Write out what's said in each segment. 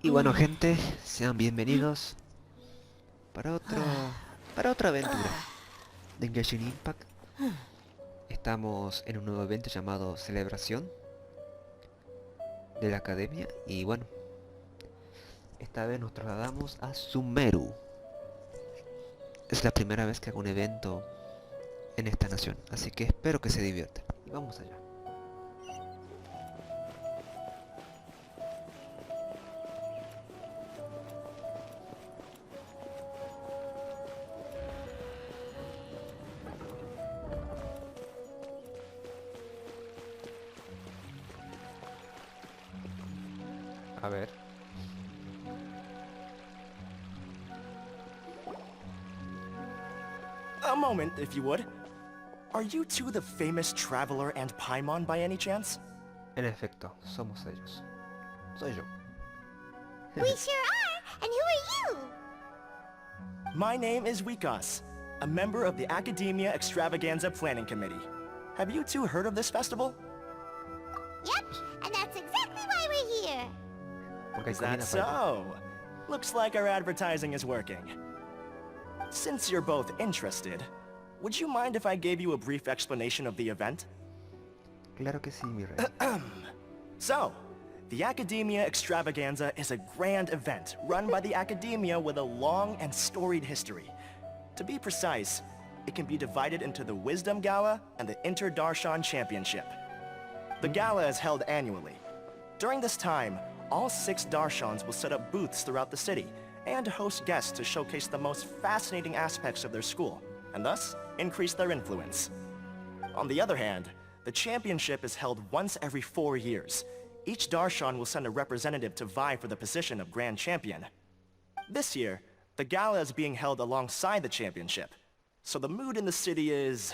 Y bueno, gente, sean bienvenidos para otra aventura de Engaging Impact. Estamos en un nuevo evento llamado Celebración de la Academia y bueno, esta vez nos trasladamos a Sumeru. Es la primera vez que hago un evento en esta nación, así que espero que se diviertan. Y vamos allá. A ver. A moment, if you would. Are you two the famous Traveler and Paimon by any chance? En efecto, somos ellos. Soy yo. We sure are! And who are you? My name is Wikas, a member of the Academia Extravaganza Planning Committee. Have you two heard of this festival? Yep, and that's exactly why we're here. Porque hay Is that comida para so? Looks like our advertising is working. Since you're both interested, would you mind if I gave you a brief explanation of the event? Claro que sí, mi rey. So, the Academia Extravaganza is a grand event run by the Academia with a long and storied history. To be precise, it can be divided into the Wisdom Gala and the Inter-Darshan Championship. The gala is held annually. During this time, all 6 Darshans will set up booths throughout the city and host guests to showcase the most fascinating aspects of their school, and thus increase their influence. On the other hand, the championship is held once every 4 years. Each Darshan will send a representative to vie for the position of Grand Champion. This year, the gala is being held alongside the championship, so the mood in the city is,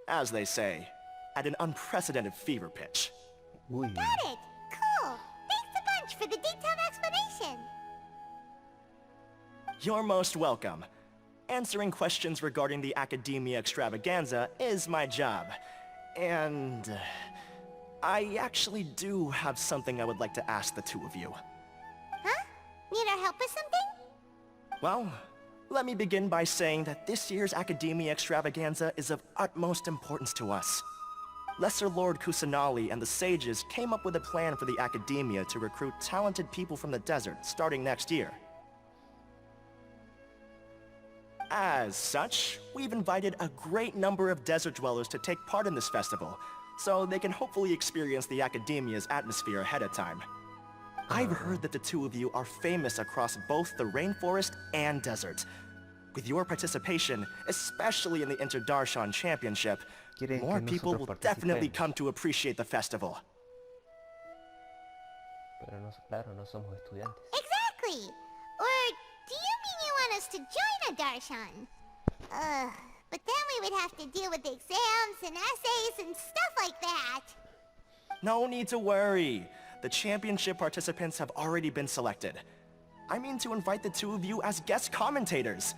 as they say, at an unprecedented fever pitch. Uy, Got it! Cool! Thanks a bunch for the detailed explanation. You're most welcome. Answering questions regarding the Academia Extravaganza is my job. And I actually do have something I would like to ask the two of you. Huh? Need our help with something? Well, let me begin by saying that this year's Academia Extravaganza is of utmost importance to us. Lesser Lord Kusanali and the sages came up with a plan for the Academia to recruit talented people from the desert starting next year. As such, we've invited a great number of desert dwellers to take part in this festival, so they can hopefully experience the Academia's atmosphere ahead of time. I've heard that the two of you are famous across both the rainforest and desert. With your participation, especially in the Inter-Darshan Championship, Quieren more que people nosotros will definitely participemos. come to appreciate the festival. Pero no, claro, no somos estudiantes. Exactly! Or do you mean you want us to join a Darshan? But then we would have to deal with exams and essays and stuff like that. No need to worry. The championship participants have already been selected. I mean to invite the two of you as guest commentators.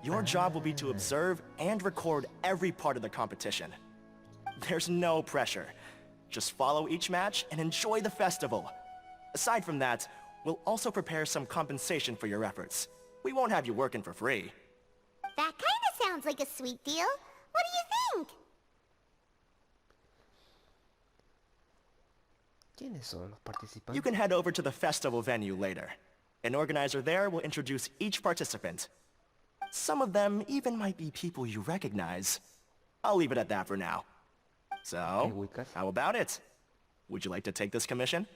Your job will be to observe and record every part of the competition. There's no pressure. Just follow each match and enjoy the festival. Aside from that, we'll also prepare some compensation for your efforts. We won't have you working for free. That kinda sounds like a sweet deal. What do you think? ¿Quiénes son los participantes? You can head over to the festival venue later. An organizer there will introduce each participant. Some of them even might be people you recognize. I'll leave it at that for now. So, Wikas. how about it? Would you like to take this commission?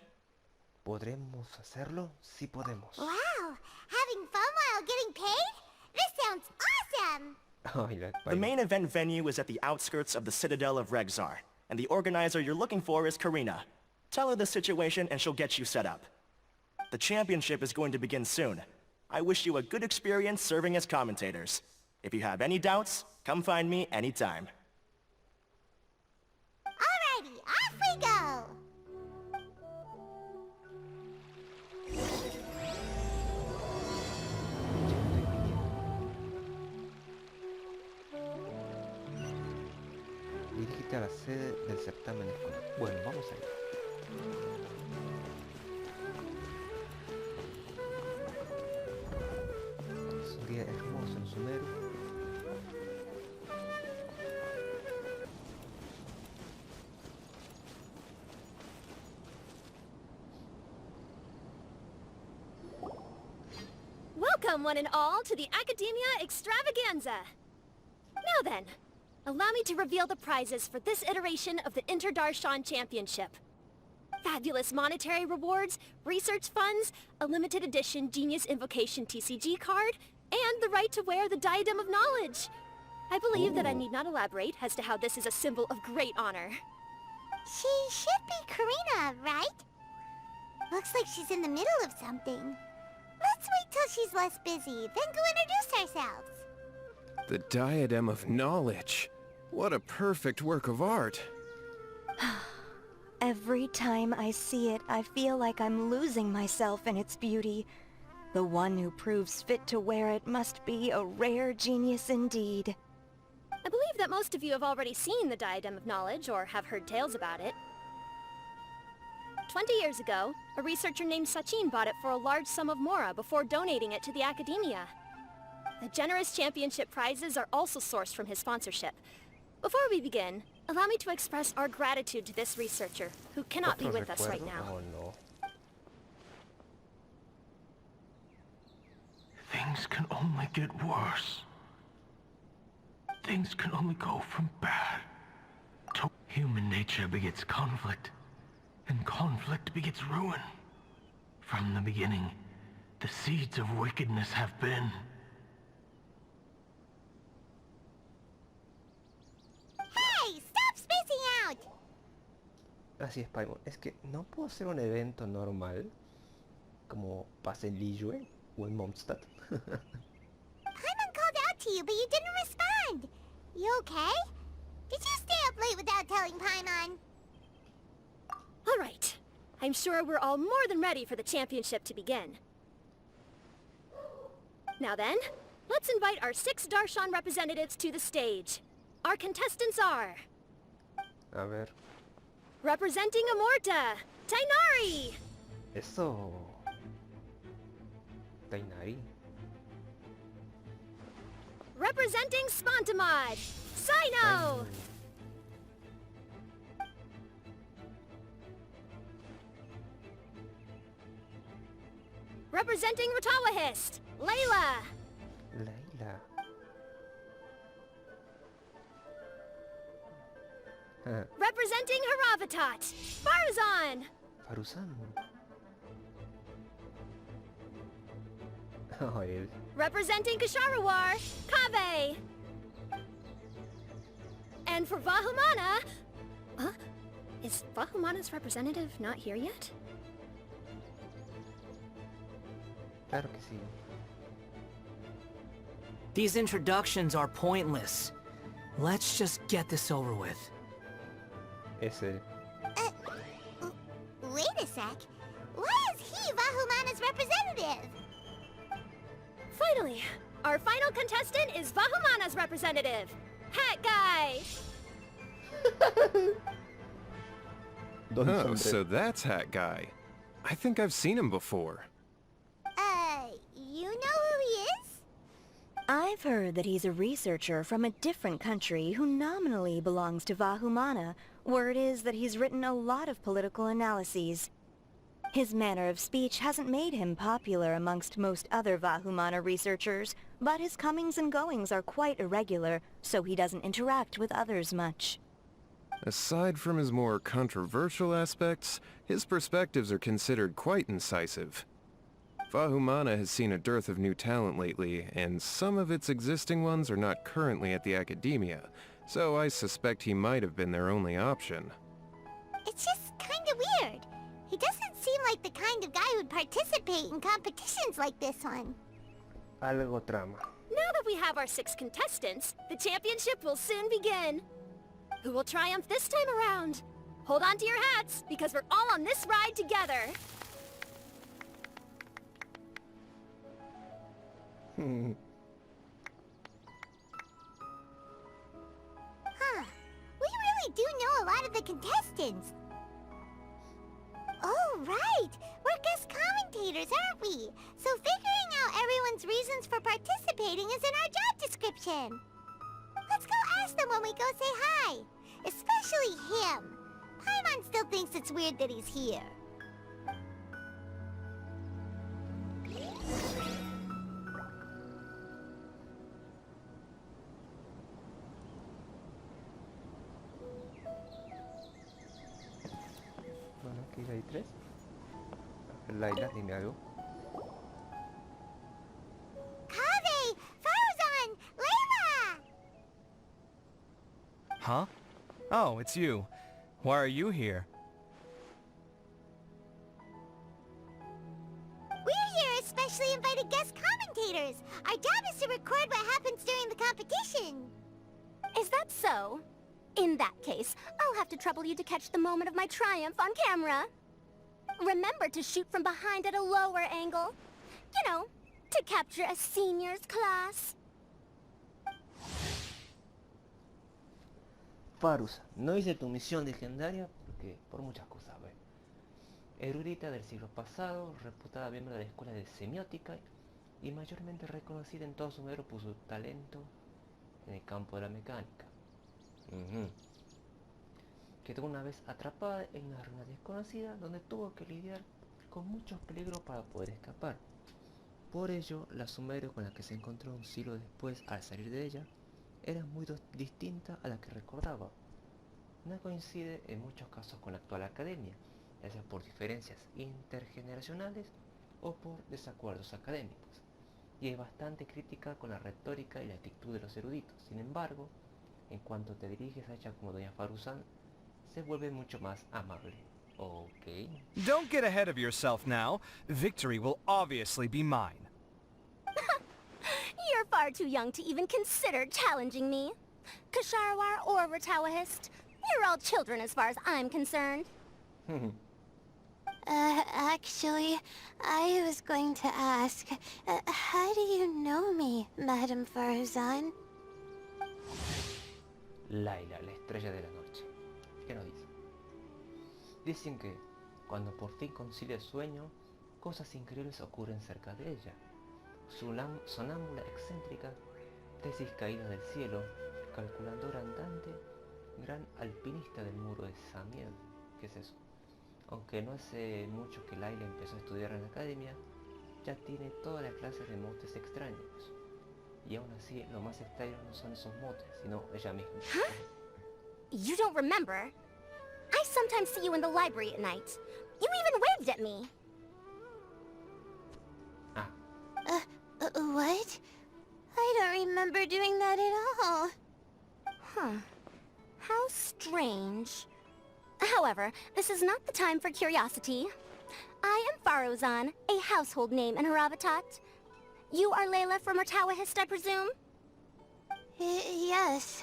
¿Podremos hacerlo? Sí podemos. Wow! Having fun while getting paid? This sounds awesome! Ay, la The main event venue is at the outskirts of the Citadel of Regzar, and the organizer you're looking for is Karina. Tell her the situation and she'll get you set up. The championship is going to begin soon. I wish you a good experience serving as commentators. If you have any doubts, come find me anytime. Alrighty, off we go! Dirígete a la sede del certamen escolar. Bueno, vamos allá. Estamos en Sumeru. Welcome, one and all, to the Academia Extravaganza! Now then, allow me to reveal the prizes for this iteration of the Inter-Darshan Championship. Fabulous monetary rewards, research funds, a limited edition Genius Invocation TCG card, and the right to wear the Diadem of Knowledge. I believe that I need not elaborate as to how this is a symbol of great honor. She should be Karina, right? Looks like she's in the middle of something. Let's wait till she's less busy, then go introduce ourselves. The Diadem of Knowledge. What a perfect work of art. Every time I see it, I feel like I'm losing myself in its beauty. The one who proves fit to wear it must be a rare genius indeed. I believe that most of you have already seen the Diadem of Knowledge or have heard tales about it. 20 years ago, a researcher named Sachin bought it for a large sum of mora before donating it to the Academia. The generous championship prizes are also sourced from his sponsorship. Before we begin, allow me to express our gratitude to this researcher, who cannot be with us right now. Oh no. Things can only get worse. Things can only go from bad to... Human nature begets conflict, and conflict begets ruin. From the beginning, the seeds of wickedness have been. Hey, stop spacing out! Así es, Paimon. Es que no puedo hacer un evento normal como pasa en Liyue o en Mondstadt. Paimon called out to you, but you didn't respond. You okay? Did you stay up late without telling Paimon? All right. I'm sure we're all more than ready for the championship to begin. Now then, let's invite our 6 Darshan representatives to the stage. Our contestants are... A ver. Representing Amorta, Tainari! Eso. Tainari. Representing Spontamod, Sino! Representing Ratawahist, Layla! Layla. Ah, Representing Haravatat, Farazan! Faruzan. Oh, él. Representing Kasharawar, Kave! And for Vahumana... Huh? Is Vahumana's representative not here yet? Claro que sí. These introductions are pointless. Let's just get this over with. Es él. Wait a sec. Why is he Vahumana's representative? Finally, our final contestant is Vahumana's representative, Hat Guy! Don Oh, Sombrero. so that's Hat Guy. I think I've seen him before. You know who he is? I've heard that he's a researcher from a different country who nominally belongs to Vahumana. Word is that he's written a lot of political analyses. His manner of speech hasn't made him popular amongst most other Vahumana researchers, but his comings and goings are quite irregular, so he doesn't interact with others much. Aside from his more controversial aspects, his perspectives are considered quite incisive. Vahumana has seen a dearth of new talent lately, and some of its existing ones are not currently at the Academia, so I suspect he might have been their only option. It's just kinda weird. He doesn't seem like the kind of guy who'd participate in competitions like this one. Algo trama. Now that we have our 6 contestants, the championship will soon begin. Who will triumph this time around? Hold on to your hats, because we're all on this ride together. Huh. We really do know a lot of the contestants. Oh, right. We're guest commentators, aren't we? So figuring out everyone's reasons for participating is in our job description. Let's go ask them when we go say hi. Especially him. Paimon still thinks it's weird that he's here. Bueno, aquí hay 3. Laila, dime algo. Kaveh! Farzan! Layla! Huh? Oh, it's you. Why are you here? We're here as specially invited guest commentators. Our job is to record what happens during the competition. Is that so? In that case, I'll have to trouble you to catch the moment of my triumph on camera. Remember to shoot from behind at a lower angle. You know, to capture a seniors class. Farus, no hice tu misión legendaria porque por muchas cosas, ¿ves? Erudita del siglo pasado, reputada miembro de la escuela de semiótica y mayormente reconocida en todo Sumeru por su talento en el campo de la mecánica. Quedó una vez atrapada en una ruina desconocida donde tuvo que lidiar con muchos peligros para poder escapar. Por ello, la Sumeru con la que se encontró un siglo después al salir de ella era muy distinta a la que recordaba. No coincide en muchos casos con la actual academia, ya sea por diferencias intergeneracionales o por desacuerdos académicos, y es bastante crítica con la retórica y la actitud de los eruditos. Sin embargo, en cuanto te diriges a ella como doña Faru-san, se vuelve mucho más amable. Ok. Don't get ahead of yourself now. Victory will obviously be mine. You're far too young to even consider challenging me. Kasharawar or Ratawahist, you're all children as far as I'm concerned. Actually, I was going to ask, how do you know me, Madame Farzan? Laila, la estrella de la noche. ¿Qué nos dice? Dicen que cuando por fin concilia el sueño, cosas increíbles ocurren cerca de ella. Sonámbula excéntrica, tesis caída del cielo, calculadora andante, gran alpinista del muro de Samiel. ¿Qué es eso? Aunque no hace mucho que Laila empezó a estudiar en la academia, ya tiene toda la clase de motes extraños. Y aún así, lo más extraño no son esos motes, sino ella misma. Huh? You don't remember? I sometimes see you in the library at night. You even waved at me. Ah. What? I don't remember doing that at all. Huh. How strange. However, this is not the time for curiosity. I am Farozan, a household name in Haravatat. You are Layla from Ratawahist, I presume? Yes.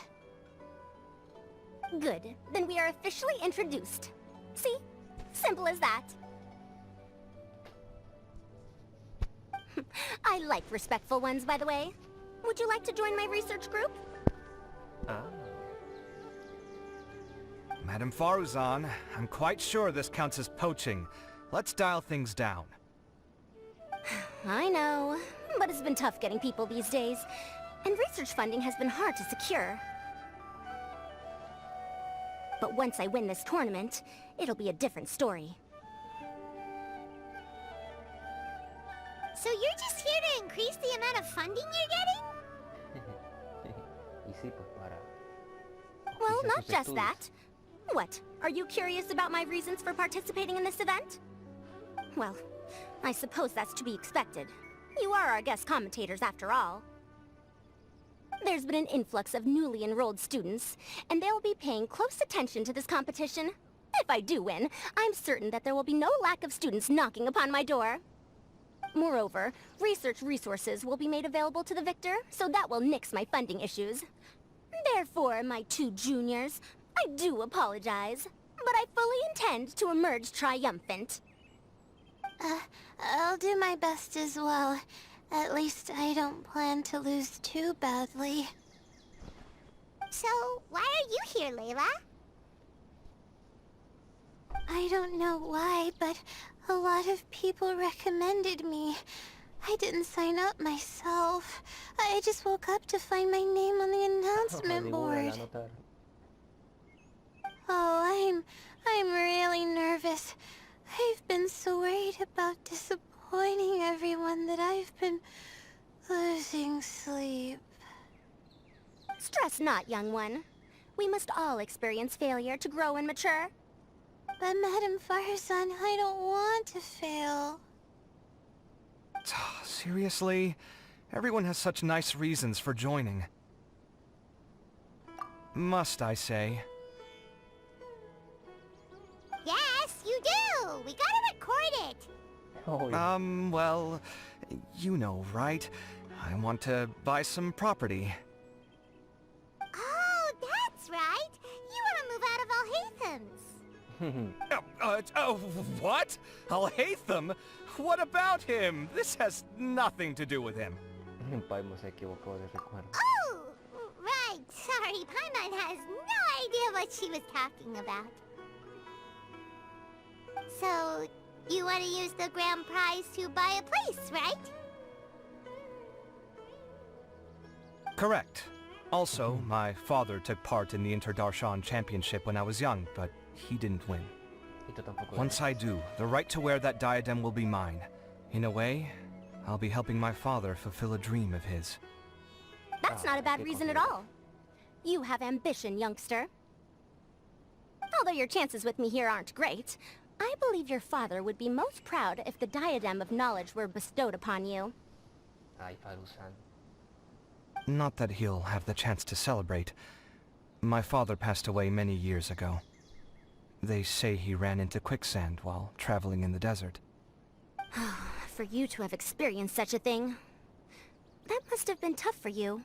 Good. Then we are officially introduced. See? Simple as that. I like respectful ones, by the way. Would you like to join my research group? Ah. Madame Faruzan, I'm quite sure this counts as poaching. Let's dial things down. I know, but it's been tough getting people these days, and research funding has been hard to secure. But once I win this tournament, it'll be a different story. So you're just here to increase the amount of funding you're getting? Y sí, pues para... Well, auspiciar not tus just estudios. that. What, are you curious about my reasons for participating in this event? Well, I suppose that's to be expected. You are our guest commentators after all. There's been an influx of newly enrolled students, and they'll be paying close attention to this competition. If I do win, I'm certain that there will be no lack of students knocking upon my door. Moreover, research resources will be made available to the victor, so that will nix my funding issues. Therefore, my two juniors, I do apologize, but I fully intend to emerge triumphant. I'll do my best as well. At least I don't plan to lose too badly. So, why are you here, Layla? I don't know why, but A lot of people recommended me. I didn't sign up myself. I just woke up to find my name on the announcement board. Oh, I'm really nervous. I've been so worried about disappointing everyone that I've been losing sleep. Stress not, young one. We must all experience failure to grow and mature. But Madame Farzan, I don't want to fail. Seriously? Everyone has such nice reasons for joining. Must I say? Yes, you do! We gotta record it! Well, you know, right? I want to buy some property. Oh, that's right! You want to move out of Alhatham's. What? Al-Haytham? What about him? This has nothing to do with him. Oh! Right, sorry, Paimon has no idea what she was talking about. So, you want to use the grand prize to buy a place, right? Correct. Also, my father took part in the Interdarshan Championship when I was young, but he didn't win. Once I do, the right to wear that diadem will be mine. In a way, I'll be helping my father fulfill a dream of his. That's not a bad reason at all. You have ambition, youngster. Although your chances with me here aren't great, I believe your father would be most proud if the diadem of knowledge were bestowed upon you. Not that he'll have the chance to celebrate. My father passed away many years ago. They say he ran into quicksand while traveling in the desert. For you to have experienced such a thing, that must have been tough for you.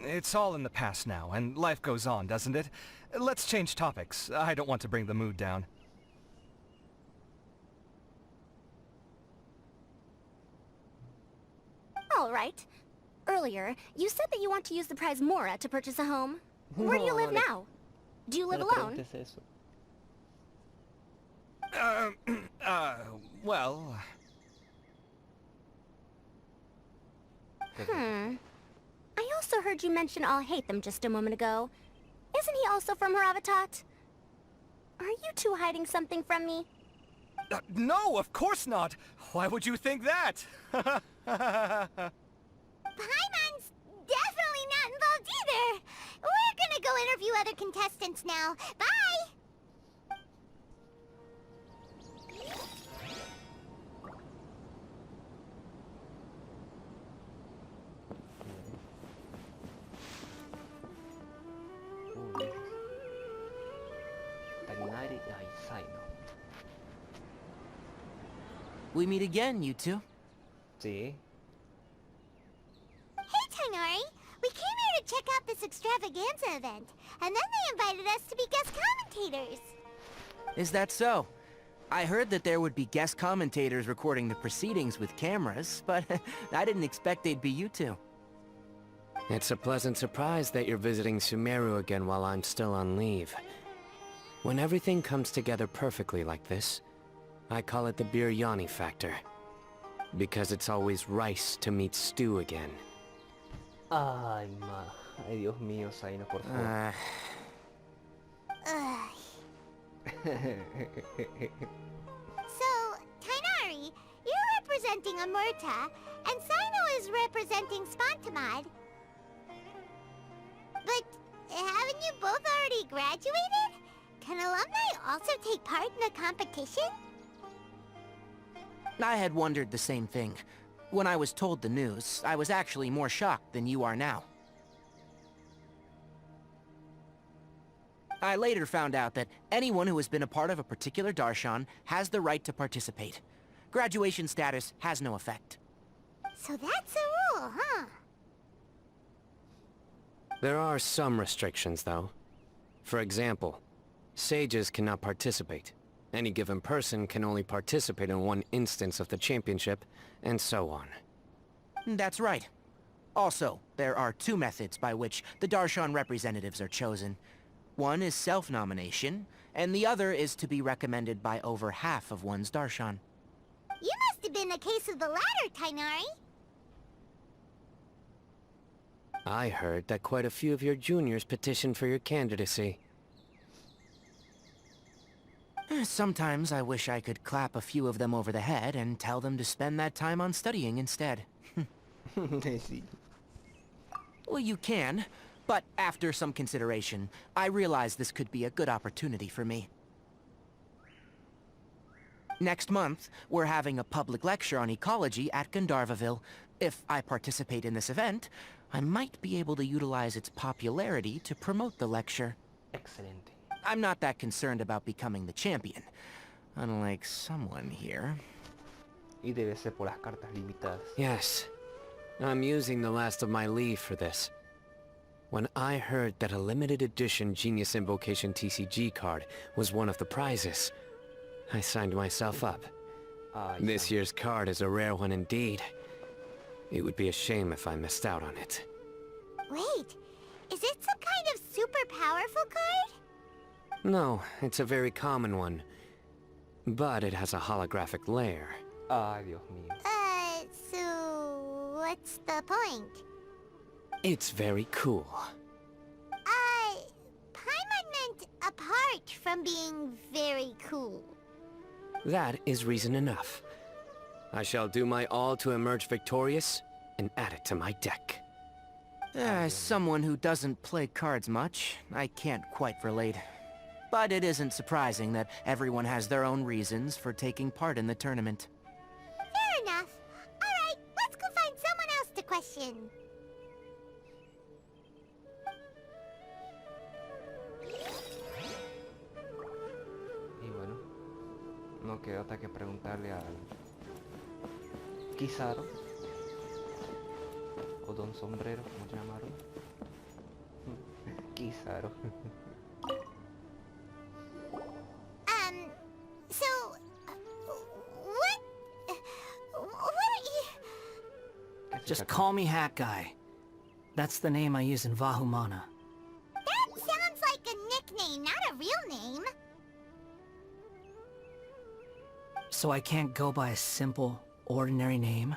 It's all in the past now, and life goes on, doesn't it? Let's change topics. I don't want to bring the mood down. All right. Earlier, you said that you want to use the prize Mora to purchase a home. Where do you live now? Do you live alone? Well... I also heard you mention Al-Haytham just a moment ago. Isn't he also from Haravatat? Are you two hiding something from me? No, of course not! Why would you think that? Paimon's definitely not involved either! We're gonna go interview other contestants now. Bye! We meet again, you two. Sí. Hey, Tainari! We came here to check out this extravaganza event, and then they invited us to be guest commentators. Is that so? I heard that there would be guest commentators recording the proceedings with cameras, but I didn't expect they'd be you two. It's a pleasant surprise that you're visiting Sumeru again while I'm still on leave. When everything comes together perfectly like this, I call it the biryani factor. Because it's always rice to meet stew again. Ay, Dios mío, Zaino, por favor. So, Tainari, you're representing Amurta, and Sino is representing Spantamad. But haven't you both already graduated? Can alumni also take part in the competition? I had wondered the same thing. When I was told the news, I was actually more shocked than you are now. I later found out that anyone who has been a part of a particular darshan has the right to participate. Graduation status has no effect. So that's a rule, huh? There are some restrictions, though. For example, sages cannot participate. Any given person can only participate in one instance of the championship, and so on. That's right. Also, there are two methods by which the darshan representatives are chosen. One is self-nomination, and the other is to be recommended by over half of one's darshan. You must have been a case of the latter, Tainari. I heard that quite a few of your juniors petitioned for your candidacy. Sometimes I wish I could clap a few of them over the head and tell them to spend that time on studying instead. Sí. Well, you can, but after some consideration, I realize this could be a good opportunity for me. Next month, we're having a public lecture on ecology at Gandharvaville. If I participate in this event, I might be able to utilize its popularity to promote the lecture. Excelente. I'm not that concerned about becoming the champion, unlike someone here. Y debe ser por las cartas limitadas. Yes. I'm using the last of my leave for this. When I heard that a limited edition Genius Invocation TCG card was one of the prizes, I signed myself up. This year's card is a rare one indeed. It would be a shame if I missed out on it. Wait, is it some kind of super powerful card? No, it's a very common one. But it has a holographic layer. Ay, Dios mío. So what's the point? It's very cool. Paimon meant apart from being very cool. That is reason enough. I shall do my all to emerge victorious and add it to my deck. As someone who doesn't play cards much, I can't quite relate. But it isn't surprising that everyone has their own reasons for taking part in the tournament. Fair enough. Alright, let's go find someone else to question. Y bueno, no queda otra que preguntarle al Kizaru o Don Sombrero, como llamaron. Kizaru. So, what are you... Just call me Hat Guy. That's the name I use in Vahumana. That sounds like a nickname, not a real name. So I can't go by a simple, ordinary name?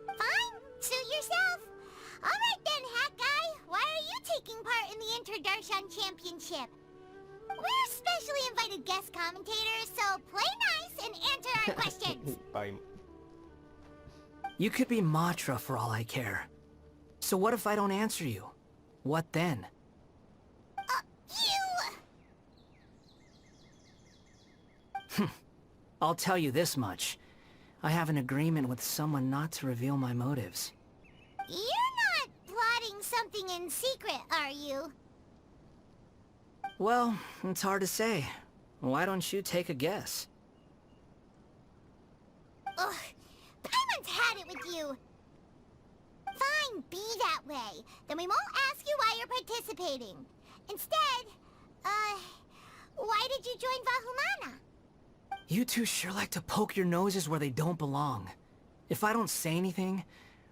Fine, suit yourself. Alright then, Hat Guy, why are you taking part in the Inter-Darshan Championship? We're specially invited guest commentators, so play nice and answer our questions. You could be Matra for all I care. So what if I don't answer you? What then? I'll tell you this much. I have an agreement with someone not to reveal my motives. You're not plotting something in secret, are you? Well, it's hard to say. Why don't you take a guess? Ugh, Paimon's had it with you. Fine, be that way. Then we won't ask you why you're participating. Instead, why did you join Vahumana? You two sure like to poke your noses where they don't belong. If I don't say anything,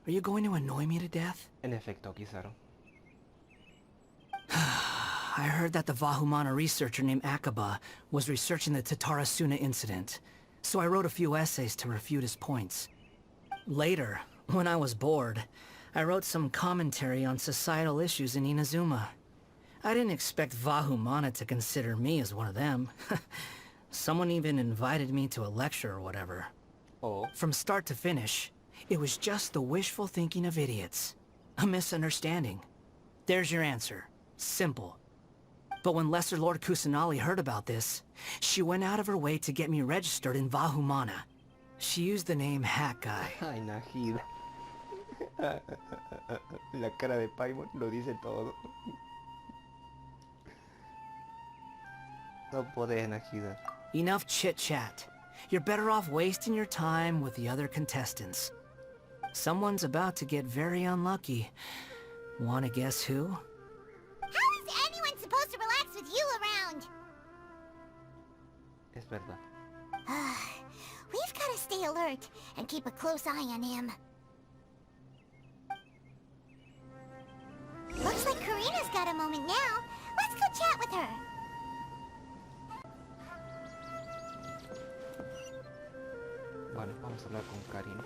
are you going to annoy me to death? En efecto, Kizaru. I heard that the Vahumana researcher named Akaba was researching the Tatarasuna incident, so I wrote a few essays to refute his points. Later, when I was bored, I wrote some commentary on societal issues in Inazuma. I didn't expect Vahumana to consider me as one of them. Someone even invited me to a lecture or whatever. Oh. From start to finish, it was just the wishful thinking of idiots. A misunderstanding. There's your answer. Simple. But when Lesser Lord Kusanali heard about this, she went out of her way to get me registered in Vahumana. She used the name Hat Guy. Ay, Najida. La cara de Paimon lo dice todo. No podés, Najida. Enough chit-chat. You're better off wasting your time with the other contestants. Someone's about to get very unlucky. Wanna guess who? How is anyone supposed to relax with you around? Es verdad. We've gotta stay alert and keep a close eye on him. Looks like Karina's got a moment now. Let's go chat with her. Vale, vamos a hablar con Karin.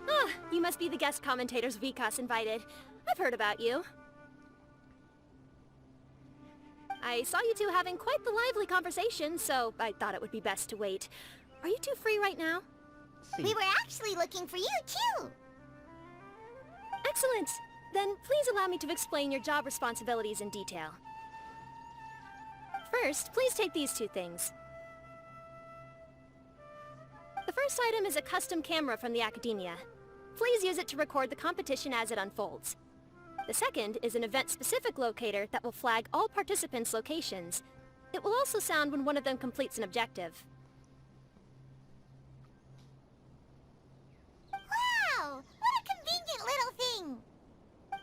Ah, you must be the guest commentators Vikas invited. I've heard about you. I saw you two having quite the lively conversation, so I thought it would be best to wait. Are you two free right now? Sí. We were actually looking for you, too. Excellent! Then please allow me to explain your job responsibilities in detail. First, please take these two things. The first item is a custom camera from the Academia. Please use it to record the competition as it unfolds. The second is an event-specific locator that will flag all participants' locations. It will also sound when one of them completes an objective. Wow! What a convenient little thing!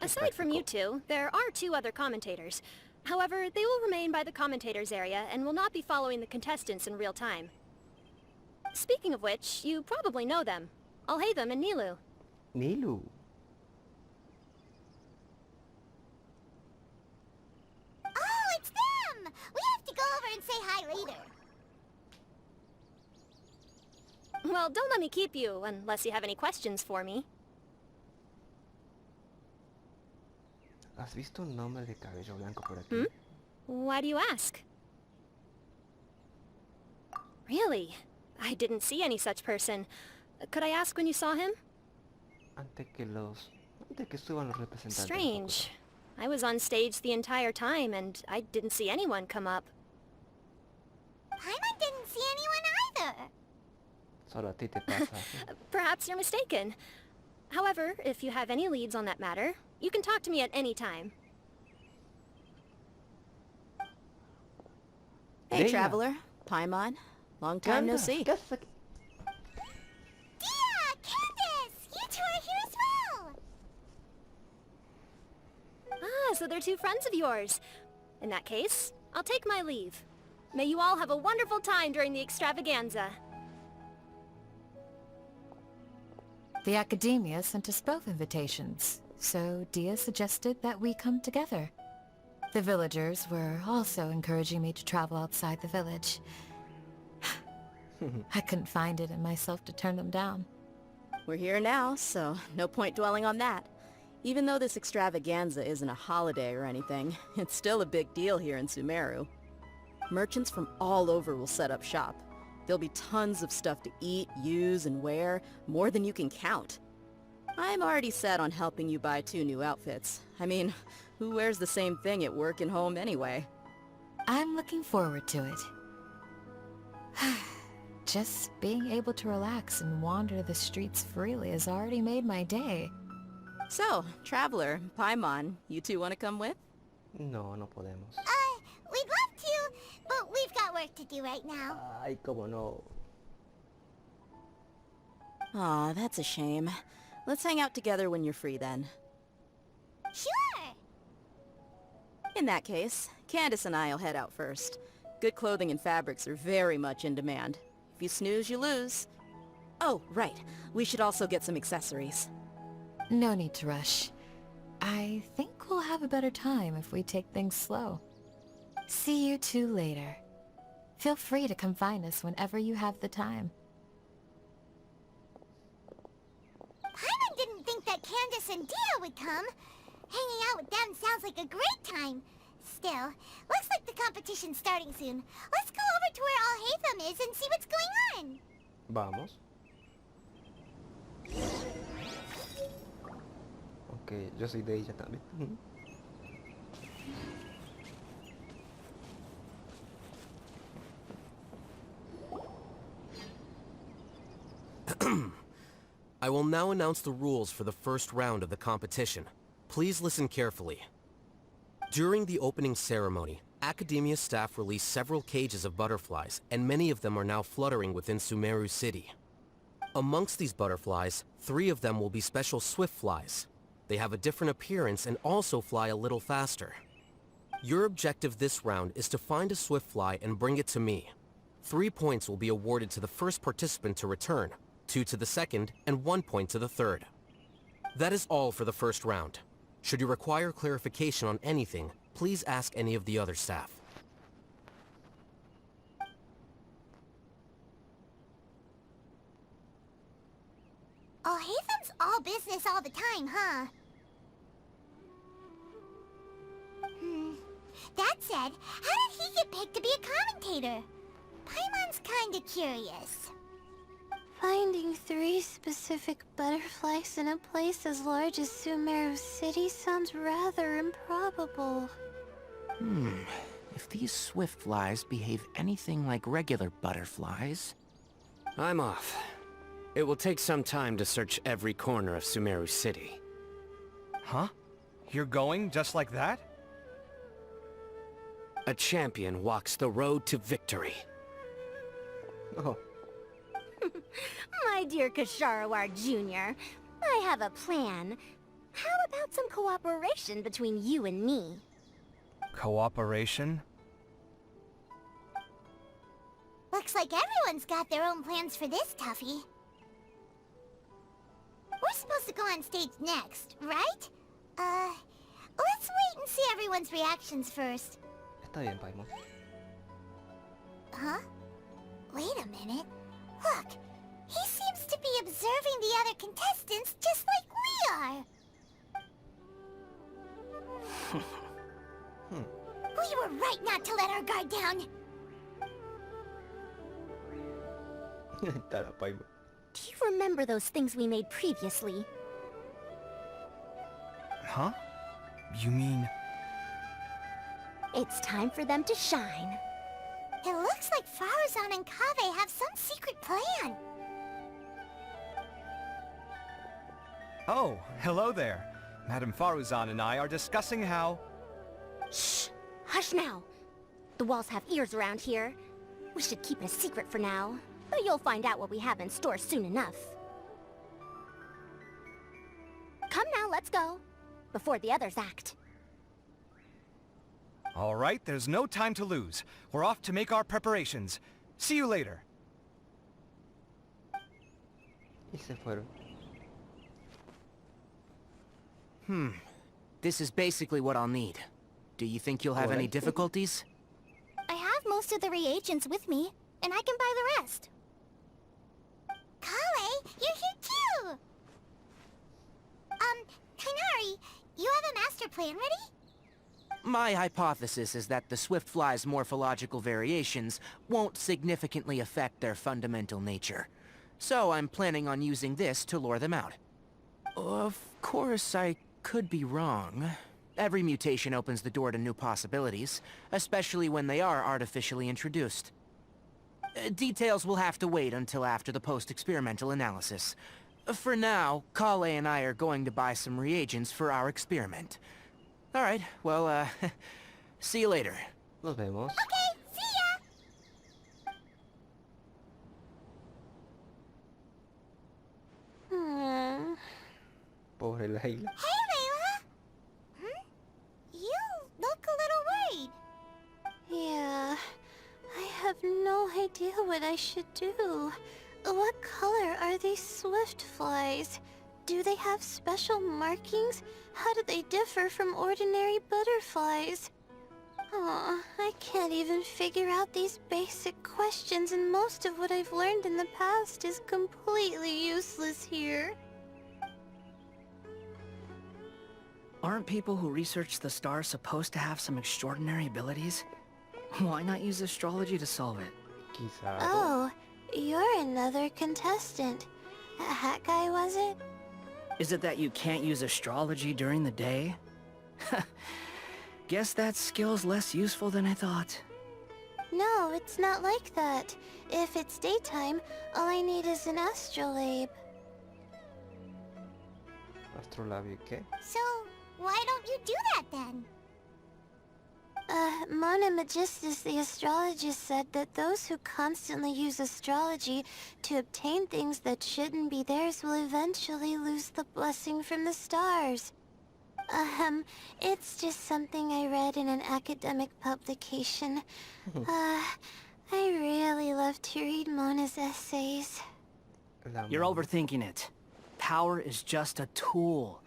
Aside from you two, there are two other commentators. However, they will remain by the commentators area and will not be following the contestants in real time. Speaking of which, you probably know them. Alhaitham and Nilu. Nilu. Oh, it's them! We have to go over and say hi later. Well, don't let me keep you, unless you have any questions for me. ¿Has visto un hombre de cabello blanco por aquí? Hmm? Why do you ask? Really? I didn't see any such person. Could I ask when you saw him? Antes que suban los representantes. Strange. I was on stage the entire time, and I didn't see anyone come up. Paimon didn't see anyone either. Solo a ti te pasa. Perhaps you're mistaken. However, if you have any leads on that matter, you can talk to me at any time. Hey, Leia. traveler. Paimon. Long time no see. ¿Qué haces aquí? Dia! Candace! You two are here as well! Ah, so they're two friends of yours. In that case, I'll take my leave. May you all have a wonderful time during the extravaganza. The Academia sent us both invitations, so Dia suggested that we come together. The villagers were also encouraging me to travel outside the village. I couldn't find it in myself to turn them down. We're here now, so no point dwelling on that. Even though this extravaganza isn't a holiday or anything, it's still a big deal here in Sumeru. Merchants from all over will set up shop. There'll be tons of stuff to eat, use, and wear, more than you can count. I'm already set on helping you buy 2 new outfits. I mean, who wears the same thing at work and home anyway? I'm looking forward to it. Just being able to relax and wander the streets freely has already made my day. So, traveler, Paimon, you two want to come with? No, no podemos. We'd love to, but we've got work to do right now. Ay, cómo no. Aw, that's a shame. Let's hang out together when you're free then. Sure! In that case, Candace and I'll head out first. Good clothing and fabrics are very much in demand. If you snooze, you lose. Oh, right. We should also get some accessories. No need to rush. I think we'll have a better time if we take things slow. See you two later. Feel free to come find us whenever you have the time. Paimon didn't think that Candace and Dia would come. Hanging out with them sounds like a great time. Still, looks like the competition's starting soon. Let's go over to where Alhaitham is and see what's going on. Vamos. Ok, yo soy de ella también. I will now announce the rules for the first round of the competition. Please listen carefully. During the opening ceremony, Academia staff released several cages of butterflies, and many of them are now fluttering within Sumeru City. Amongst these butterflies, 3 of them will be special swift flies. They have a different appearance and also fly a little faster. Your objective this round is to find a swift fly and bring it to me. 3 points will be awarded to the first participant to return, 2 to the second, and 1 point to the third. That is all for the first round. Should you require clarification on anything, please ask any of the other staff. Oh, Hathem's all business all the time, huh? That said, how did he get picked to be a commentator? Paimon's kinda curious. Finding 3 specific butterflies in a place as large as Sumeru City sounds rather improbable. If these swift flies behave anything like regular butterflies... I'm off. It will take some time to search every corner of Sumeru City. Huh? You're going just like that? A champion walks the road to victory. Oh. My dear Kasharawar Jr., I have a plan. How about some cooperation between you and me? Cooperation? Looks like everyone's got their own plans for this, Tuffy. We're supposed to go on stage next, right? Let's wait and see everyone's reactions first. Está bien, Paimon. Huh? Wait a minute. Look, he seems to be observing the other contestants just like we are. We were right not to let our guard down. Está la Paimon. Do you remember those things we made previously? Huh? You mean... It's time for them to shine. It looks like Faruzan and Kaveh have some secret plan. Oh, hello there. Madame Faruzan and I are discussing how... Shh! Hush now! The walls have ears around here. We should keep it a secret for now. But you'll find out what we have in store soon enough. Come now, let's go. Before the others act. All right, there's no time to lose. We're off to make our preparations. See you later. Y se fueron. This is basically what I'll need. Do you think you'll have any difficulties? I have most of the reagents with me, and I can buy the rest. Kale, you're here too! Kainari, you have a master plan ready? My hypothesis is that the swift fly's morphological variations won't significantly affect their fundamental nature. So I'm planning on using this to lure them out. Of course, I could be wrong. Every mutation opens the door to new possibilities, especially when they are artificially introduced. Details will have to wait until after the post-experimental analysis. For now, Kale and I are going to buy some reagents for our experiment. Alright, well, see you later. Nos vemos. Okay, see ya! Pobre Layla. Hey, Layla! You look a little worried. Yeah, I have no idea what I should do. What color are these swift flies? Do they have special markings? How do they differ from ordinary butterflies? Aw, I can't even figure out these basic questions, and most of what I've learned in the past is completely useless here. Aren't people who research the stars supposed to have some extraordinary abilities? Why not use astrology to solve it? Quizá. Oh, you're another contestant. That guy, was it? Is it that you can't use astrology during the day? Guess that skill's less useful than I thought. No, it's not like that. If it's daytime, all I need is an astrolabe. Astrolabio, ¿qué? So, why don't you do that then? Mona Magistus the astrologist said that those who constantly use astrology to obtain things that shouldn't be theirs will eventually lose the blessing from the stars. It's just something I read in an academic publication. I really love to read Mona's essays. You're overthinking it. Power is just a tool.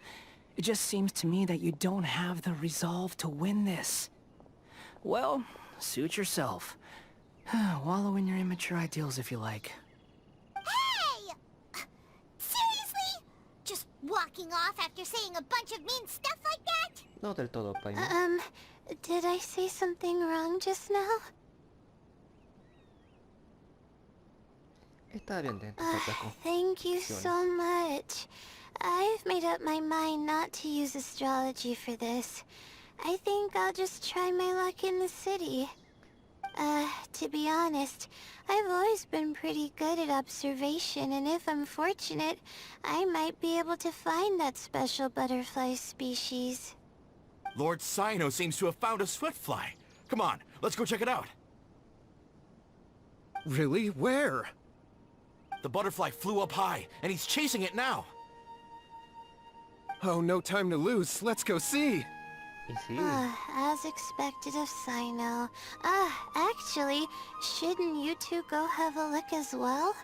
It just seems to me that you don't have the resolve to win this. Well, suit yourself. Wallow in your immature ideals if you like. Hey! Seriously? Just walking off after saying a bunch of mean stuff like that? No del todo, Paimon. Did I say something wrong just now? Está bien de estas Thank you so much. I've made up my mind not to use astrology for this. I think I'll just try my luck in the city. To be honest, I've always been pretty good at observation, and if I'm fortunate, I might be able to find that special butterfly species. Lord Sino seems to have found a swiftfly. Come on, let's go check it out. Really? Where? The butterfly flew up high, and he's chasing it now. Oh, no time to lose. Let's go see. As expected of Sino. Actually, shouldn't you two go have a look as well?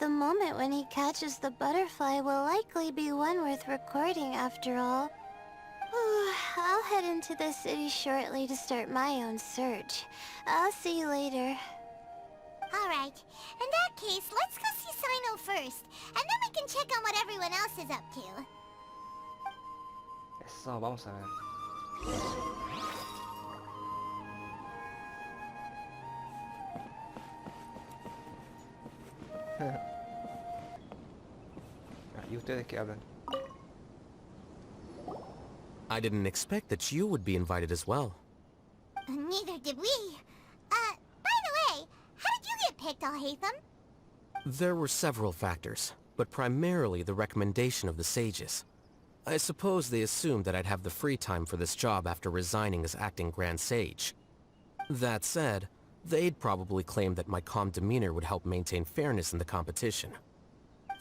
The moment when he catches the butterfly will likely be one worth recording after all. I'll head into the city shortly to start my own search. I'll see you later. Alright, in that case, let's go see Sino first, and then we can check on what everyone else is up to. Eso, vamos a ver. ¿Y ustedes qué hablan? I didn't expect that you would be invited as well. Neither did we. By the way, how did you get picked, Alhaitham? There were several factors, but primarily the recommendation of the sages. I suppose they assumed that I'd have the free time for this job after resigning as acting Grand Sage. That said, they'd probably claim that my calm demeanor would help maintain fairness in the competition.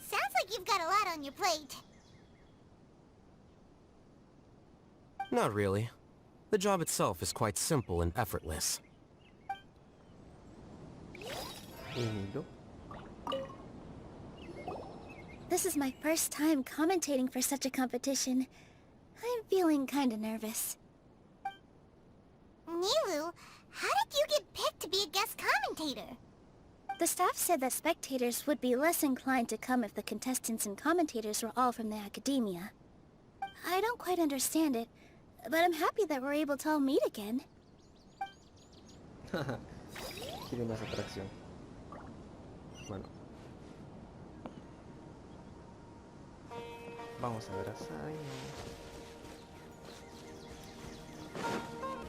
Sounds like you've got a lot on your plate. Not really. The job itself is quite simple and effortless. This is my first time commentating for such a competition. I'm feeling kinda nervous. Nilu, how did you get picked to be a guest commentator? The staff said that spectators would be less inclined to come if the contestants and commentators were all from the academia. I don't quite understand it, but I'm happy that we're able to all meet again. Quiero más atracción. Bueno. Vamos a ver a Sino.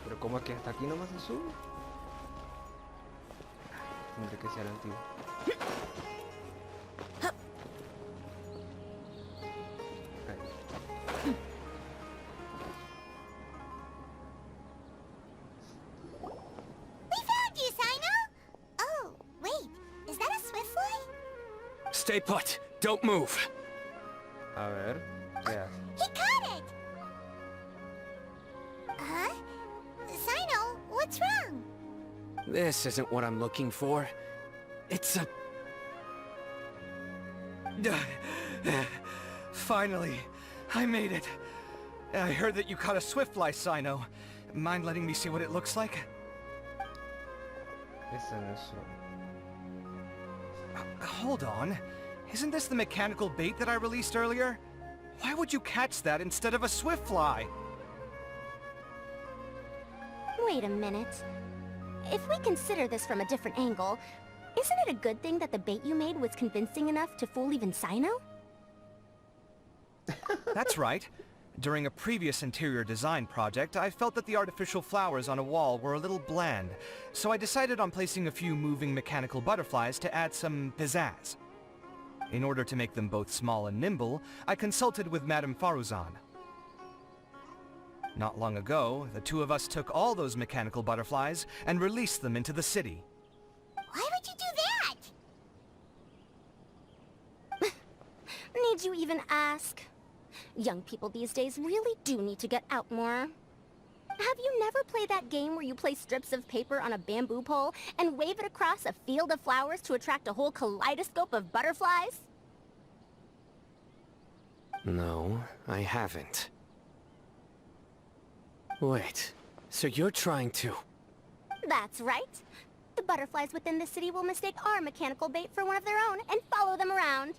Pero ¿cómo es que hasta aquí nomás se sube? Tendré que ser antiguo. We found you, Sino! Oh, wait, is that a swiftfly? Stay put. Don't move. A ver, ¿qué hace? He caught it! Huh? Sino, what's wrong? This isn't what I'm looking for. It's a... Finally, I made it. I heard that you caught a swiftfly, Sino. Mind letting me see what it looks like? Ese no es Hold on. Isn't this the mechanical bait that I released earlier? Why would you catch that instead of a swiftfly? Wait a minute. If we consider this from a different angle, isn't it a good thing that the bait you made was convincing enough to fool even Sino? That's right. During a previous interior design project, I felt that the artificial flowers on a wall were a little bland, so I decided on placing a few moving mechanical butterflies to add some pizzazz. In order to make them both small and nimble, I consulted with Madame Faruzan. Not long ago, the two of us took all those mechanical butterflies and released them into the city. Why would you do that? Need you even ask? Young people these days really do need to get out more. Have you never played that game where you place strips of paper on a bamboo pole and wave it across a field of flowers to attract a whole kaleidoscope of butterflies? No, I haven't. Wait, so you're trying to... That's right. The butterflies within the city will mistake our mechanical bait for one of their own and follow them around.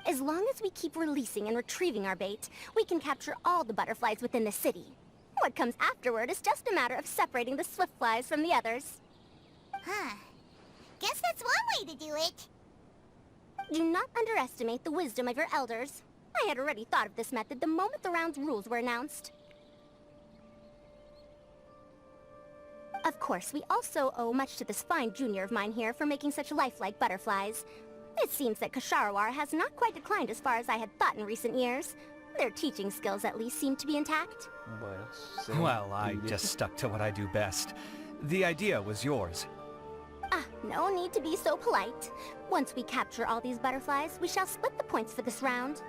As long as we keep releasing and retrieving our bait, we can capture all the butterflies within the city. What comes afterward is just a matter of separating the swift flies from the others. Huh. Guess that's one way to do it. Do not underestimate the wisdom of your elders. I had already thought of this method the moment the round's rules were announced. Of course, we also owe much to this fine junior of mine here for making such lifelike butterflies. It seems that Kasharawar has not quite declined as far as I had thought in recent years. Their teaching skills at least seem to be intact. Well, I just stuck to what I do best. The idea was yours. No need to be so polite. Once we capture all these butterflies, we shall split the points for this round.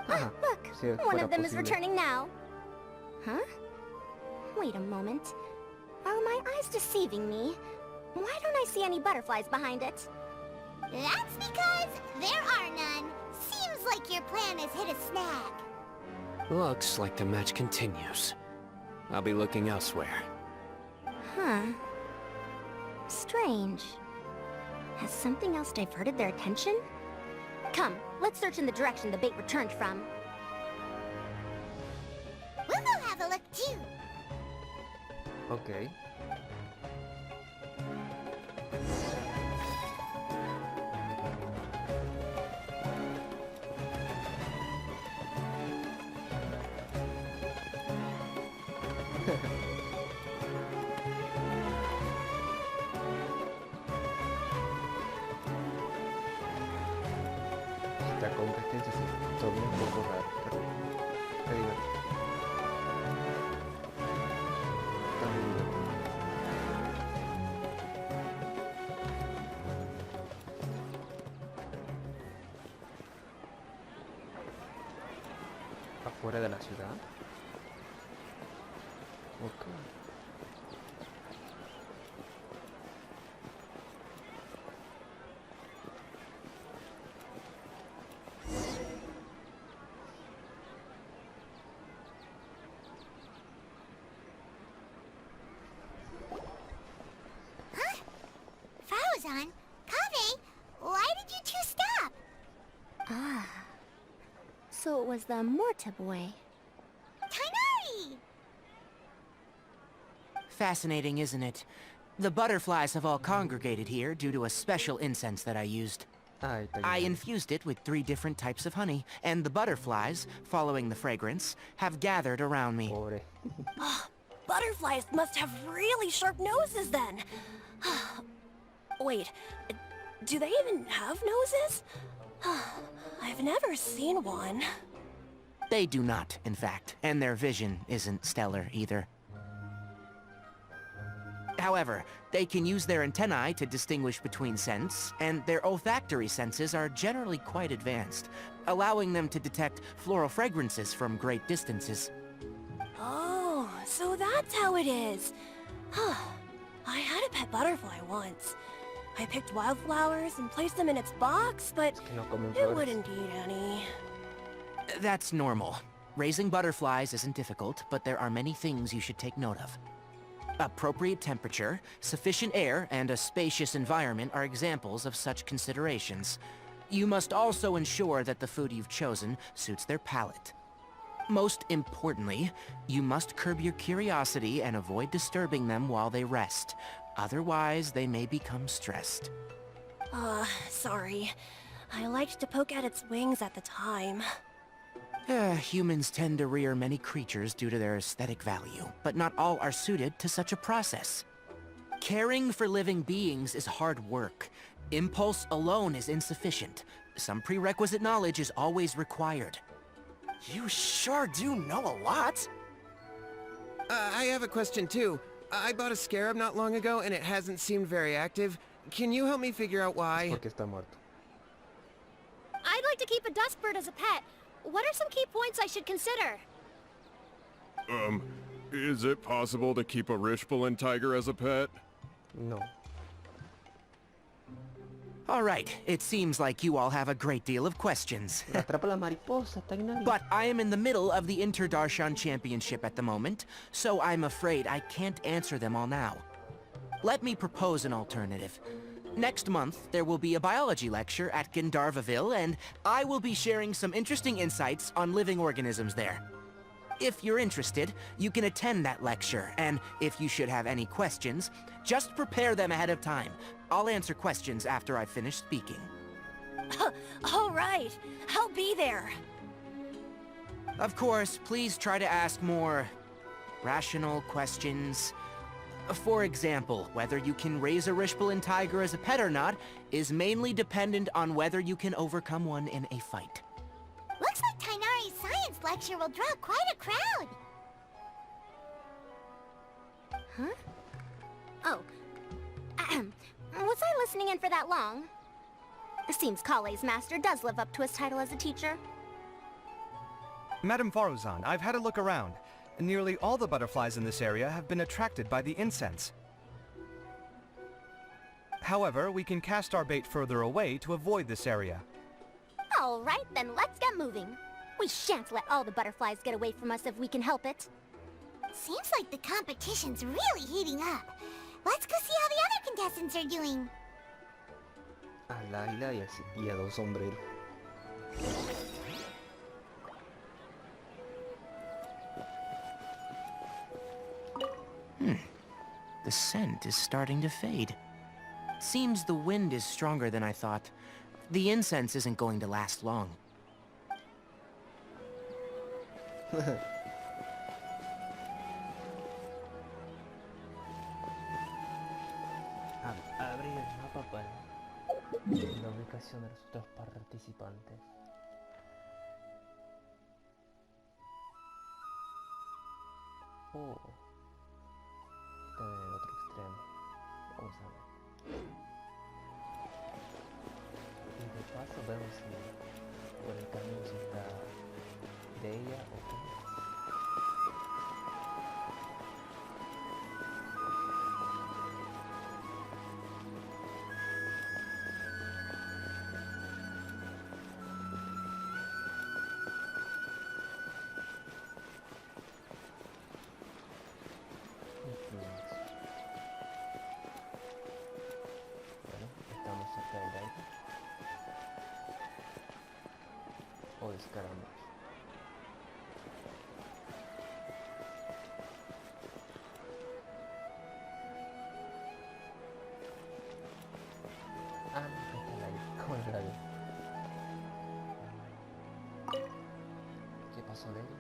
Look, one of them is returning now. Huh? Wait a moment. Are my eyes deceiving me? Why don't I see any butterflies behind it? That's because there are none. Seems like your plan has hit a snag. Looks like the match continues. I'll be looking elsewhere. Huh. Strange. Has something else diverted their attention? Come, let's search in the direction the bait returned from. We'll go have a look too. Ok. Esta competencia se torna un poco rara, pero está divertido. Está muy divertido. Afuera de la ciudad. Ok. Fauzan, Kaveh, why did you two stop? So it was the Morta boy. Tainari! Fascinating, isn't it? The butterflies have all congregated here due to a special incense that I used. I infused it with 3 different types of honey, and the butterflies, following the fragrance, have gathered around me. Butterflies must have really sharp noses then. Wait, do they even have noses? I've never seen one. They do not, in fact, and their vision isn't stellar either. However, they can use their antennae to distinguish between scents, and their olfactory senses are generally quite advanced, allowing them to detect floral fragrances from great distances. Oh, so that's how it is. I had a pet butterfly once. I picked wildflowers and placed them in its box, but it wouldn't eat any. That's normal. Raising butterflies isn't difficult, but there are many things you should take note of. Appropriate temperature, sufficient air, and a spacious environment are examples of such considerations. You must also ensure that the food you've chosen suits their palate. Most importantly, you must curb your curiosity and avoid disturbing them while they rest. Otherwise, they may become stressed. Sorry. I liked to poke at its wings at the time. Humans tend to rear many creatures due to their aesthetic value, but not all are suited to such a process. Caring for living beings is hard work. Impulse alone is insufficient. Some prerequisite knowledge is always required. You sure do know a lot. I have a question too. I bought a scarab not long ago and it hasn't seemed very active. Can you help me figure out why? Porque está muerto. I'd like to keep a dustbird as a pet. What are some key points I should consider? Is it possible to keep a Rishbalin tiger as a pet? No. All right, it seems like you all have a great deal of questions. Atrapa la mariposa, está en nadie. But I am in the middle of the Interdarshan Championship at the moment, so I'm afraid I can't answer them all now. Let me propose an alternative. Next month, there will be a biology lecture at Gandharvaville, and I will be sharing some interesting insights on living organisms there. If you're interested, you can attend that lecture, and if you should have any questions, just prepare them ahead of time. I'll answer questions after I finish speaking. All right, I'll be there. Of course, please try to ask more rational questions. For example, whether you can raise a Rishbalin tiger as a pet or not is mainly dependent on whether you can overcome one in a fight. Looks like Tainari's science lecture will draw quite a crowd. Huh? Oh. Was I listening in for that long? It seems Kale's master does live up to his title as a teacher. Madame Faruzan, I've had a look around. Nearly all the butterflies in this area have been attracted by the incense. However, we can cast our bait further away to avoid this area. All right, then let's get moving. We shan't let all the butterflies get away from us if we can help it. Seems like the competition's really heating up. Let's go see how the other contestants are doing. Al águila y a dos sombreros. The scent is starting to fade. Seems the wind is stronger than I thought. The incense isn't going to last long. Abrir el mapa para la ubicación de los otros participantes. Oh. Está en el otro extremo. Vamos a ver. Y de paso vemos si por el camino se está de ella o qué. O descaramos. Ah, no, está el aire. ¿Cómo es el aire? ¿Qué pasó, Lady?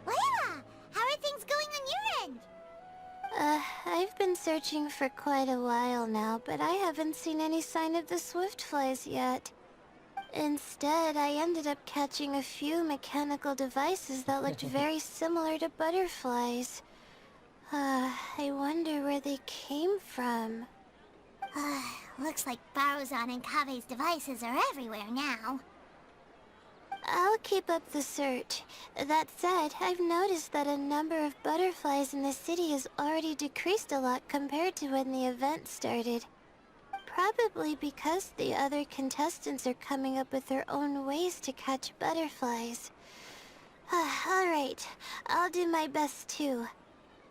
Layla, how are things going on your end? I've been searching for quite a while now, but I haven't seen any sign of the swiftflies yet. Instead, I ended up catching a few mechanical devices that looked very similar to butterflies. I wonder where they came from. Looks like Baruzan and Kave's devices are everywhere now. I'll keep up the search. That said, I've noticed that a number of butterflies in the city has already decreased a lot compared to when the event started. Probably because the other contestants are coming up with their own ways to catch butterflies. Alright, I'll do my best too.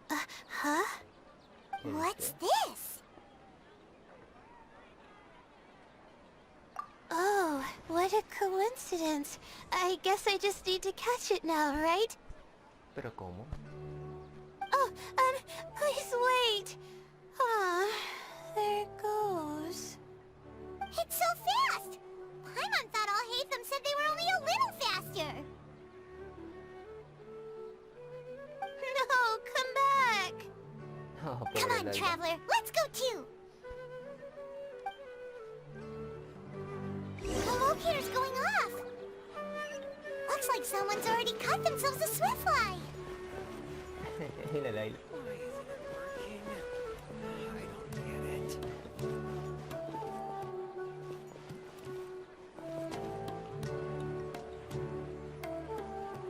Huh? What's this? Oh, what a coincidence. I guess I just need to catch it now, right? ¿Pero cómo? Oh, please wait. There it goes. It's so fast! Paimon thought all Hatham said they were only a little faster. No, come back. Oh, Come on, Lady. Traveler, let's go too. The locator's going off. Looks like someone's already cut themselves a swiftfly. Mira el aire.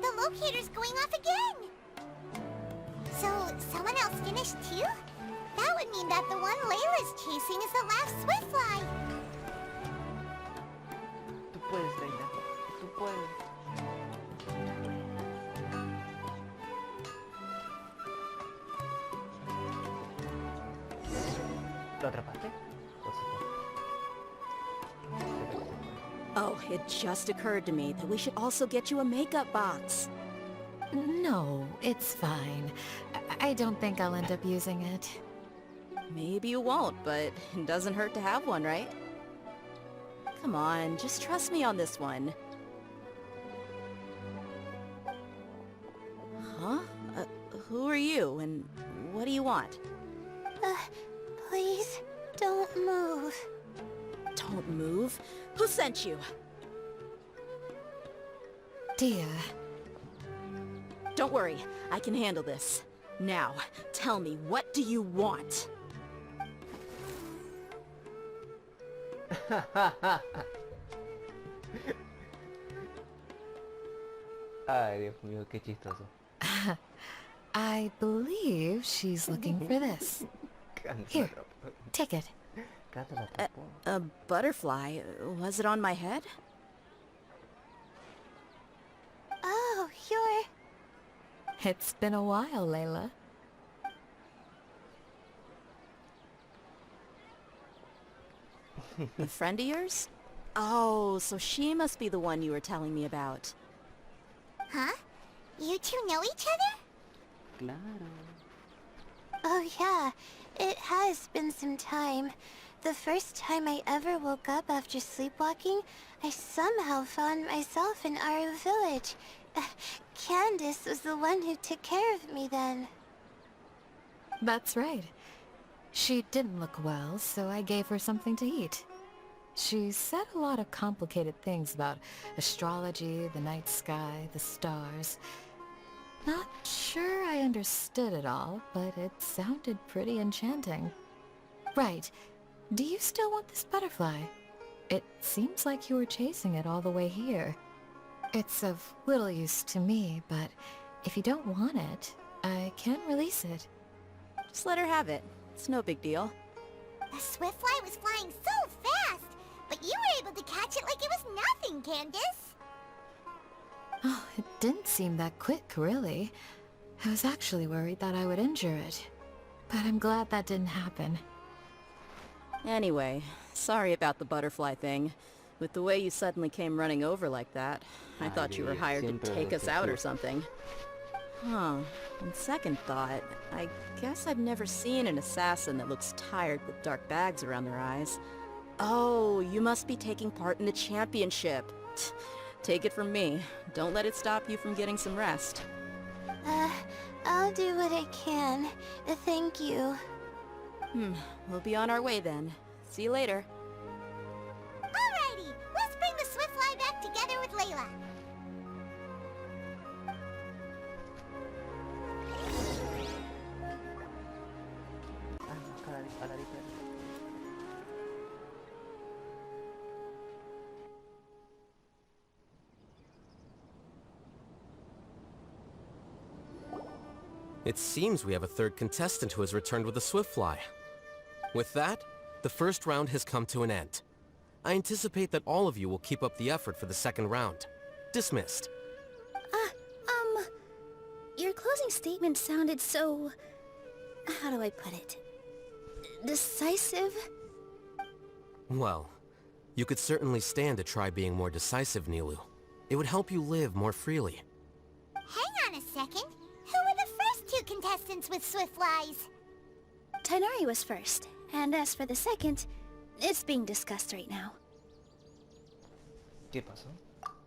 The locator's going off again. finished too? That would mean that the one Layla's chasing is the last Swiftfly. Tú puedes, Leila. Tú puedes. ¿Lo atrapaste? Oh, it just occurred to me that we should also get you a makeup box. No, it's fine. I don't think I'll end up using it. Maybe you won't, but it doesn't hurt to have one, right? Come on, just trust me on this one. Huh? Who are you, and what do you want? Please, don't move. Don't move? Who sent you? Dear. Don't worry, I can handle this. Now, tell me, what do you want? Ay, Dios mío, qué chistoso. I believe she's looking for this. Here, take it. A butterfly? Was it on my head? Oh, you're... It's been a while, Layla. A friend of yours? Oh, so she must be the one you were telling me about. Huh? You two know each other? Claro. Oh yeah, it has been some time. The first time I ever woke up after sleepwalking, I somehow found myself in our village. Candace was the one who took care of me then. That's right. She didn't look well, so I gave her something to eat. She said a lot of complicated things about astrology, the night sky, the stars. Not sure I understood it all, but it sounded pretty enchanting. Right. Do you still want this butterfly? It seems like you were chasing it all the way here. It's of little use to me, but if you don't want it, I can release it. Just let her have it. It's no big deal. The Swiftfly was flying so fast, but you were able to catch it like it was nothing, Candace. Oh, it didn't seem that quick, really. I was actually worried that I would injure it. But I'm glad that didn't happen. Anyway, sorry about the butterfly thing. With the way you suddenly came running over like that, I thought you were hired to take us out or something. Huh. On second thought, I guess I've never seen an assassin that looks tired with dark bags around their eyes. Oh, you must be taking part in the championship. Take it from me. Don't let it stop you from getting some rest. I'll do what I can. Thank you. We'll be on our way then. See you later. Alrighty, let's bring the Swiftfly back together with Layla. It seems we have a third contestant who has returned with a Swiftfly. With that, the first round has come to an end. I anticipate that all of you will keep up the effort for the second round. Dismissed. Your closing statement sounded so... how do I put it? Decisive? Well, you could certainly stand to try being more decisive, Nilu. It would help you live more freely. Hang on a second. Who were the first two contestants with Swiftflies? Tighnari was first, and as for the second, it's being discussed right now. ¿Qué pasó?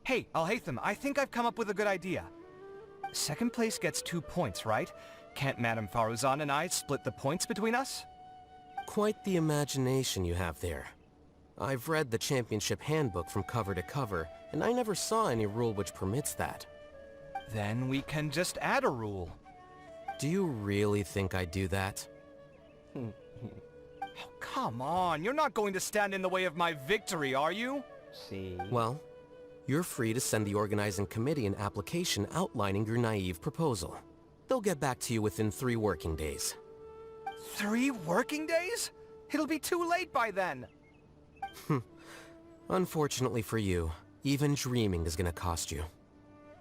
Hey, Alhaitham, I think I've come up with a good idea. Second place gets 2 points, right? Can't Madame Faruzan and I split the points between us? Quite the imagination you have there. I've read the championship handbook from cover to cover, and I never saw any rule which permits that. Then we can just add a rule. Do you really think I'd do that? Oh, come on, you're not going to stand in the way of my victory, are you? Sí. Well, you're free to send the organizing committee an application outlining your naive proposal. They'll get back to you within 3 working days. 3 working days? It'll be too late by then. Unfortunately for you, even dreaming is gonna cost you.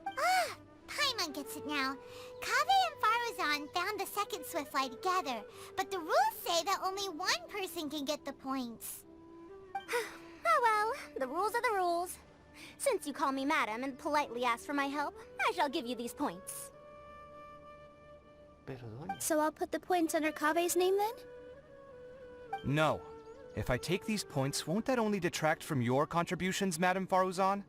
Ah, Paimon gets it now. Kaveh and Faruzan found the second Swiftfly together, but the rules say that only one person can get the points. Oh well, the rules are the rules. Since you call me madam and politely ask for my help, I shall give you these points. Perdón. So I'll put the points under Kaveh's name then? No. If I take these points, won't that only detract from your contributions, Madame Faruzan?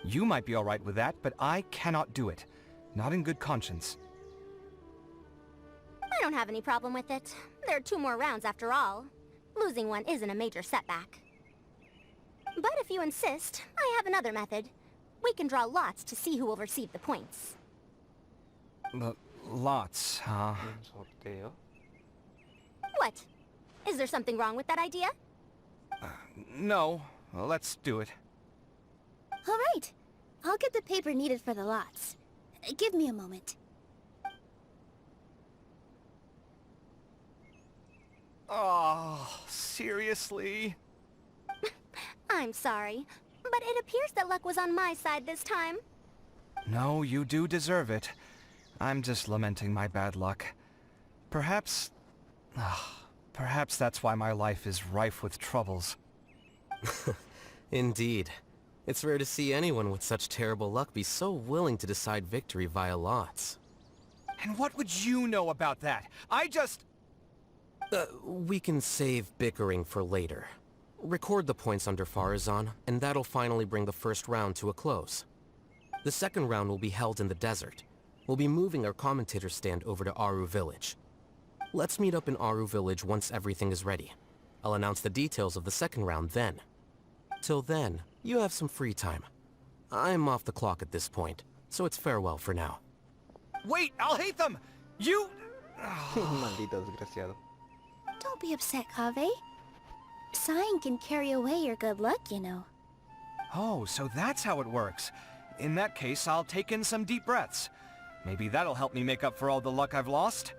You might be alright with that, but I cannot do it. Not in good conscience. I don't have any problem with it. There are 2 more rounds after all. Losing one isn't a major setback. But if you insist, I have another method. We can draw lots to see who will receive the points. Lots, huh? Un sorteo. What? Is there something wrong with that idea? No. Well, let's do it. All right. I'll get the paper needed for the lots. Give me a moment. Oh, seriously? I'm sorry, but it appears that luck was on my side this time. No, you do deserve it. I'm just lamenting my bad luck. Perhaps that's why my life is rife with troubles. Indeed. It's rare to see anyone with such terrible luck be so willing to decide victory via lots. And what would you know about that? I just... We can save bickering for later. Record the points under Faruzan, and that'll finally bring the first round to a close. The second round will be held in the desert. We'll be moving our commentator stand over to Aru Village. Let's meet up in Aru Village once everything is ready. I'll announce the details of the second round then. Till then, you have some free time. I'm off the clock at this point, so it's farewell for now. Wait, I'll hate them! You... Maldito desgraciado. Don't be upset, Kaveh. Sighing can carry away your good luck, you know. Oh, so that's how it works. In that case, I'll take in some deep breaths. Maybe that'll help me make up for all the luck I've lost.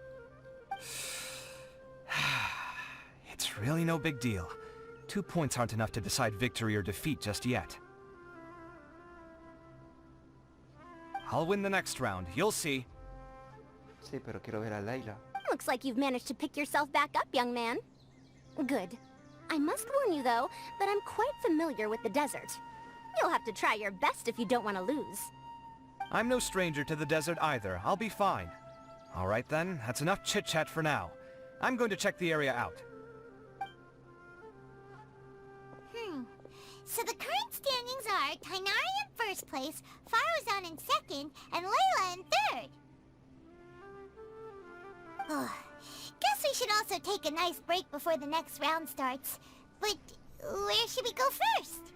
It's really no big deal. 2 points aren't enough to decide victory or defeat just yet. I'll win the next round, you'll see. Sí, pero quiero ver a Layla. Looks like you've managed to pick yourself back up, young man. Good. I must warn you, though, that I'm quite familiar with the desert. You'll have to try your best if you don't want to lose. I'm no stranger to the desert either. I'll be fine. All right then, that's enough chit-chat for now. I'm going to check the area out. So the current standings are Tainari in first place, Faruzan in second, and Layla in third. Guess we should also take a nice break before the next round starts. But where should we go first?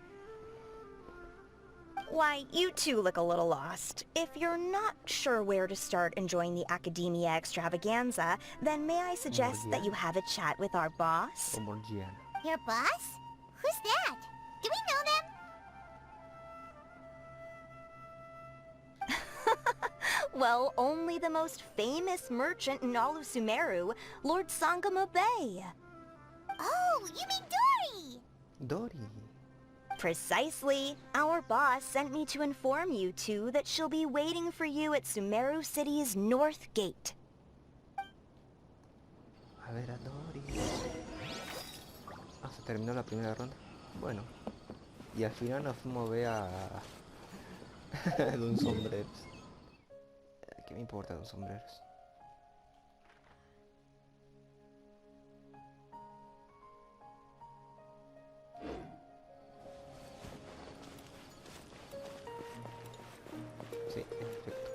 Why, you two look a little lost. If you're not sure where to start enjoying the Academia extravaganza, then may I suggest that you have a chat with our boss? Your boss? Who's that? Do we know them? Well, only the most famous merchant in all of Sumeru, Lord Sangamo Bay. Oh, you mean Dory! Dory. Precisely. Our boss sent me to inform you two that she'll be waiting for you at Sumeru City's North Gate. A ver a Dory. Ah, se terminó la primera ronda. Bueno. Y al final nos fuimos a ver a... Don Sombreros. ¿Qué me importa Don Sombreros? Sí, perfecto.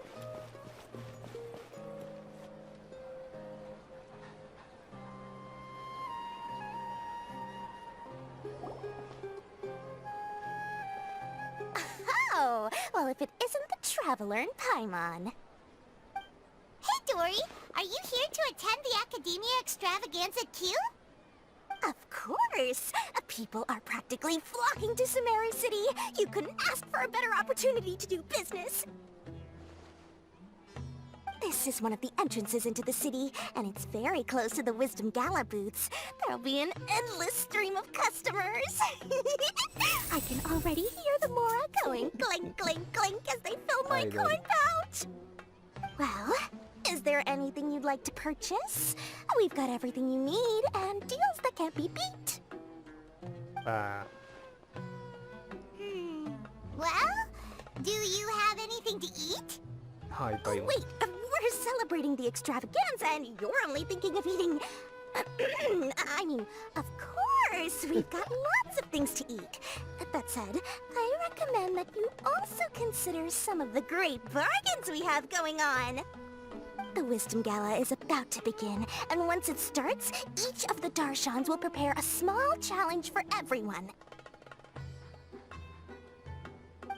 Oh, well if it isn't the Traveler in Paimon. Hey Dory, are you here to attend the Academia extravaganza too? Of course! People are practically flocking to Sumeru City! You couldn't ask for a better opportunity to do business! This This is one of the entrances into the city, and it's very close to the Wisdom Gala booths. There'll be an endless stream of customers. I can already hear the Mora going clink, clink, clink as they fill my coin pouch. Well, is there anything you'd like to purchase? We've got everything you need, and deals that can't be beat. Well, do you have anything to eat? Ay, Oh, wait, we're celebrating the extravaganza, and you're only thinking of eating... I mean, of course, we've got lots of things to eat. That said, I recommend that you also consider some of the great bargains we have going on. The Wisdom Gala is about to begin, and once it starts, each of the Darshans will prepare a small challenge for everyone.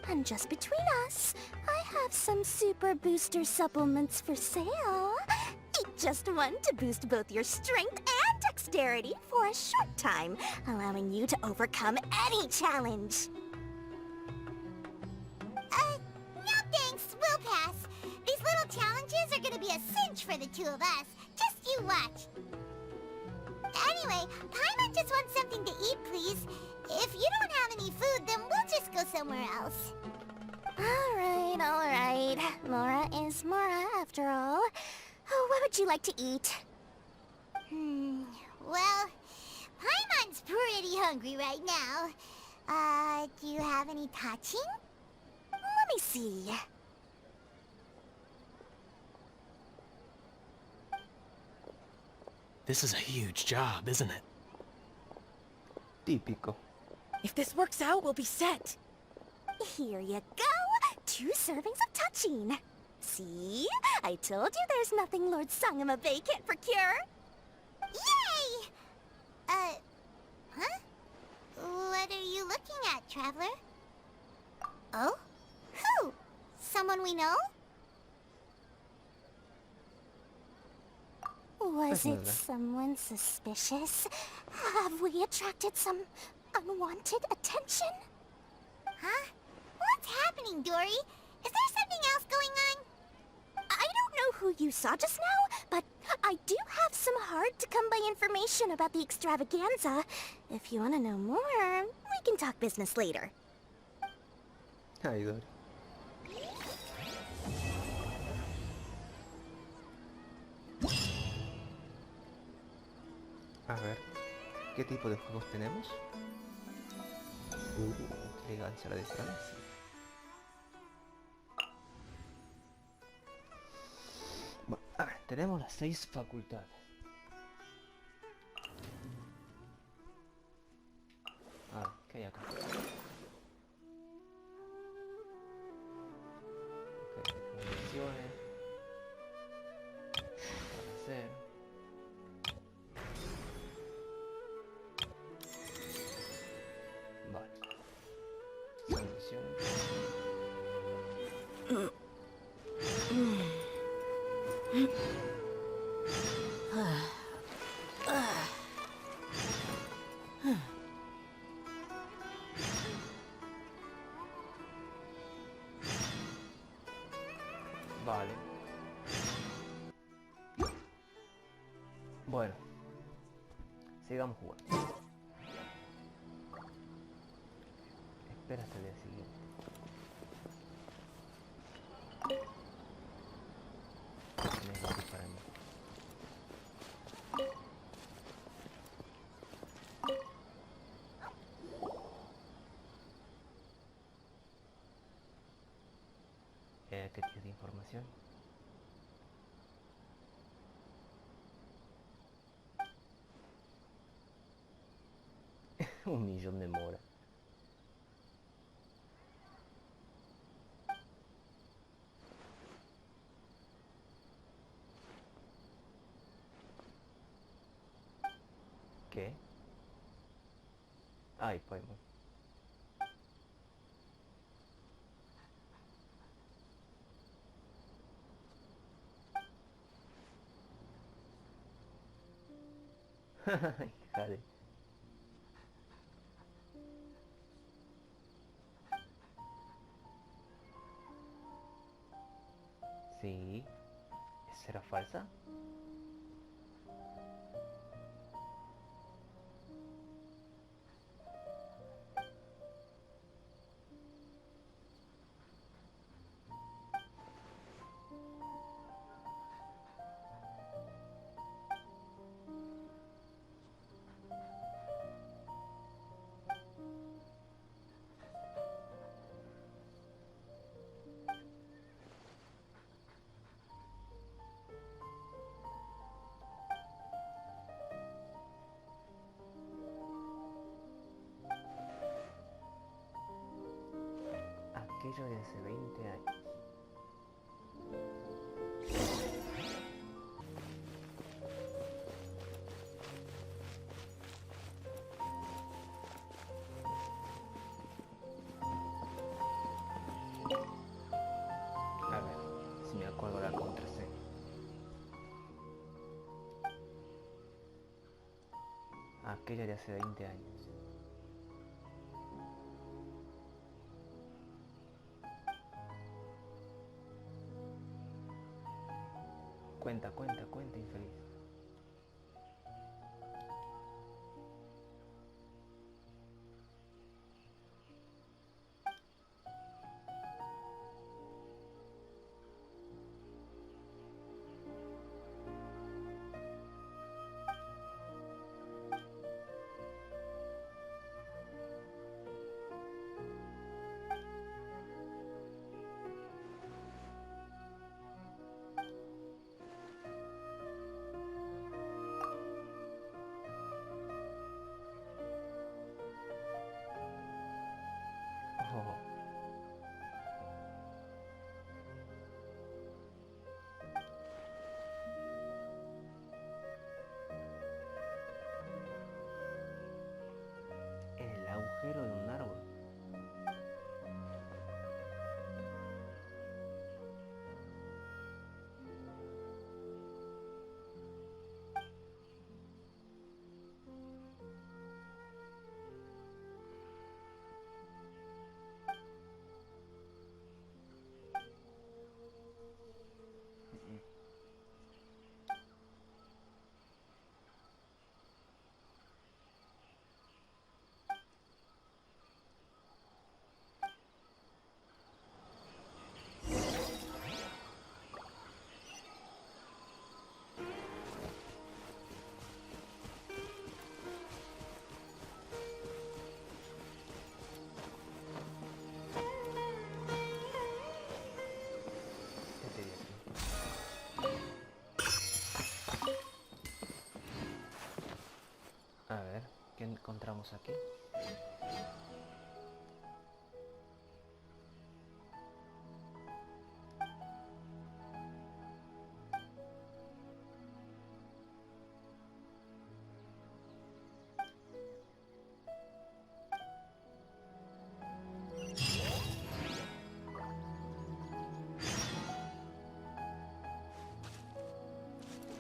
And just between us, I have some super booster supplements for sale. Eat just one to boost both your strength and dexterity for a short time, allowing you to overcome any challenge. No thanks, we'll pass. These little challenges are gonna be a cinch for the two of us. Just you watch. Anyway, Paimon just wants something to eat, please. If you don't have any food, then we'll just go somewhere else. Alright. Mora is Mora, after all. Oh, what would you like to eat? Well, Paimon's pretty hungry right now. Do you have any touching? Let me see. This is a huge job, isn't it? Típico. If this works out, we'll be set. Here you go! 2 servings of touching. See? I told you there's nothing Lord Sangamabay can't procure. Yay! Huh? What are you looking at, Traveler? Oh? Who? Someone we know? Was it someone suspicious? Have we attracted some unwanted attention? Huh? What's happening, Dory? Is there something else going on? I don't know who you saw just now, but I do have some hard-to-come-by information about the extravaganza. If you want to know more, we can talk business later. Ay, Dory. A ver, ¿qué tipo de juegos tenemos? Qué elegancia la diferencia. Bueno, a ver, tenemos las 6 facultades. A ver, ¿qué hay acá? Ok, misiones. Para hacer. Vale. Son misiones. Vale. Bueno. Sigamos jugando. Espera hasta el día siguiente. Tienes gratis para mí. ¿Qué tienes de información? Un millón de mora. ¿Qué? Ay, Paimon. Jale. Sí, ¿Será falsa? Aquello de hace 20 años. A ver, si me acuerdo la contraseña. Aquella de hace 20 años. Cuenta, cuenta, cuenta, infeliz. Oh. En el agujero de un árbol. A ver, ¿qué encontramos aquí?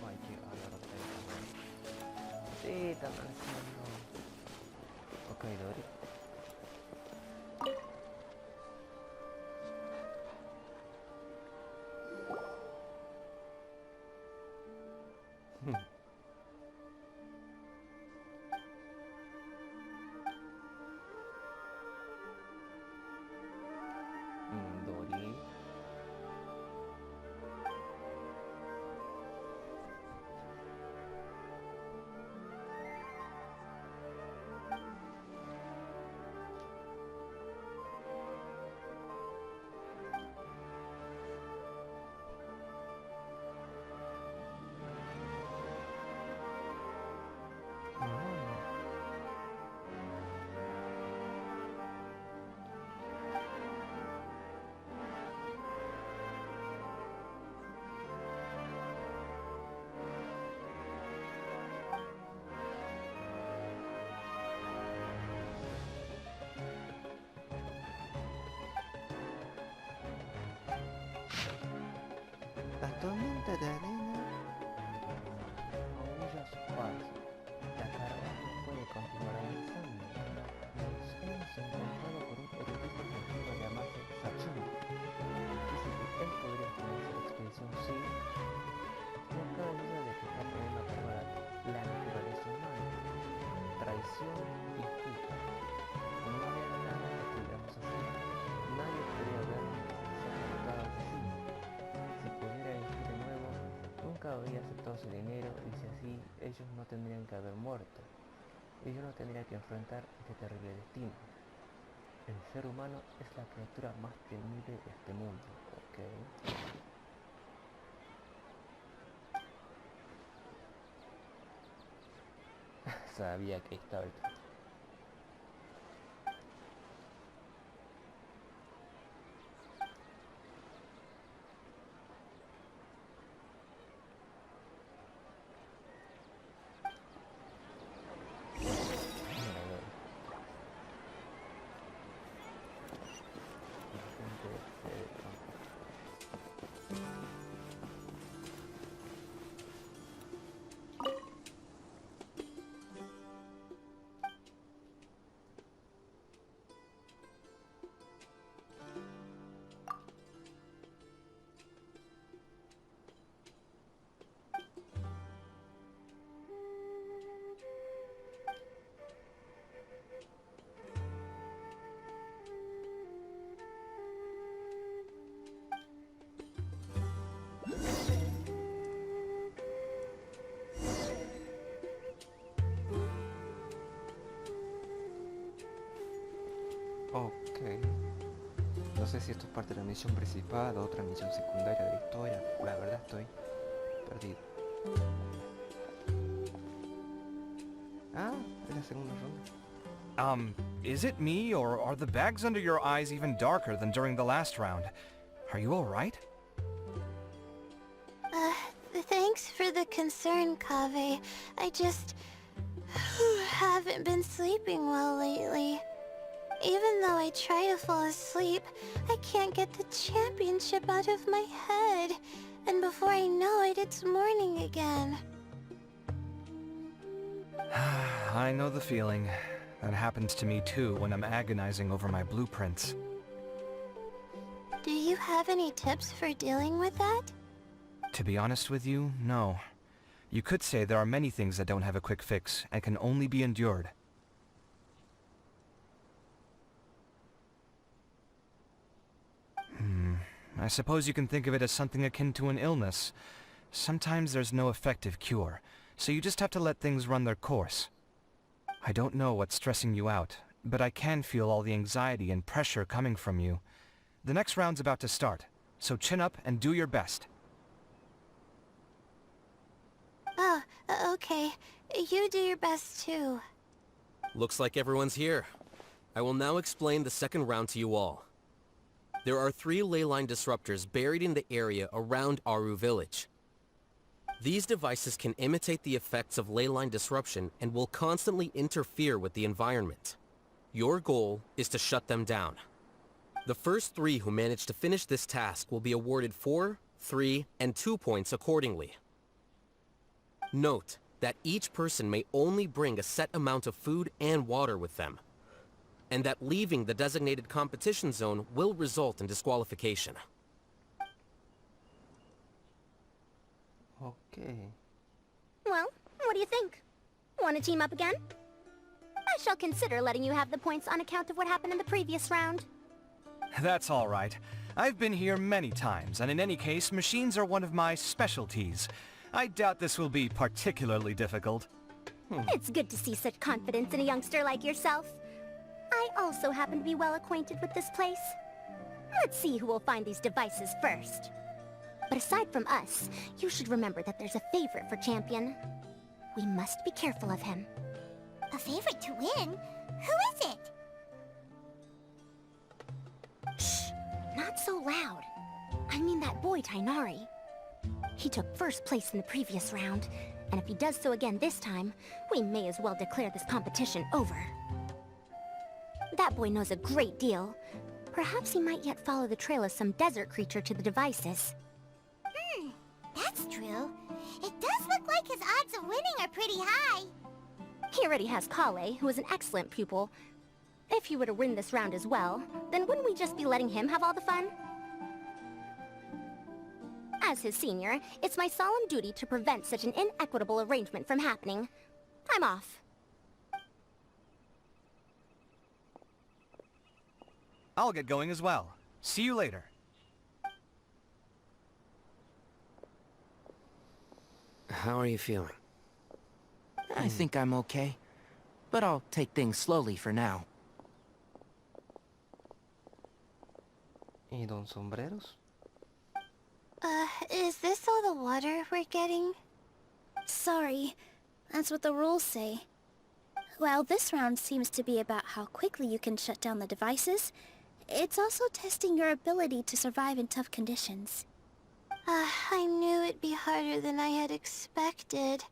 Ay, qué horror. Sí, están haciendo. Ok, Dory. Dory. La tormenta de arena aúlla su paso. La caravana puede continuar avanzando. Nos hemos encontrado con un erudito nativo llamado Soun. Dice que él podría comenzar la expedición si habría aceptado su dinero y si así, ellos no tendrían que haber muerto. Y yo no tendría que enfrentar este terrible destino. El ser humano es la criatura más temible de este mundo, ¿ok? Sabía que estaba el truco. Ok. No sé si esto es parte de la misión principal o otra misión secundaria de la historia. La verdad estoy perdido. Ah, es la segunda ronda. Is it me, or are the bags under your eyes even darker than during the last round? Are you alright? Thanks for the concern, Kaveh. I just haven't been sleeping well lately. Even though I try to fall asleep, I can't get the championship out of my head. And before I know it, it's morning again. I know the feeling. That happens to me too when I'm agonizing over my blueprints. Do you have any tips for dealing with that? To be honest with you, no. You could say there are many things that don't have a quick fix and can only be endured. I suppose you can think of it as something akin to an illness. Sometimes there's no effective cure, so you just have to let things run their course. I don't know what's stressing you out, but I can feel all the anxiety and pressure coming from you. The next round's about to start, so chin up and do your best. Oh, okay. You do your best too. Looks like everyone's here. I will now explain the second round to you all. There are 3 ley line disruptors buried in the area around Aru village. These devices can imitate the effects of ley line disruption and will constantly interfere with the environment. Your goal is to shut them down. The first 3 who manage to finish this task will be awarded 4, 3, and 2 points accordingly. Note that each person may only bring a set amount of food and water with them, and that leaving the designated competition zone will result in disqualification. Okay. Well, what do you think? Want to team up again? I shall consider letting you have the points on account of what happened in the previous round. That's all right. I've been here many times, and in any case, machines are one of my specialties. I doubt this will be particularly difficult. It's good to see such confidence in a youngster like yourself. I also happen to be well acquainted with this place. Let's see who will find these devices first. But aside from us, you should remember that there's a favorite for Champion. We must be careful of him. A favorite to win? Who is it? Shh! Not so loud. I mean that boy, Tainari. He took first place in the previous round, and if he does so again this time, we may as well declare this competition over. That boy knows a great deal. Perhaps he might yet follow the trail of some desert creature to the devices. That's true. It does look like his odds of winning are pretty high. He already has Kale, who is an excellent pupil. If he were to win this round as well, then wouldn't we just be letting him have all the fun? As his senior, it's my solemn duty to prevent such an inequitable arrangement from happening. I'm off. I'll get going as well. See you later. how are you feeling? I think I'm okay, but I'll take things slowly for now. ¿Y don Sombreros? Is this all the water we're getting? Sorry, that's what the rules say. While this round seems to be about how quickly you can shut down the devices, it's also testing your ability to survive in tough conditions. I knew it'd be harder than I had expected.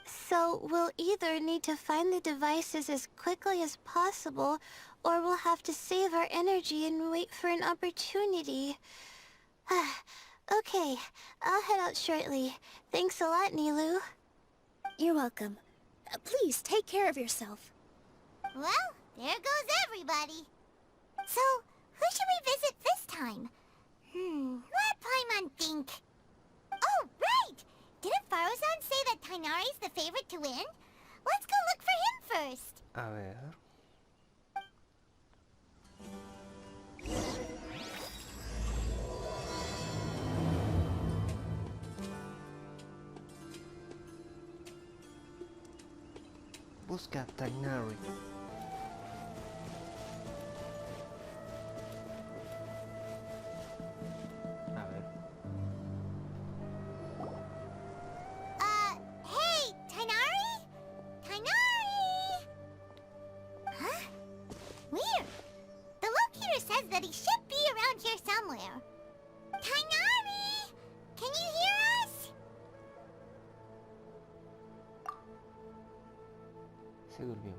So we'll either need to find the devices as quickly as possible, or we'll have to save our energy and wait for an opportunity. Okay, I'll head out shortly. Thanks a lot, Nilu. You're welcome. Please, take care of yourself. Well, there goes everybody. So, who should we visit this time? Let Paimon think. Oh, right! Didn't Faruzan say that Tainari's the favorite to win? Let's go look for him first. A ver... Busca Tainari. A ver. Hey, Tainari? Tainari! Huh? Weird. The locator says that he should be around here somewhere. Tainari! Can you hear us? Se durmió.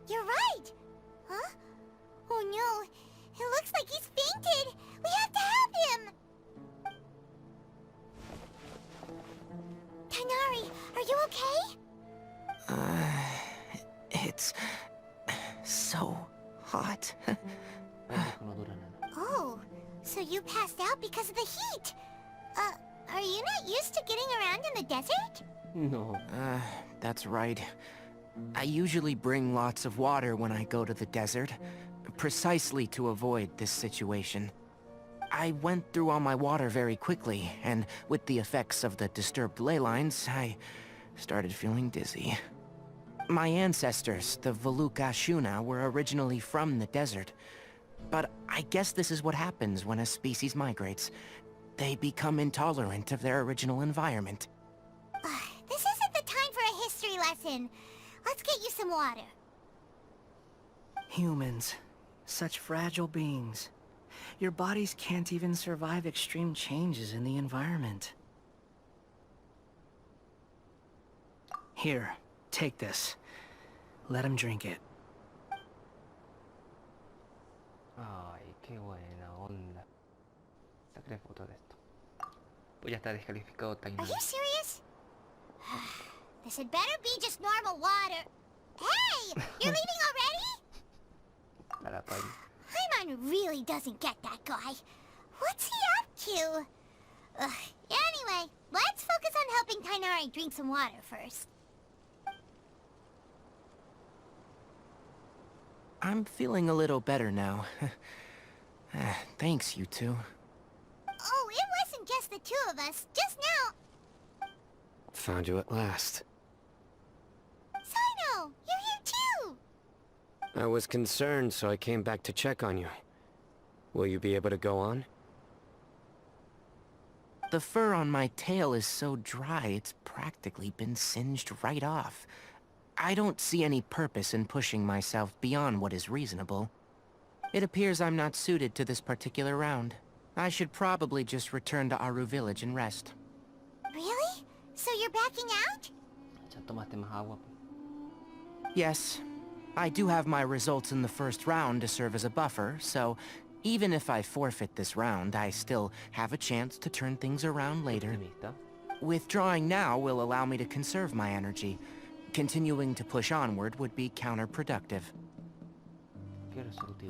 You're right! Huh? Oh no! It looks like he's fainted! We have to help him! Tainari, are you okay? It's so hot. Oh, so you passed out because of the heat. Are you not used to getting around in the desert? No. That's right. I usually bring lots of water when I go to the desert, precisely to avoid this situation. I went through all my water very quickly, and with the effects of the disturbed ley lines, I started feeling dizzy. My ancestors, the Valuka Shuna, were originally from the desert. But I guess this is what happens when a species migrates. They become intolerant of their original environment. This isn't the time for a history lesson. Let's get you some water. Humans. Such fragile beings. Your bodies can't even survive extreme changes in the environment. Here, take this. Let him drink it. Ay, qué buena onda. Sacaré foto de esto. Pues ya está descalificado Are Tainari. you serious? This had better be just normal water. Hey! You're leaving already? A la pari. Paimon really doesn't get that guy. What's he up to? Anyway, let's focus on helping Tainari drink some water first. I'm feeling a little better now. Thanks, you two. Oh, it wasn't just the two of us. Just now. Found you at last. Sino, you're here too. I was concerned, so I came back to check on you. Will you be able to go on? The fur on my tail is so dry, it's practically been singed right off. I don't see any purpose in pushing myself beyond what is reasonable. It appears I'm not suited to this particular round. I should probably just return to Aru village and rest. Really? So you're backing out? Ya tomaste más agua. Yes, I do have my results in the first round to serve as a buffer, so even if I forfeit this round, I still have a chance to turn things around later. Withdrawing now will allow me to conserve my energy. Continuing to push onward would be counterproductive.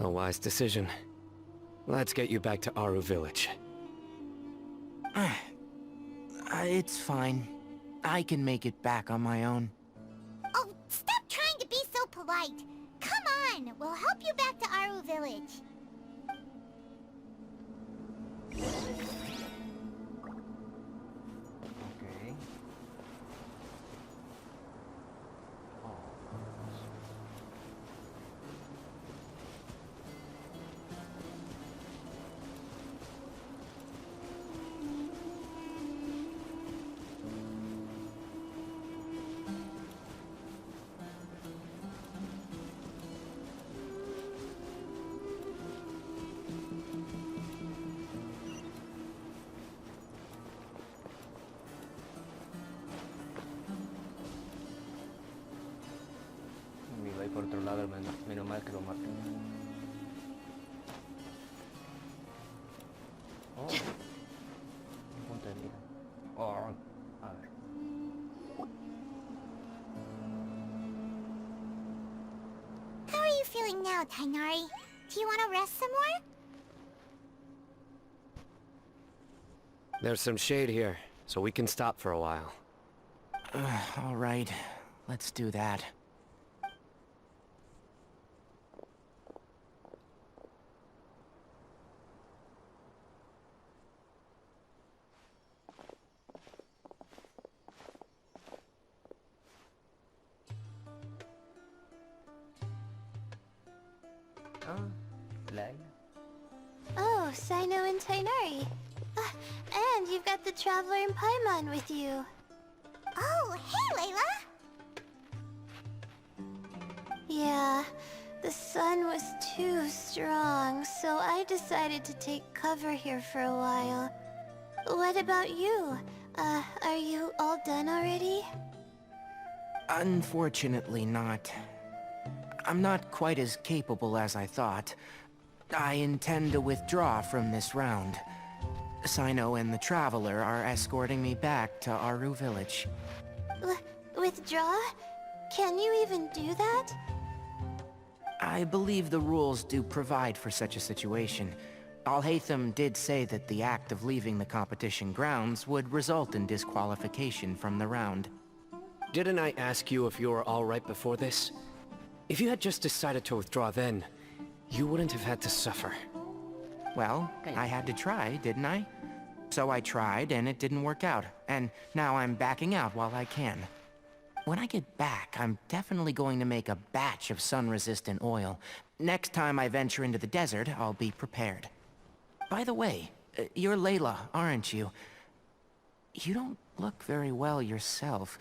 A wise decision. Let's get you back to Aru village. It's fine. I can make it back on my own. Oh, stop trying to be so polite. Come on, we'll help you back to Aru village. Ok. por otro lado, menos mal que lo marqué. Oh, un punto de mira. Oh, a ver. How are you feeling now, Tainari? Do you want to rest some more? There's some shade here, so we can stop for a while. All right, let's do that. Oh, Cyno and Tainari. And you've got the Traveler and Paimon with you. Oh, hey, Layla! Yeah, the sun was too strong, so I decided to take cover here for a while. What about you? Are you all done already? Unfortunately not. I'm not quite as capable as I thought. I intend to withdraw from this round. Cyno and the Traveler are escorting me back to Aru Village. Withdraw? Can you even do that? I believe the rules do provide for such a situation. Al-Haytham did say that the act of leaving the competition grounds would result in disqualification from the round. Didn't I ask you if you were all right before this? If you had just decided to withdraw then, you wouldn't have had to suffer. Well, I had to try, didn't I? So I tried, and it didn't work out. And now I'm backing out while I can. When I get back, I'm definitely going to make a batch of sun-resistant oil. Next time I venture into the desert, I'll be prepared. By the way, you're Layla, aren't you? You don't look very well yourself.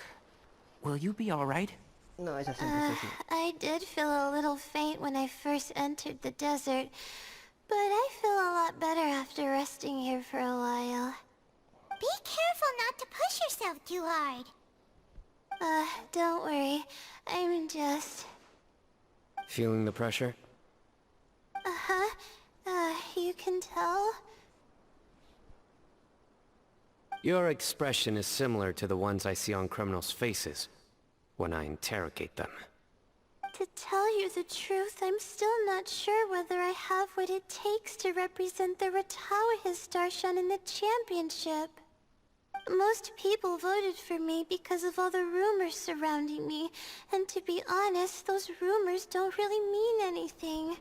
Will you be all right? No, ella siempre es así. I did feel a little faint when I first entered the desert, but I feel a lot better after resting here for a while. Be careful not to push yourself too hard. Don't worry. I'm just... Feeling the pressure? Uh-huh. You can tell? Your expression is similar to the ones I see on criminals' faces when I interrogate them. To tell you the truth, I'm still not sure whether I have what it takes to represent the Ratawa Darshan in the championship. Most people voted for me because of all the rumors surrounding me, and to be honest, those rumors don't really mean anything.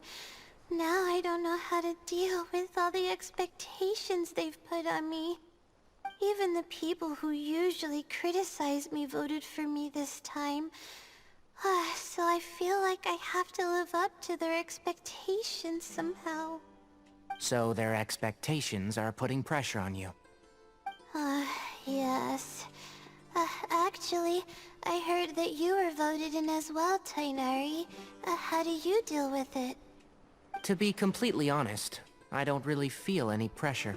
Now I don't know how to deal with all the expectations they've put on me. Even the people who usually criticize me voted for me this time. So I feel like I have to live up to their expectations somehow. So their expectations are putting pressure on you. Yes. Actually, I heard that you were voted in as well, Tainari. How do you deal with it? To be completely honest, I don't really feel any pressure.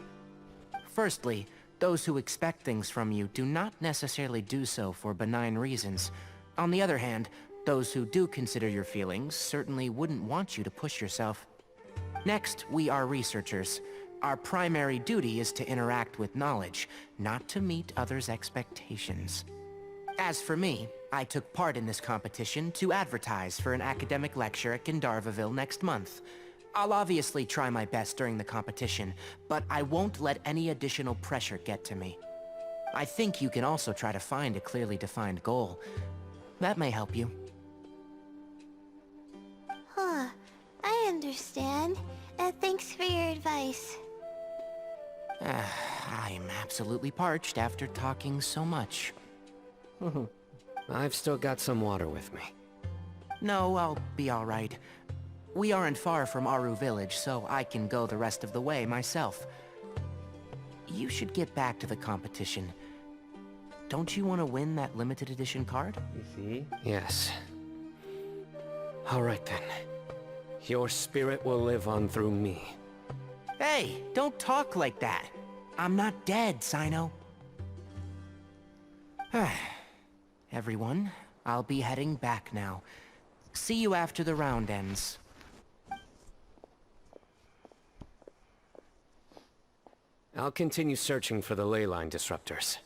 Firstly, those who expect things from you do not necessarily do so for benign reasons. On the other hand, those who do consider your feelings certainly wouldn't want you to push yourself. Next, we are researchers. Our primary duty is to interact with knowledge, not to meet others' expectations. As for me, I took part in this competition to advertise for an academic lecture at Gandharvaville next month. I'll obviously try my best during the competition, but I won't let any additional pressure get to me. I think you can also try to find a clearly defined goal. That may help you. I understand. Thanks for your advice. I'm absolutely parched after talking so much. I've still got some water with me. No, I'll be all right. We aren't far from Aru Village, so I can go the rest of the way myself. You should get back to the competition. Don't you want to win that limited edition card? You see? Yes. All right then. Your spirit will live on through me. Hey, don't talk like that. I'm not dead, Cyno. Everyone, I'll be heading back now. See you after the round ends. I'll continue searching for the ley line disruptors.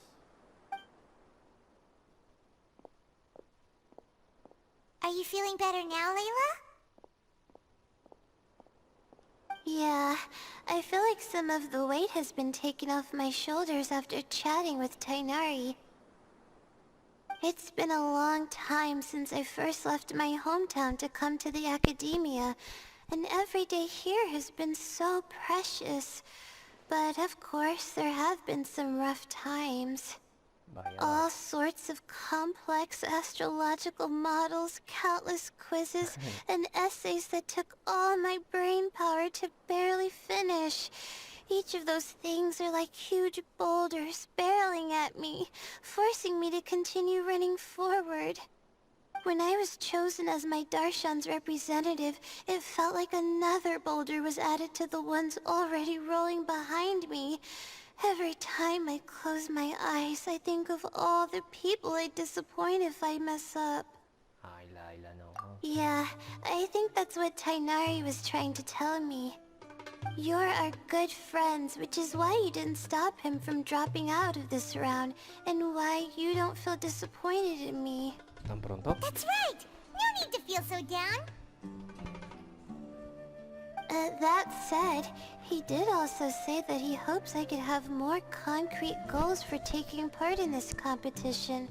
Are you feeling better now, Layla? Yeah, I feel like some of the weight has been taken off my shoulders after chatting with Tainari. It's been a long time since I first left my hometown to come to the academia, and every day here has been so precious. But of course, there have been some rough times. All sorts of complex astrological models, countless quizzes, and essays that took all my brain power to barely finish. Each of those things are like huge boulders barreling at me, forcing me to continue running forward. When I was chosen as my Darshan's representative, it felt like another boulder was added to the ones already rolling behind me. Every time I close my eyes, I think of all the people I'd disappoint if I mess up. Yeah, I think that's what Tainari was trying to tell me. You're our good friends, which is why you didn't stop him from dropping out of this round, and why you don't feel disappointed in me. ¿Tan pronto? That's right! No need to feel so down! That said, he did also say that he hopes I could have more concrete goals for taking part in this competition.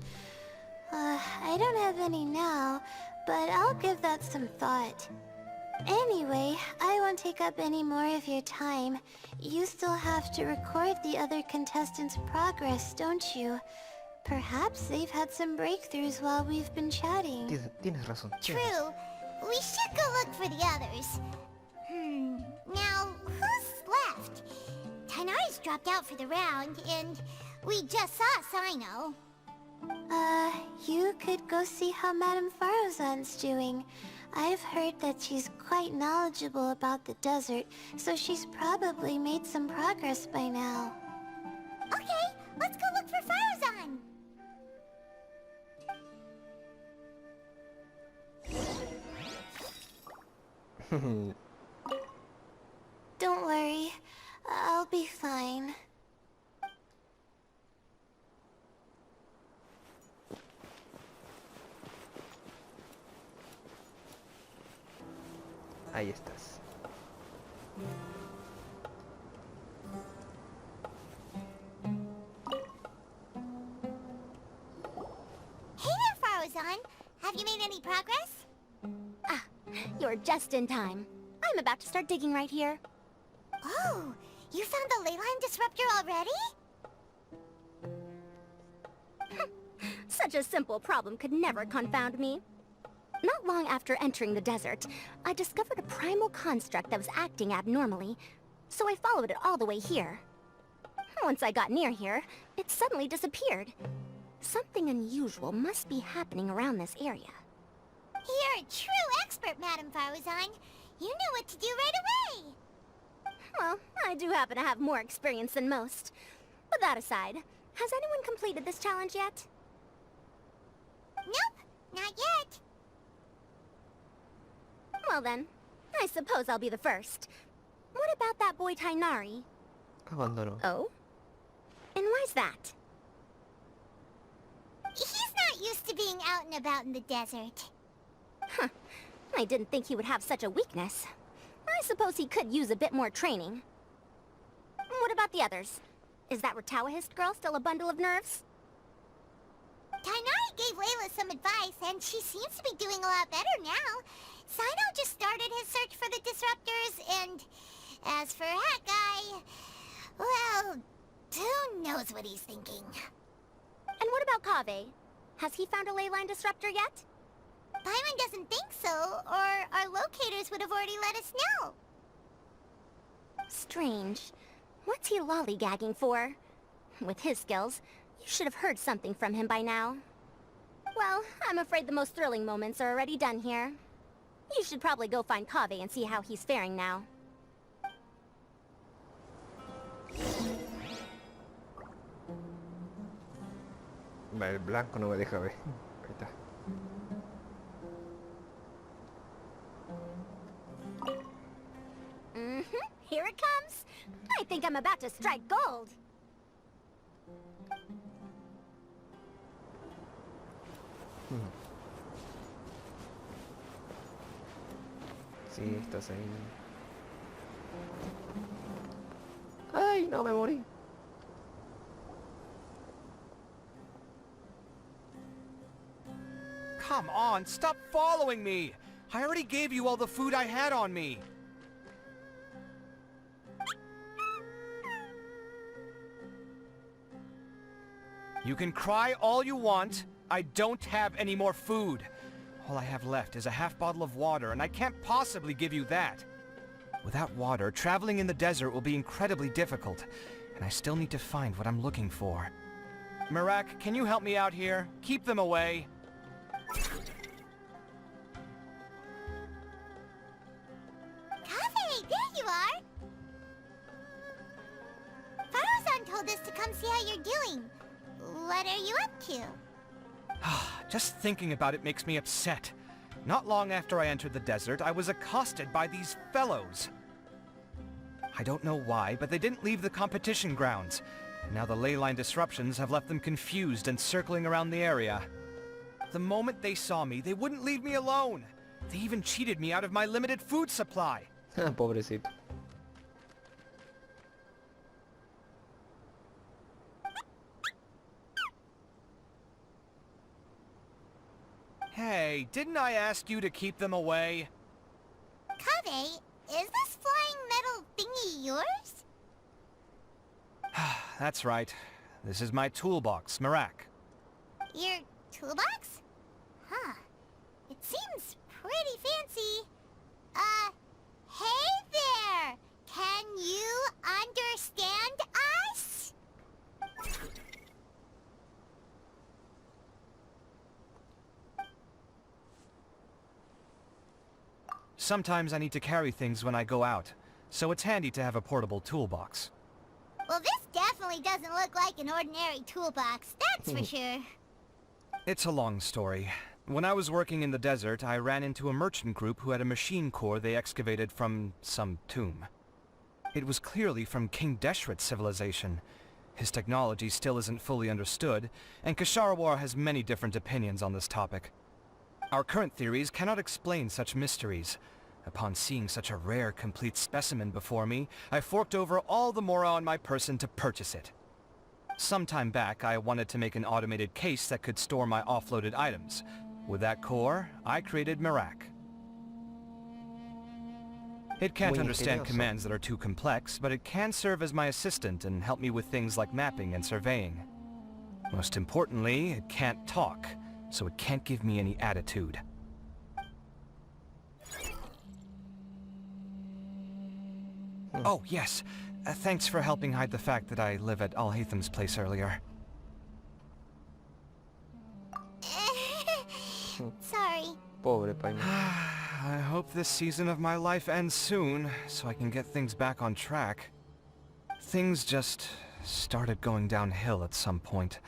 I don't have any now, but I'll give that some thought. Anyway, I won't take up any more of your time. You still have to record the other contestants' progress, don't you? Perhaps they've had some breakthroughs while we've been chatting. Tienes razón. True. We should go look for the others. Now, who's left? Tainari's dropped out for the round, and we just saw Sino. You could go see how Madame Farozan's doing. I've heard that she's quite knowledgeable about the desert, so she's probably made some progress by now. Okay, let's go look for Farozan! Don't worry, I'll be fine. Ahí estás. Hey there, Farozan! Have you made any progress? Ah, you're just in time. I'm about to start digging right here. Oh, you found the ley line disruptor already? Such a simple problem could never confound me. Not long after entering the desert, I discovered a primal construct that was acting abnormally, so I followed it all the way here. Once I got near here, it suddenly disappeared. Something unusual must be happening around this area. You're a true expert, Madame Farozan. You knew what to do right away! Well, I do happen to have more experience than most. But that aside, has anyone completed this challenge yet? Nope, not yet. Well then, I suppose I'll be the first. What about that boy Tainari? Abandonó. Oh? And why's that? He's not used to being out and about in the desert. Huh. I didn't think he would have such a weakness. I suppose he could use a bit more training. What about the others? Is that Ratawahist girl still a bundle of nerves? Tainari gave Layla some advice, and she seems to be doing a lot better now. Sino just started his search for the disruptors, and as for that guy, well, who knows what he's thinking. And what about Kaveh? Has he found a ley line disruptor yet? Paimon doesn't think so, or our locators would have already let us know. Strange. What's he lollygagging for? With his skills, you should have heard something from him by now. Well, I'm afraid the most thrilling moments are already done here. You should probably go find Kaveh and see how he's faring now. Vale, el blanco no me deja ver. Ahí está. Here it comes. I think I'm about to strike gold. Sí, estás ahí. ¡Ay, no, me morí! Come on, stop following me! I already gave you all the food I had on me. You can cry all you want. I don't have any more food. All I have left is a half bottle of water, and I can't possibly give you that. Without water, traveling in the desert will be incredibly difficult, and I still need to find what I'm looking for. Merak, can you help me out here? Keep them away. Kaveh, there you are! Pharaoh-san told us to come see how you're doing. What are you up to? Just thinking about it makes me upset. Not long after I entered the desert, I was accosted by these fellows. I don't know why, but they didn't leave the competition grounds. Now the ley line disruptions have left them confused and circling around the area. The moment they saw me, they wouldn't leave me alone. They even cheated me out of my limited food supply. Pobrecito. Hey, didn't I ask you to keep them away? Kaveh, is this flying metal thingy yours? That's right. This is my toolbox, Merak. Your toolbox? Huh. It seems pretty fancy. Hey there! Can you understand us? Sometimes I need to carry things when I go out, so it's handy to have a portable toolbox. Well, this definitely doesn't look like an ordinary toolbox, that's for sure. It's a long story. When I was working in the desert, I ran into a merchant group who had a machine core they excavated from some tomb. It was clearly from King Deshret's civilization. His technology still isn't fully understood, and Kasharawar has many different opinions on this topic. Our current theories cannot explain such mysteries. Upon seeing such a rare, complete specimen before me, I forked over all the mora on my person to purchase it. Some time back, I wanted to make an automated case that could store my offloaded items. With that core, I created Merak. It can't understand commands that are too complex, but it can serve as my assistant and help me with things like mapping and surveying. Most importantly, it can't talk, so it can't give me any attitude. Oh, yes. Thanks for helping hide the fact that I live at Al-Haytham's place earlier. Sorry. Pobre Paimon. I hope this season of my life ends soon, so I can get things back on track. Things just started going downhill at some point.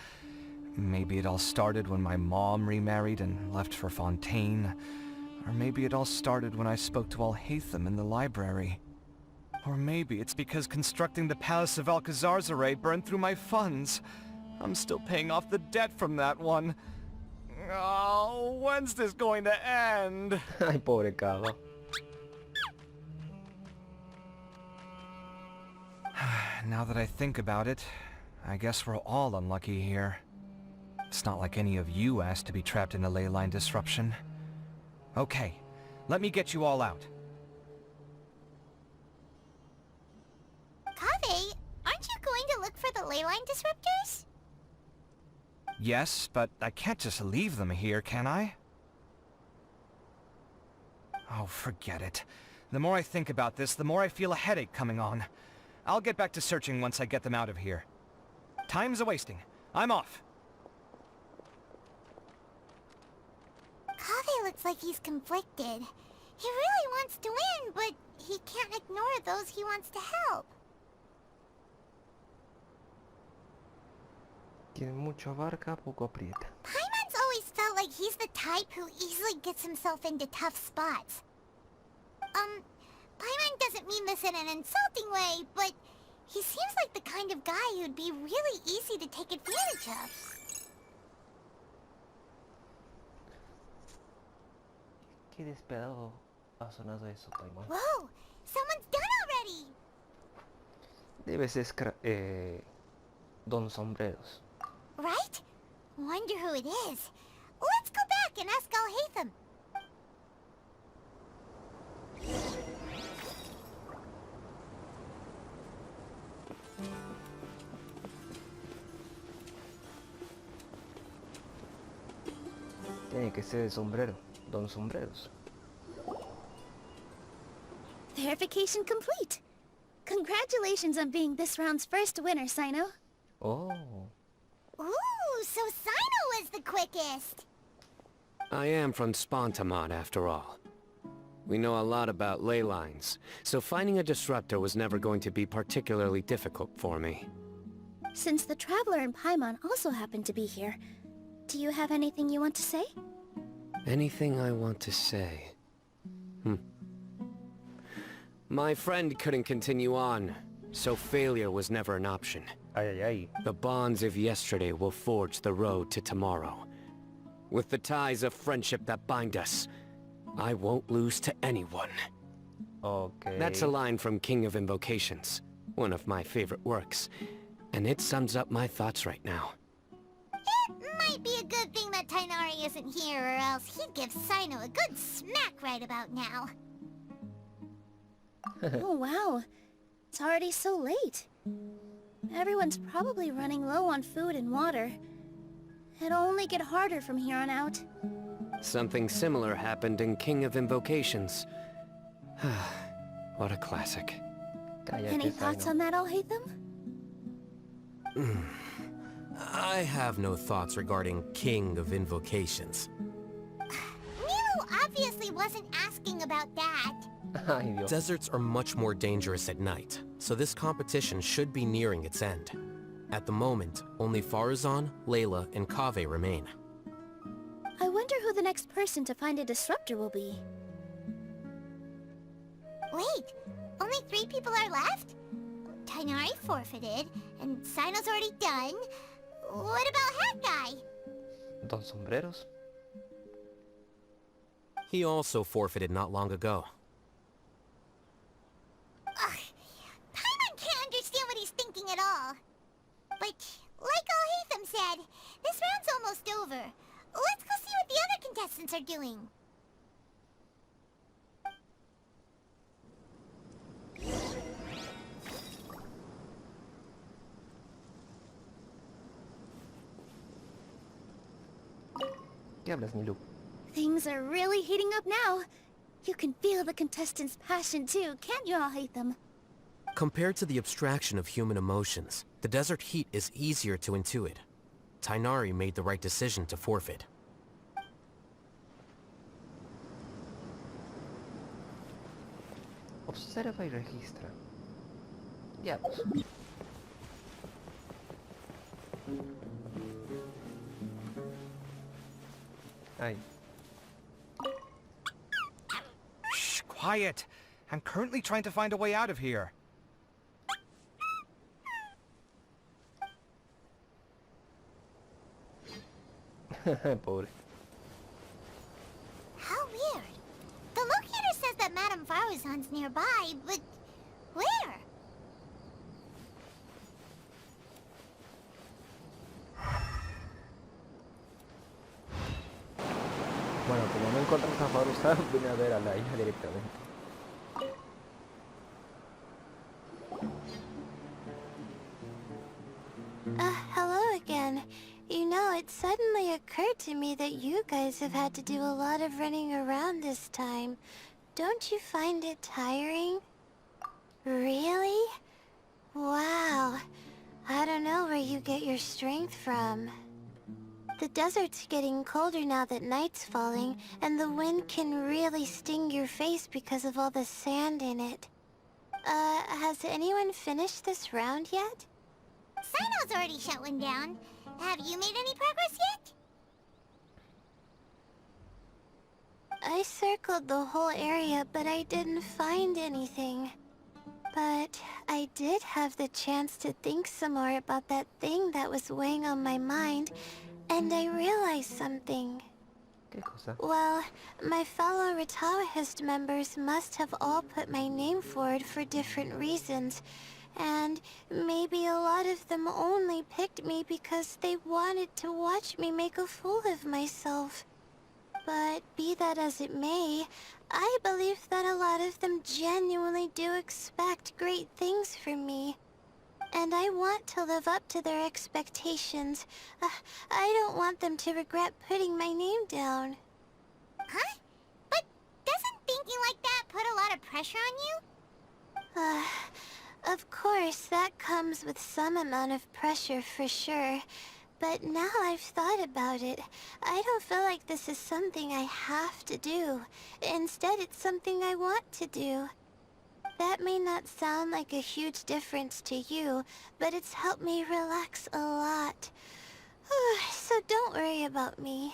Maybe it all started when my mom remarried and left for Fontaine. Or maybe it all started when I spoke to Al-Haytham in the library. Or maybe it's because constructing the Palace of Alcazarzaray burned through my funds. I'm still paying off the debt from that one. Oh, when's this going to end? Ay, pobre Cava. Now that I think about it, I guess we're all unlucky here. It's not like any of you asked to be trapped in a ley line disruption. Okay, let me get you all out. Kaveh, aren't you going to look for the ley line disruptors? Yes, but I can't just leave them here, can I? Oh, forget it. The more I think about this, the more I feel a headache coming on. I'll get back to searching once I get them out of here. Time's a-wasting. I'm off. Kaveh looks like he's conflicted. He really wants to win, but he can't ignore those he wants to help. Quien mucho abarca, poco aprieta. Paimon's always felt like he's the type who easily gets himself into tough spots. Paimon doesn't mean this in an insulting way, but he seems like the kind of guy who'd be really easy to take advantage of. Qué despiadado ha sonado eso, Paimon. Whoa! Someone's done already! Debe ser Don Sombreros. Right? Wonder who it is. Let's go back and ask Al-Haytham. Tiene que ser el sombrero, Don Sombreros. Verification complete. Congratulations on being this round's first winner, Sino. Oh. Ooh, so Sino was the quickest! I am from Spontamod, after all. We know a lot about ley lines, so finding a disruptor was never going to be particularly difficult for me. Since the Traveler and Paimon also happen to be here, do you have anything you want to say? Anything I want to say? My friend couldn't continue on, so failure was never an option. The bonds of yesterday will forge the road to tomorrow. With the ties of friendship that bind us, I won't lose to anyone. Okay. That's a line from King of Invocations, one of my favorite works, and it sums up my thoughts right now. It might be a good thing that Tainari isn't here, or else he'd give Sino a good smack right about now. Oh wow, it's already so late. Everyone's probably running low on food and water. It'll only get harder from here on out. Something similar happened in King of Invocations. What a classic. Any thoughts on that, Al-Haytham? I have no thoughts regarding King of Invocations. Milu obviously wasn't asking about that. Deserts are much more dangerous at night, so this competition should be nearing its end. At the moment, only Farazan, Layla, and Kaveh remain. I wonder who the next person to find a disruptor will be. Wait, only 3 people are left? Tainari forfeited, and Sino's already done. What about Hat Guy? Don Sombreros? He also forfeited not long ago. Ugh, Paimon can't understand what he's thinking at all. But, like Al-Haytham said, this round's almost over. Let's go see what the other contestants are doing. ¿Qué hablas, Nilu? Things are really heating up now. You can feel the contestants' passion too, can't you, Al-Haytham? Compared to the abstraction of human emotions, the desert heat is easier to intuit. Tainari made the right decision to forfeit. Observa y registra. Ya. Ay. Shh, quiet! I'm currently trying to find a way out of here. Pobre. How weird. The locator says that Madame Farazan's nearby, but where? Bueno, como no encontramos a Faruzan, vine a ver a la hija directamente. Hello again. You know, it suddenly occurred to me that you guys have had to do a lot of running around this time. Don't you find it tiring? Really? Wow. I don't know where you get your strength from. The desert's getting colder now that night's falling, and the wind can really sting your face because of all the sand in it. Has anyone finished this round yet? Sino's already shut one down. Have you made any progress yet? I circled the whole area, but I didn't find anything. But I did have the chance to think some more about that thing that was weighing on my mind, and I realized something. ¿Qué cosa? Well, my fellow Retawahist members must have all put my name forward for different reasons, and maybe a lot of them only picked me because they wanted to watch me make a fool of myself. But be that as it may, I believe that a lot of them genuinely do expect great things from me. And I want to live up to their expectations. I don't want them to regret putting my name down. Huh? But doesn't thinking like that put a lot of pressure on you? Of course, that comes with some amount of pressure for sure. But now I've thought about it, I don't feel like this is something I have to do. Instead, it's something I want to do. That may not sound like a huge difference to you, but it's helped me relax a lot. So don't worry about me.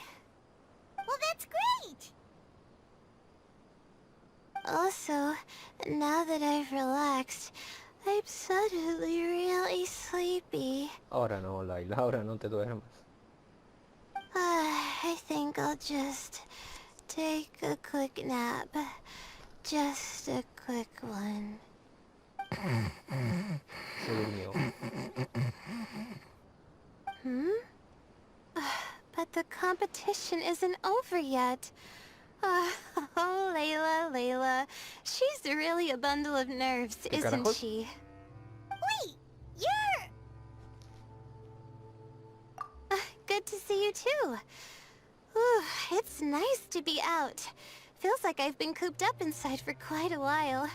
Well, that's great! Also, now that I've relaxed, I'm suddenly really sleepy. Ahora no, Layla, ahora no te duermas. I think I'll just take a quick nap. Just a quick one. Se durmió. But the competition isn't over yet. Oh, Layla. She's really a bundle of nerves, isn't she? Wait, you're... Good to see you too. Ooh, it's nice to be out. Feels like I've been cooped up inside for quite a while.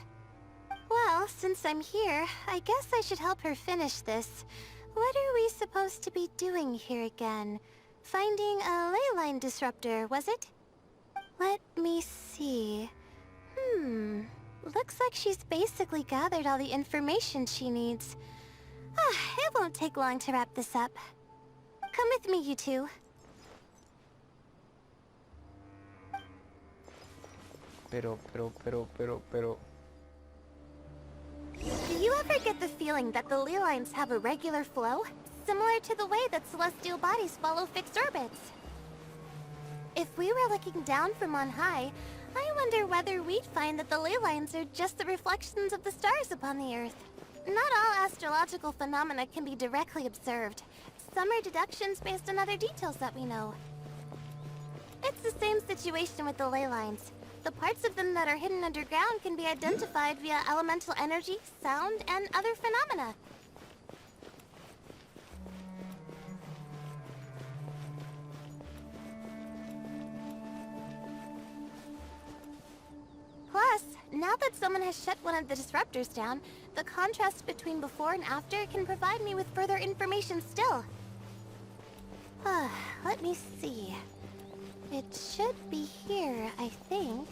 Well, since I'm here, I guess I should help her finish this. What are we supposed to be doing here again? Finding a ley line disruptor, was it? Let me see. Looks like she's basically gathered all the information she needs. It won't take long to wrap this up. Come with me, you two. Pero... Do you ever get the feeling that the ley lines have a regular flow? Similar to the way that celestial bodies follow fixed orbits? If we were looking down from on high, I wonder whether we'd find that the ley lines are just the reflections of the stars upon the Earth. Not all astrological phenomena can be directly observed. Some are deductions based on other details that we know. It's the same situation with the ley lines. The parts of them that are hidden underground can be identified via elemental energy, sound, and other phenomena. Plus, now that someone has shut one of the disruptors down, the contrast between before and after can provide me with further information still. Let me see. It should be here, I think.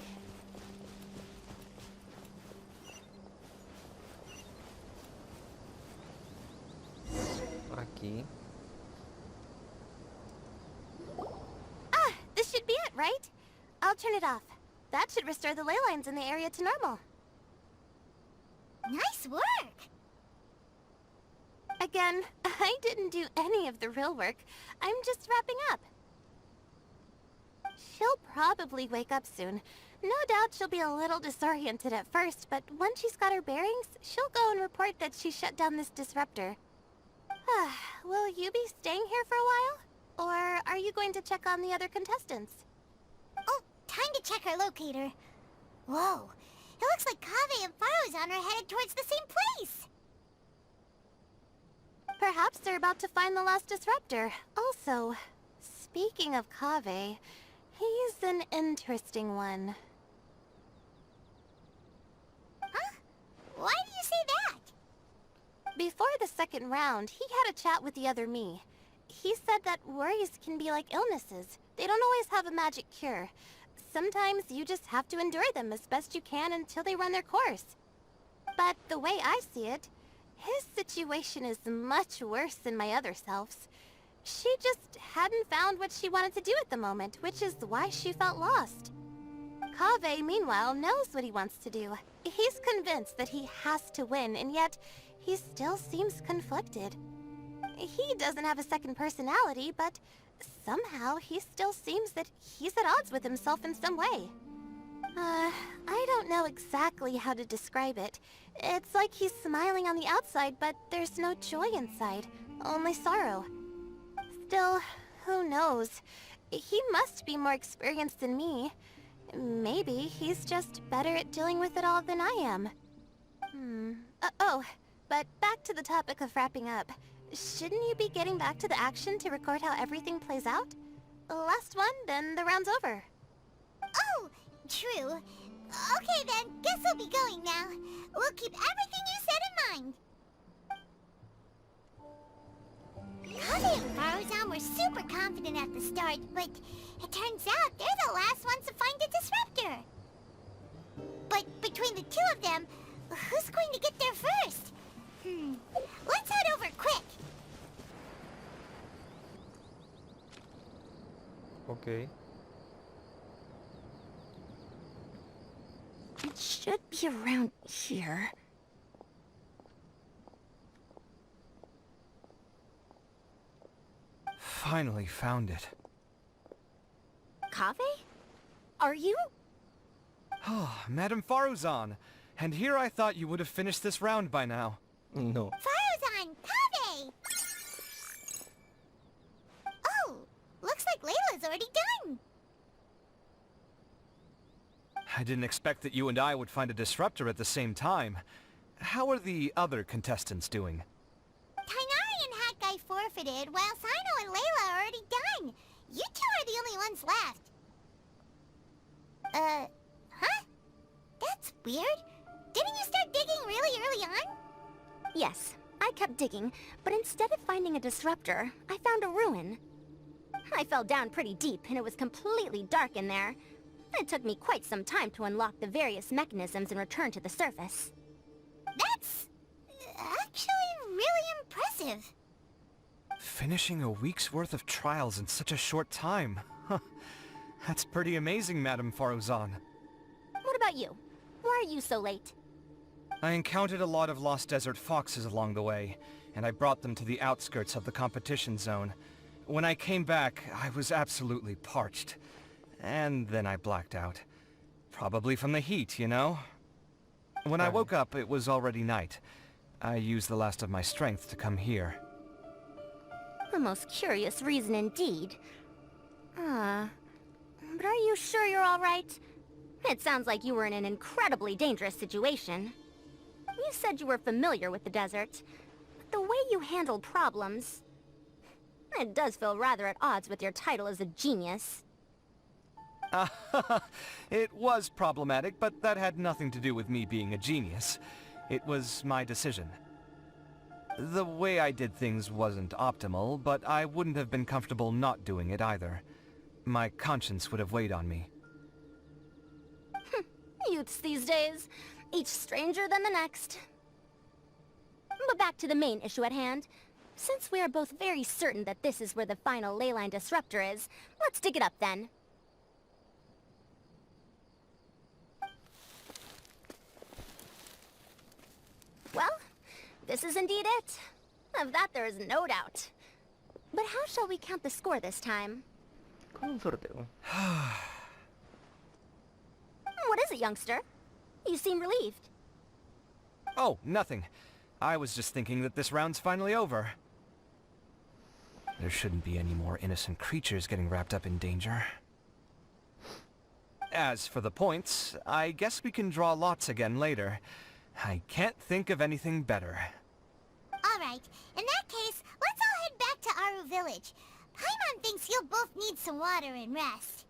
Aquí. This should be it, right? I'll turn it off. That should restore the ley lines in the area to normal. Nice work! Again, I didn't do any of the real work. I'm just wrapping up. She'll probably wake up soon. No doubt she'll be a little disoriented at first, but once she's got her bearings, she'll go and report that she shut down this disruptor. Will you be staying here for a while? Or are you going to check on the other contestants? Oh, time to check our locator. Whoa, it looks like Kaveh and Farozan are headed towards the same place. Perhaps they're about to find the last disruptor. Also, speaking of Kaveh, he's an interesting one. Huh? Why do you say that? Before the second round, he had a chat with the other me. He said that worries can be like illnesses. They don't always have a magic cure. Sometimes you just have to endure them as best you can until they run their course. But the way I see it, his situation is much worse than my other self's. She just hadn't found what she wanted to do at the moment, which is why she felt lost. Kaveh, meanwhile, knows what he wants to do. He's convinced that he has to win, and yet he still seems conflicted. He doesn't have a second personality, but somehow he still seems that he's at odds with himself in some way. I don't know exactly how to describe it. It's like he's smiling on the outside, but there's no joy inside, only sorrow. Still, who knows? He must be more experienced than me. Maybe he's just better at dealing with it all than I am. But back to the topic of wrapping up. Shouldn't you be getting back to the action to record how everything plays out? Last one, then the round's over. Oh, true. Okay then, guess we'll be going now. We'll keep everything you said in mind. Kaveh and Faruzan were super confident at the start, but it turns out they're the last ones to find the disruptor. But between the two of them, who's going to get there first? Let's head over quick. Okay. It should be around here. Finally found it. Kaveh? Are you? Oh, Madame Faruzan. And here I thought you would have finished this round by now. No. Faruzan, Kaveh! Oh, looks like Layla's already done. I didn't expect that you and I would find a disruptor at the same time. How are the other contestants doing? Tainari and Hat Guy forfeited, while Sino and Layla are already done. You two are the only ones left. Huh? That's weird. Didn't you start digging really early on? Yes, I kept digging, but instead of finding a disruptor, I found a ruin. I fell down pretty deep, and it was completely dark in there. It took me quite some time to unlock the various mechanisms and return to the surface. That's actually really impressive. Finishing a week's worth of trials in such a short time. Huh. That's pretty amazing, Madame Faruzan. What about you? Why are you so late? I encountered a lot of lost desert foxes along the way, and I brought them to the outskirts of the competition zone. When I came back, I was absolutely parched. And then I blacked out. Probably from the heat, you know? When I woke up, it was already night. I used the last of my strength to come here. A most curious reason indeed. But are you sure you're all right? It sounds like you were in an incredibly dangerous situation. You said you were familiar with the desert, but the way you handled problems... It does feel rather at odds with your title as a genius. It was problematic, but that had nothing to do with me being a genius. It was my decision. The way I did things wasn't optimal, but I wouldn't have been comfortable not doing it either. My conscience would have weighed on me. Youths these days, each stranger than the next. But back to the main issue at hand. Since we are both very certain that this is where the final leyline disruptor is, let's dig it up then. Well, this is indeed it. Of that there is no doubt. But how shall we count the score this time? Con un sorteo. What is it, youngster? You seem relieved. Oh, nothing. I was just thinking that this round's finally over. There shouldn't be any more innocent creatures getting wrapped up in danger. As for the points, I guess we can draw lots again later. I can't think of anything better. Alright, in that case, let's all head back to Aru Village. Paimon thinks you'll both need some water and rest.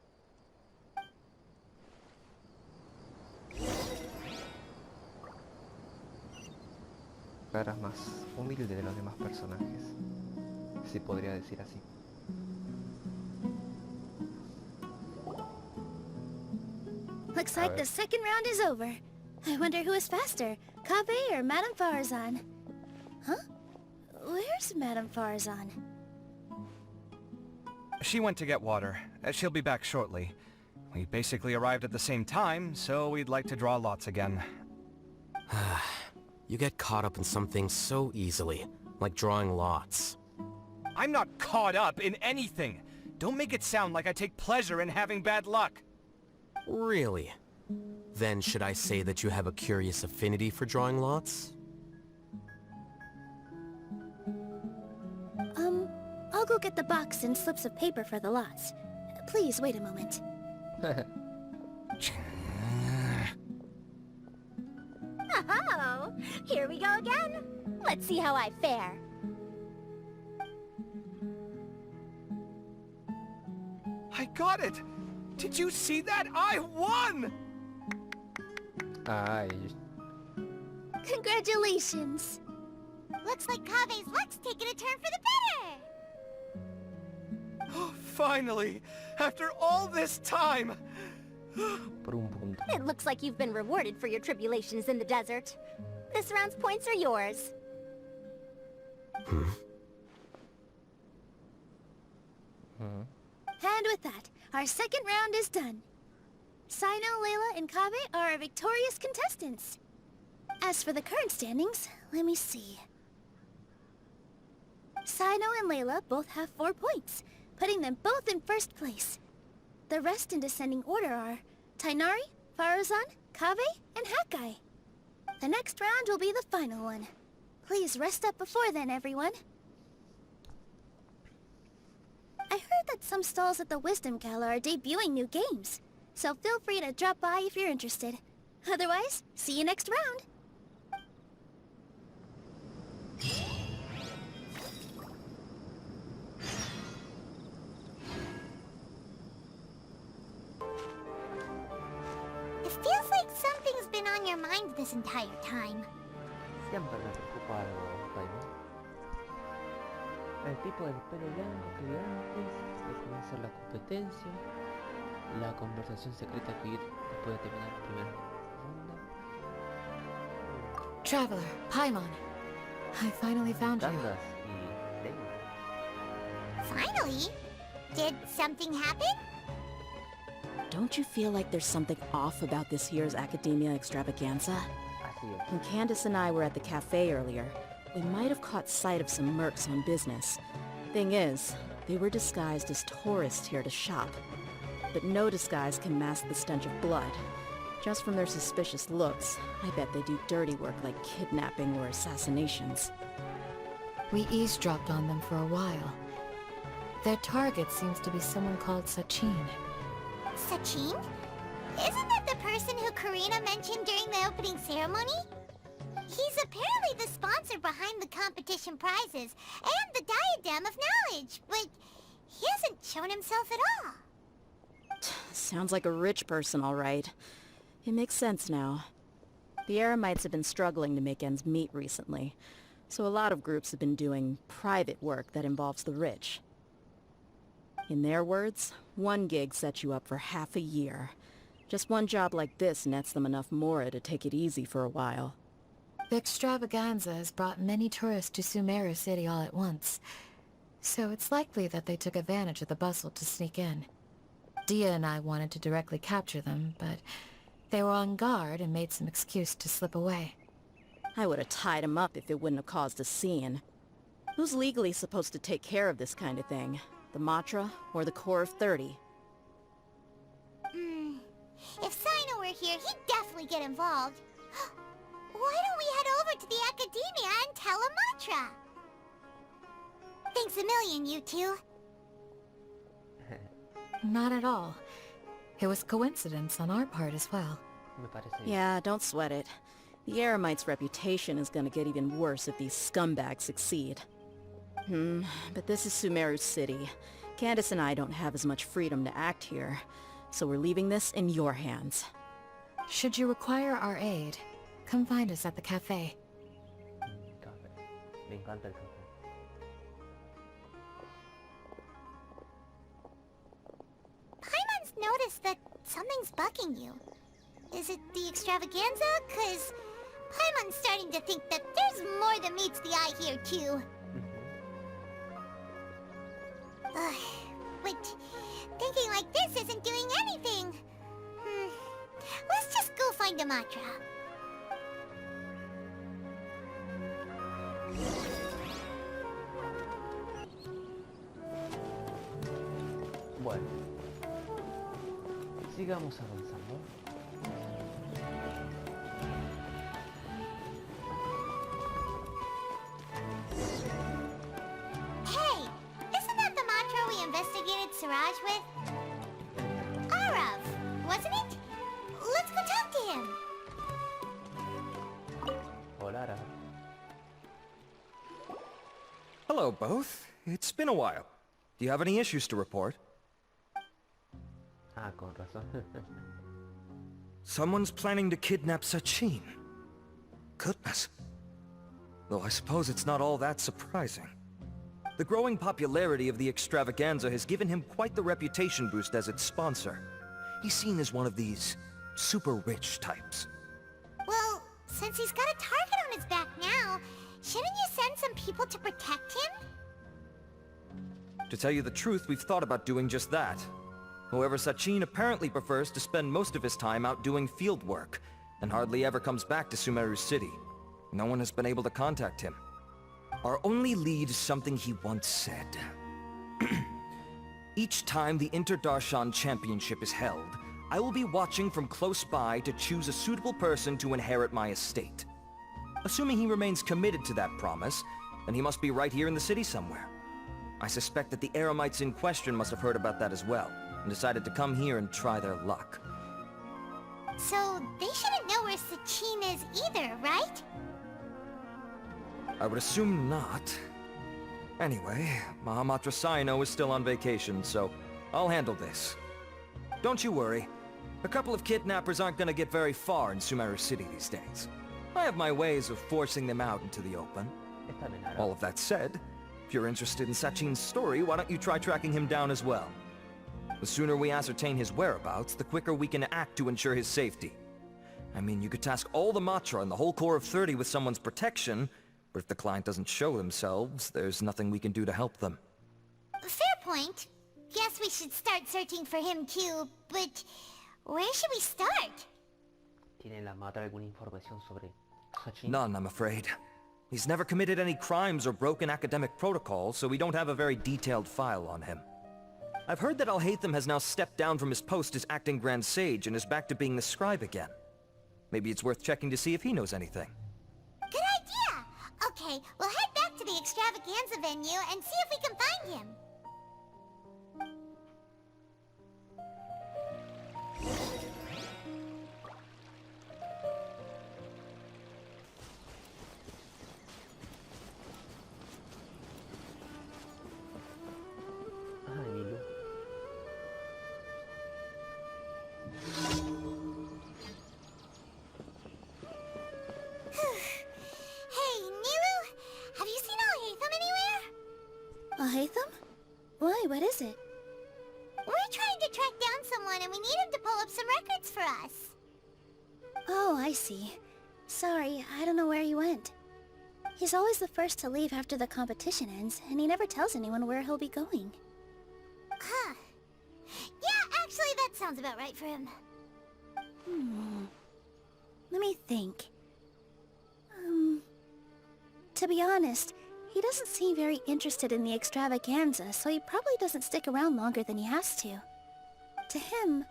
Caras más humilde de los demás personajes. Si podría decir así. Looks like the second round is over. I wonder who is faster, Kaveh or Madame Faruzan? Huh? Where's Madame Faruzan? She went to get water. She'll be back shortly. We basically arrived at the same time, so we'd like to draw lots again. You get caught up in some things so easily, like drawing lots. I'm not caught up in anything! Don't make it sound like I take pleasure in having bad luck! Really? Then should I say that you have a curious affinity for drawing lots? I'll go get the box and slips of paper for the lots. Please wait a moment. Oh, here we go again. Let's see how I fare. I got it! Did you see that? I won! Ay, Congratulations! Looks like Kave's luck's taking a turn for the better! Finally! After all this time! Por un punto. It looks like you've been rewarded for your tribulations in the desert. This round's points are yours. And with that, our second round is done. Sino, Layla, and Kave are our victorious contestants. As for the current standings, let me see. Sino and Layla both have 4 points, putting them both in first place. The rest in descending order are Tainari, Faruzan, Kave, and Hakai. The next round will be the final one. Please rest up before then, everyone. I heard that some stalls at the Wisdom Gala are debuting new games, so feel free to drop by if you're interested. Otherwise, see you next round! It feels like something's been on your mind this entire time. Siempre me preocupa algo, Paimon. El tipo del pelo blanco que vi antes de comenzar la competencia, la conversación secreta que vi después de terminar la primera ronda. Traveler, Paimon. I finally found you. Tandas y tengo. Finally? Did something happen? Don't you feel like there's something off about this year's Academia Extravaganza? When Candace and I were at the cafe earlier, we might have caught sight of some mercs on business. Thing is, they were disguised as tourists here to shop. But no disguise can mask the stench of blood. Just from their suspicious looks, I bet they do dirty work like kidnapping or assassinations. We eavesdropped on them for a while. Their target seems to be someone called Sachin. Sachin? Isn't that the person who Karina mentioned during the opening ceremony? He's apparently the sponsor behind the competition prizes and the diadem of knowledge, but he hasn't shown himself at all. Sounds like a rich person, all right. It makes sense now. The Eremites have been struggling to make ends meet recently, so a lot of groups have been doing private work that involves the rich. In their words, one gig sets you up for half a year. Just one job like this nets them enough mora to take it easy for a while. The extravaganza has brought many tourists to Sumeru City all at once, so it's likely that they took advantage of the bustle to sneak in. Dia and I wanted to directly capture them, but they were on guard and made some excuse to slip away. I would have tied him up if it wouldn't have caused a scene. Who's legally supposed to take care of this kind of thing? The Matra or the Core of 30? If Sino were here, he'd definitely get involved. Why don't we head over to the Academia and tell Amatra? Thanks a million, you two. Not at all. It was coincidence on our part as well. Yeah, don't sweat it. The Eremites' reputation is gonna get even worse if these scumbags succeed. But this is Sumeru City. Candace and I don't have as much freedom to act here, so we're leaving this in your hands. Should you require our aid, come find us at the cafe. Me encanta el café. Paimon's noticed that something's bugging you. Is it the extravaganza? 'Cause Paimon's starting to think that there's more than meets the eye here, too. But thinking like this isn't doing anything. the mantra. Bueno, sigamos avanzando. Hey, isn't that the mantra we investigated Siraj with? Arav, wasn't it? Let's go talk to him. Hola. Hello, both. It's been a while. Do you have any issues to report? Ah, con razón. Someone's planning to kidnap Sachin. Goodness. Though I suppose it's not all that surprising. The growing popularity of the extravaganza has given him quite the reputation boost as its sponsor. He's seen as one of these super rich types. Well, since he's got a target on his back now, shouldn't you send some people to protect him? To tell you the truth, we've thought about doing just that. However, Sachin apparently prefers to spend most of his time out doing field work, and hardly ever comes back to Sumeru City. No one has been able to contact him. Our only lead is something he once said. Each time the Interdarshan Championship is held, I will be watching from close by to choose a suitable person to inherit my estate. Assuming he remains committed to that promise, then he must be right here in the city somewhere. I suspect that the Eremites in question must have heard about that as well, and decided to come here and try their luck. So, they shouldn't know where Sachin is either, right? I would assume not. Anyway, Mahamatra Saino is still on vacation, so I'll handle this. Don't you worry. A couple of kidnappers aren't gonna get very far in Sumeru City these days. I have my ways of forcing them out into the open. All of that said, if you're interested in Sachin's story, why don't you try tracking him down as well? The sooner we ascertain his whereabouts, the quicker we can act to ensure his safety. I mean, you could task all the Matra and the whole Corps of 30 with someone's protection, but if the client doesn't show themselves, there's nothing we can do to help them. Fair point. Guess we should start searching for him too, but where should we start? ¿Tiene la madre alguna información sobre Sachin? None, I'm afraid. He's never committed any crimes or broken academic protocol, so we don't have a very detailed file on him. I've heard that Alhaitham has now stepped down from his post as acting Grand Sage and is back to being the scribe again. Maybe it's worth checking to see if he knows anything. Good idea! Okay, we'll head back to the extravaganza venue and see if we can find him. Ah, Nilu. Hey, Nilu, have you seen Alhaitham anywhere? Alhaitham? Why, what is it? We're trying to track down someone and we need him to pull up some records for us. Oh, I see. Sorry, I don't know where he went. He's always the first to leave after the competition ends, and he never tells anyone where he'll be going. Huh. Yeah, actually that sounds about right for him. Let me think. To be honest, he doesn't seem very interested in the extravaganza, so he probably doesn't stick around longer than he has to. To him,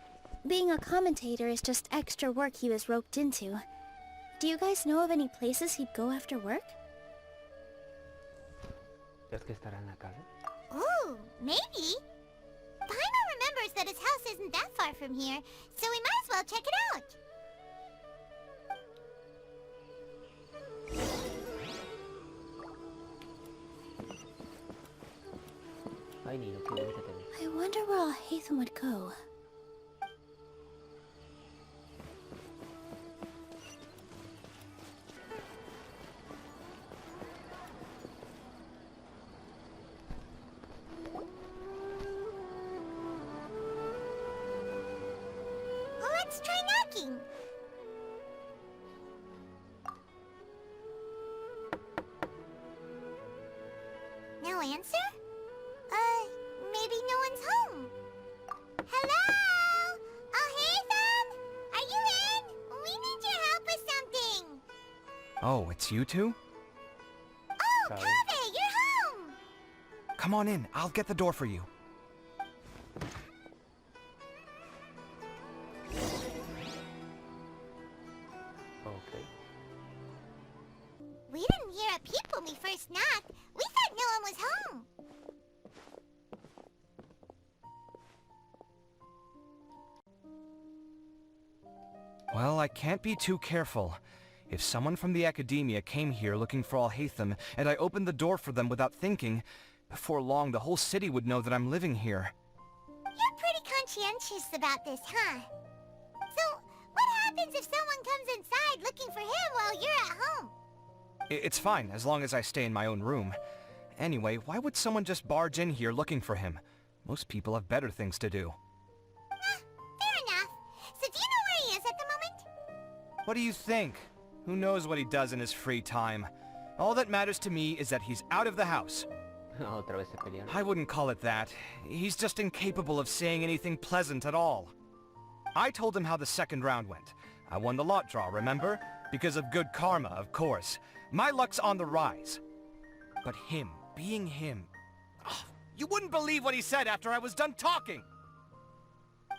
being a commentator is just extra work he was roped into. Do you guys know of any places he'd go after work? ¿Es que estará en la casa? Ooh, maybe. Paimon remembers that his house isn't that far from here, so we might as well check it out. Ay, Nilu, qué bonita te ves. I wonder where Alhaitham would go. Let's try knocking. No answer? Maybe no one's home. Hello? Alhaitham? Are you in? We need Oh, it's you two? Oh, Kaveh, you're home! Come on in, I'll get the door for you. Okay. We didn't hear a peep when we first knocked. We thought no one was home. Well, I can't be too careful. If someone from the academia came here looking for Alhaitham, and I opened the door for them without thinking, before long the whole city would know that I'm living here. You're pretty conscientious about this, huh? So, what happens if someone comes inside looking for him while you're at home? It's fine, as long as I stay in my own room. Anyway, why would someone just barge in here looking for him? Most people have better things to do. Fair enough. So do you know where he is at the moment? What do you think? Who knows what he does in his free time? All that matters to me is that he's out of the house. Otra vez se pelean. I wouldn't call it that. He's just incapable of saying anything pleasant at all. I told him how the second round went. I won the lot draw, remember? Because of good karma, of course. My luck's on the rise. But him, being him... Oh, you wouldn't believe what he said after I was done talking!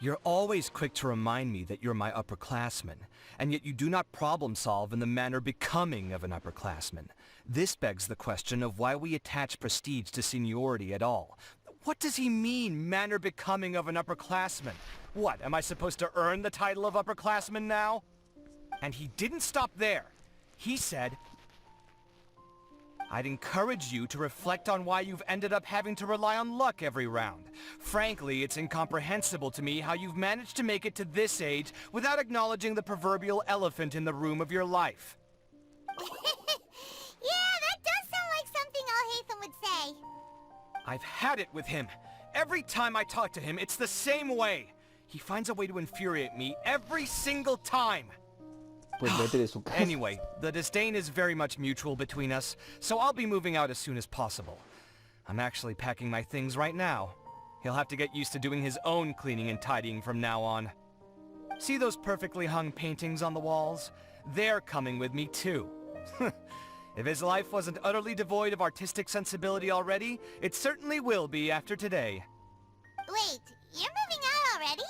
You're always quick to remind me that you're my upperclassman, and yet you do not problem solve in the manner becoming of an upperclassman. This begs the question of why we attach prestige to seniority at all. What does he mean, manner becoming of an upperclassman? What, am I supposed to earn the title of upperclassman now? And he didn't stop there. He said, I'd encourage you to reflect on why you've ended up having to rely on luck every round. Frankly, it's incomprehensible to me how you've managed to make it to this age without acknowledging the proverbial elephant in the room of your life. Yeah, that does sound like something Alhaitham would say. I've had it with him. Every time I talk to him, it's the same way. He finds a way to infuriate me every single time. Pues vete de su casa. Anyway, the disdain is very much mutual between us, so I'll be moving out as soon as possible. I'm actually packing my things right now. He'll have to get used to doing his own cleaning and tidying from now on. See those perfectly hung paintings on the walls? They're coming with me too. If his life wasn't utterly devoid of artistic sensibility already, it certainly will be after today. Wait, you're moving out already?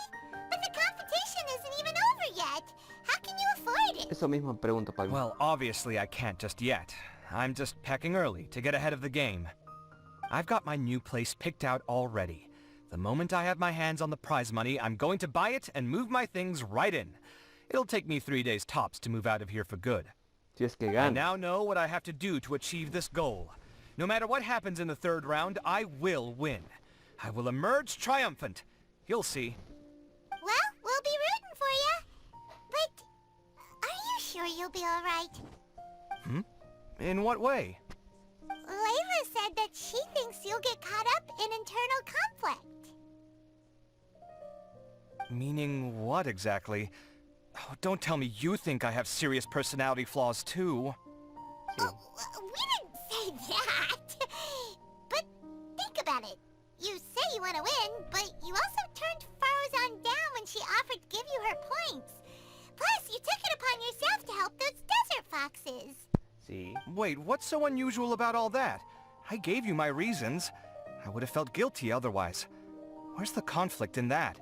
But the competition isn't even over yet. How can you afford it? Eso mismo pregunto, Pablo. Well, obviously I can't just yet. I'm just packing early to get ahead of the game. I've got my new place picked out already. The moment I have my hands on the prize money, I'm going to buy it and move my things right in. It'll take me 3 days tops to move out of here for good. Si es que I gana. now know what I have to do to achieve this goal. No matter what happens in the third round, I will win. I will emerge triumphant. You'll see. Well, we'll be rooting for you. But are you sure you'll be alright? In what way? Layla said that she thinks you'll get caught up in internal conflict. Meaning what exactly? Oh, don't tell me you think I have serious personality flaws too. Oh, we didn't say that. But think about it. You say you want to win, but you also turned Farozan down when she offered to give you her points. Plus, you took it upon yourself to help those desert foxes. Sí. Wait, what's so unusual about all that? I gave you my reasons. I would have felt guilty otherwise. Where's the conflict in that?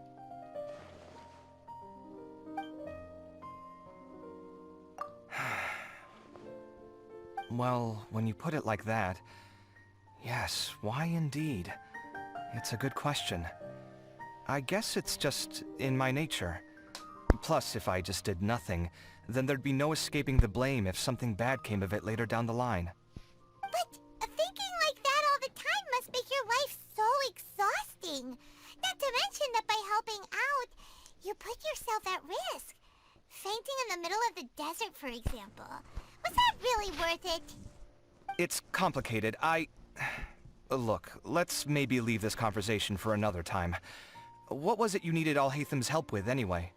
Well, when you put it like that, yes, why indeed? It's a good question. I guess it's just in my nature. Plus, if I just did nothing, then there'd be no escaping the blame if something bad came of it later down the line. But thinking like that all the time must make your life so exhausting. Not to mention that by helping out, you put yourself at risk. Fainting in the middle of the desert, for example. Was that really worth it? It's complicated. Look, let's maybe leave this conversation for another time. What was it you needed Alhaitham's help with, anyway?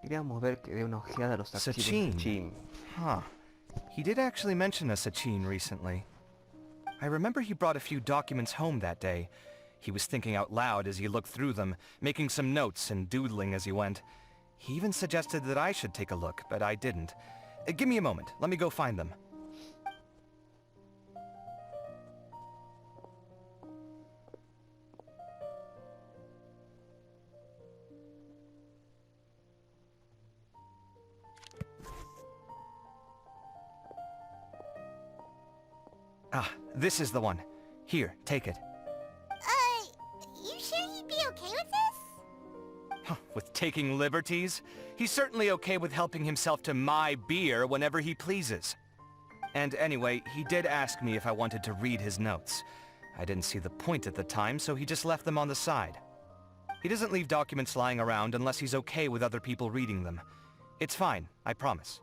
Queríamos ver que dé una ojeada a los archivos de Sachin. Huh. He did actually mention a Sachin recently. I remember he brought a few documents home that day. He was thinking out loud as he looked through them, making some notes and doodling as he went. He even suggested that I should take a look, but I didn't. Give me a moment. Let me go find them. Ah, this is the one. Here, take it. You sure he'd be okay with this? With taking liberties? He's certainly okay with helping himself to my beer whenever he pleases. And anyway, he did ask me if I wanted to read his notes. I didn't see the point at the time, so he just left them on the side. He doesn't leave documents lying around unless he's okay with other people reading them. It's fine, I promise.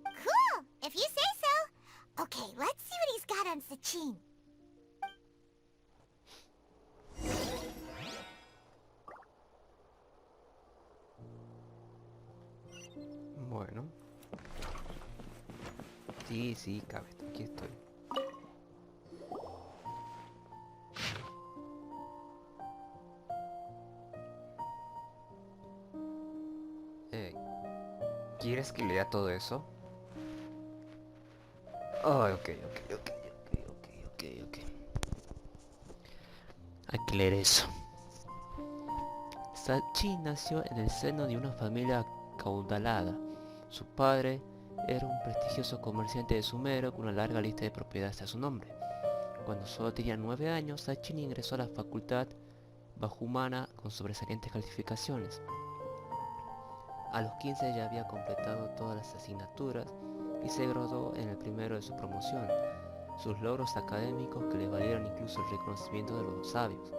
Cool, if you say so. Okay, let's see what he's got on Sachin. Bueno. Sí, cabe. Aquí estoy. ¿Quieres que lea todo eso? Oh, ok. Hay que leer eso. Sachin nació en el seno de una familia acaudalada. Su padre era un prestigioso comerciante de Sumeru con una larga lista de propiedades a su nombre. Cuando solo tenía 9 años, Sachin ingresó a la facultad Bahumana con sobresalientes calificaciones. A los 15 ya había completado todas las asignaturas y se graduó en el primero de su promoción. Sus logros académicos que le valieron incluso el reconocimiento de los sabios.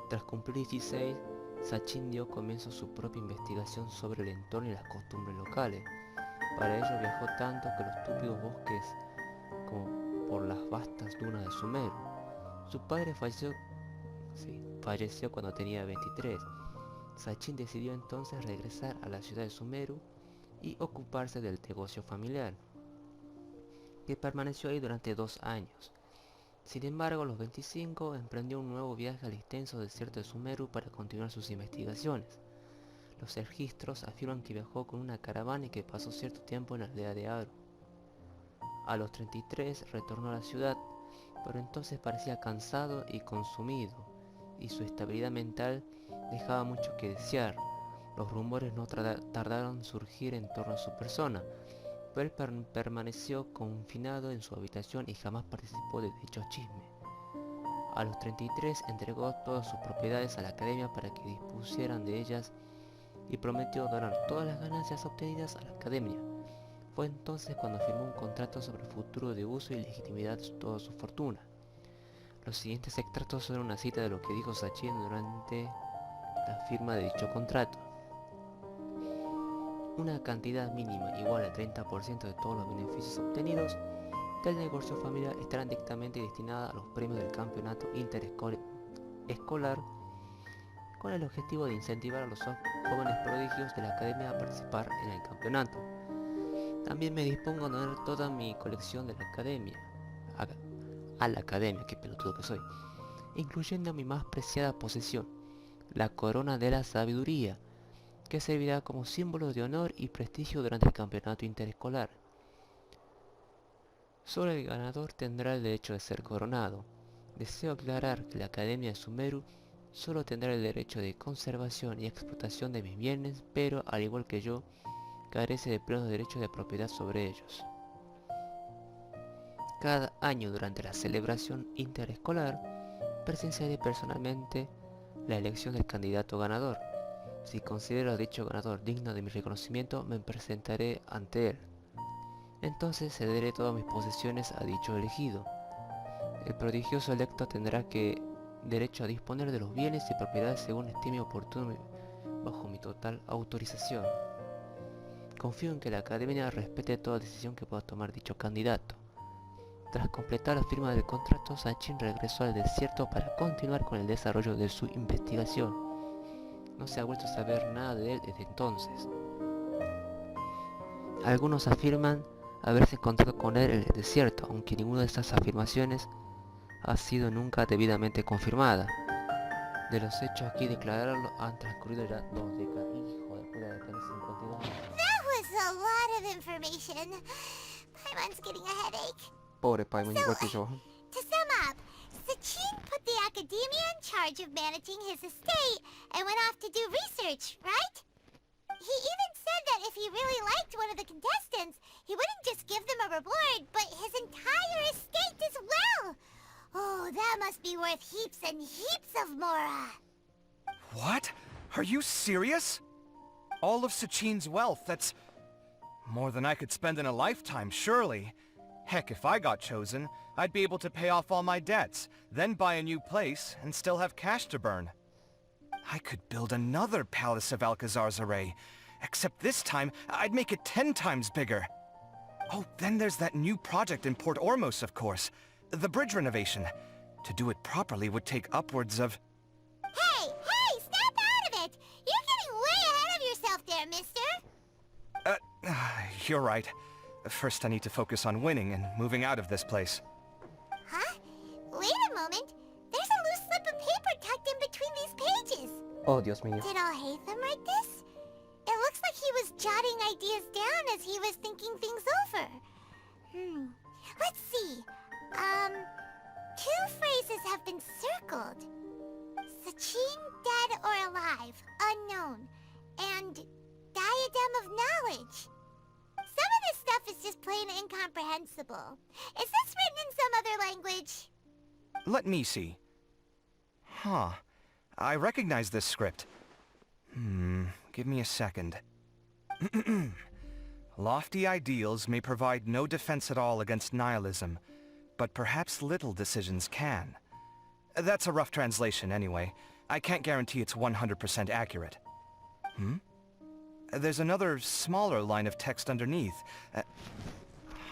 Tras cumplir 16, Sachin dio comienzo a su propia investigación sobre el entorno y las costumbres locales. Para ello viajó tanto que los túpidos bosques como por las vastas dunas de Sumeru. Su padre falleció cuando tenía 23. Sachin decidió entonces regresar a la ciudad de Sumeru y ocuparse del negocio familiar, que permaneció ahí durante 2 años. Sin embargo, a los 25 emprendió un nuevo viaje al extenso desierto de Sumeru para continuar sus investigaciones. Los registros afirman que viajó con una caravana y que pasó cierto tiempo en la aldea de Aru. A los 33 retornó a la ciudad, pero entonces parecía cansado y consumido, y su estabilidad mental dejaba mucho que desear. Los rumores no tardaron en surgir en torno a su persona, pero él permaneció confinado en su habitación y jamás participó de dicho chisme. A los 33 entregó todas sus propiedades a la academia para que dispusieran de ellas y prometió donar todas las ganancias obtenidas a la academia. Fue entonces cuando firmó un contrato sobre el futuro de uso y legitimidad de toda su fortuna. Los siguientes extractos son una cita de lo que dijo Sachin durante la firma de dicho contrato. Una cantidad mínima igual al 30% de todos los beneficios obtenidos del negocio familiar estarán directamente destinadas a los premios del campeonato interescolar con el objetivo de incentivar a los jóvenes prodigios de la academia a participar en el campeonato. También me dispongo a donar toda mi colección de la academia a la academia, qué pelotudo que soy, incluyendo mi más preciada posesión, la corona de la sabiduría, que servirá como símbolo de honor y prestigio durante el campeonato interescolar. Solo el ganador tendrá el derecho de ser coronado. Deseo aclarar que la Academia de Sumeru solo tendrá el derecho de conservación y explotación de mis bienes, pero al igual que yo, carece de plenos derechos de propiedad sobre ellos. Cada año durante la celebración interescolar, presenciaré personalmente la elección del candidato ganador. Si considero a dicho ganador digno de mi reconocimiento, me presentaré ante él. Entonces cederé todas mis posesiones a dicho elegido. El prodigioso electo tendrá derecho a disponer de los bienes y propiedades según estime oportuno bajo mi total autorización. Confío en que la academia respete toda decisión que pueda tomar dicho candidato. Tras completar la firma del contrato, Sachin regresó al desierto para continuar con el desarrollo de su investigación. No se ha vuelto a saber nada de él desde entonces. Algunos afirman haberse encontrado con él en el desierto, aunque ninguna de estas afirmaciones ha sido nunca debidamente confirmada. De los hechos aquí declararlo han transcurrido ya 2 décadas. Hijo de puta, de tener 52 años. That was a lot of information. Paimon's getting a headache. Pobre Paimon, igual que yo. To sum up, Sachin put the academia in charge of managing his estate and went off to do research, right? He even said that if he really liked one of the contestants, he wouldn't just give them a reward, but his entire estate as well. Oh, that must be worth heaps and heaps of mora. What? Are you serious? All of Sachin's wealth, that's more than I could spend in a lifetime, surely. Heck, if I got chosen, I'd be able to pay off all my debts, then buy a new place, and still have cash to burn. I could build another Palace of Alcazar's array, except this time, I'd make it 10 times bigger. Oh, then there's that new project in Port Ormos, of course. The bridge renovation. To do it properly would take upwards of... Hey, snap out of it! You're getting way ahead of yourself there, mister! You're right. First I need to focus on winning and moving out of this place. Huh? Wait a moment. There's a loose slip of paper tucked in between these pages. Oh, Dios mío. Did Al-Haytham write this? It looks like he was jotting ideas down as he was thinking things over. Let's see. Two phrases have been circled. Sachin, dead or alive, unknown. And diadem of knowledge. Some of this stuff is just plain incomprehensible. Is this written in some other language? Let me see. Huh. I recognize this script. Give me a second. Lofty ideals may provide no defense at all against nihilism, but perhaps little decisions can. That's a rough translation anyway. I can't guarantee it's 100% accurate. There's another smaller line of text underneath.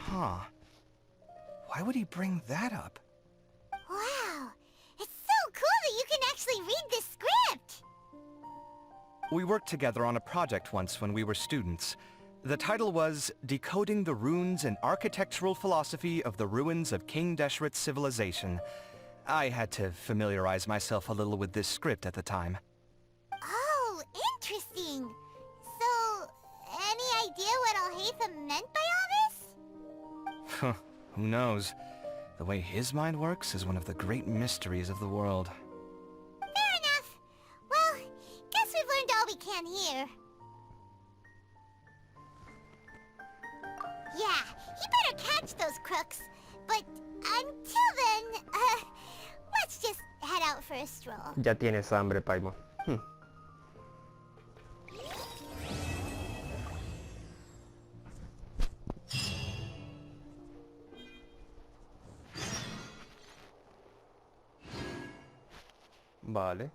Why would he bring that up? Wow! It's so cool that you can actually read this script! We worked together on a project once when we were students. The title was Decoding the Runes and Architectural Philosophy of the Ruins of King Deshret's Civilization. I had to familiarize myself a little with this script at the time. Oh, interesting. So, any idea what Al-Haytham meant by all this? Who knows? The way his mind works is one of the great mysteries of the world. Fair enough. Well, guess we've learned all we can here. Yeah, he better catch those crooks. But until then, let's just head out for a stroll. Ya tienes hambre, Paimon. Vale.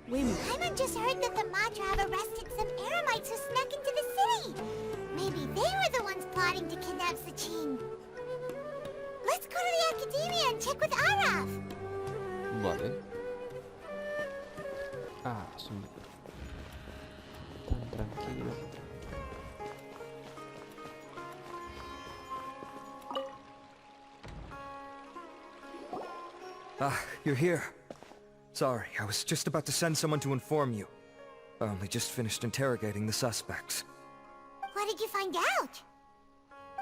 Paimon just heard that the Matra have arrested some Eremites who snuck into the city. Maybe they were the ones plotting to kidnap Sachin. Let's go to the Academia and check with Araf. Vale. Son tan tranquilos. You're here. Sorry, I was just about to send someone to inform you. I only just finished interrogating the suspects. What did you find out?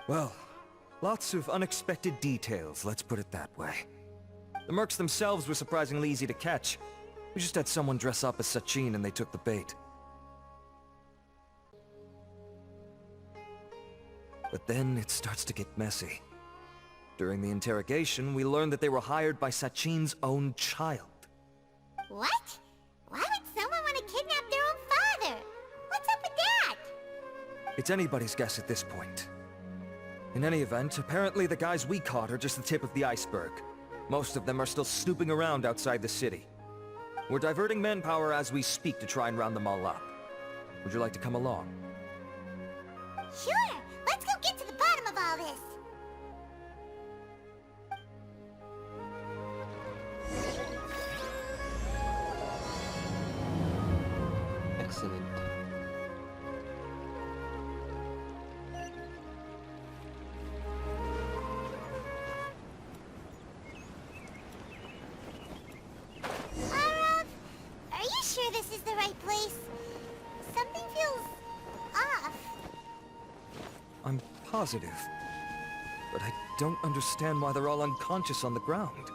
Well, lots of unexpected details, let's put it that way. The mercs themselves were surprisingly easy to catch. We just had someone dress up as Sachin and they took the bait. But then it starts to get messy. During the interrogation, we learned that they were hired by Sachin's own child. What? Why would someone want to kidnap their own father? What's up with that? It's anybody's guess at this point. In any event, apparently the guys we caught are just the tip of the iceberg. Most of them are still snooping around outside the city. We're diverting manpower as we speak to try and round them all up. Would you like to come along? Sure! Let's go get to the bottom of all this! Excellent. I'm positive. But I don't understand why they're all unconscious on the ground.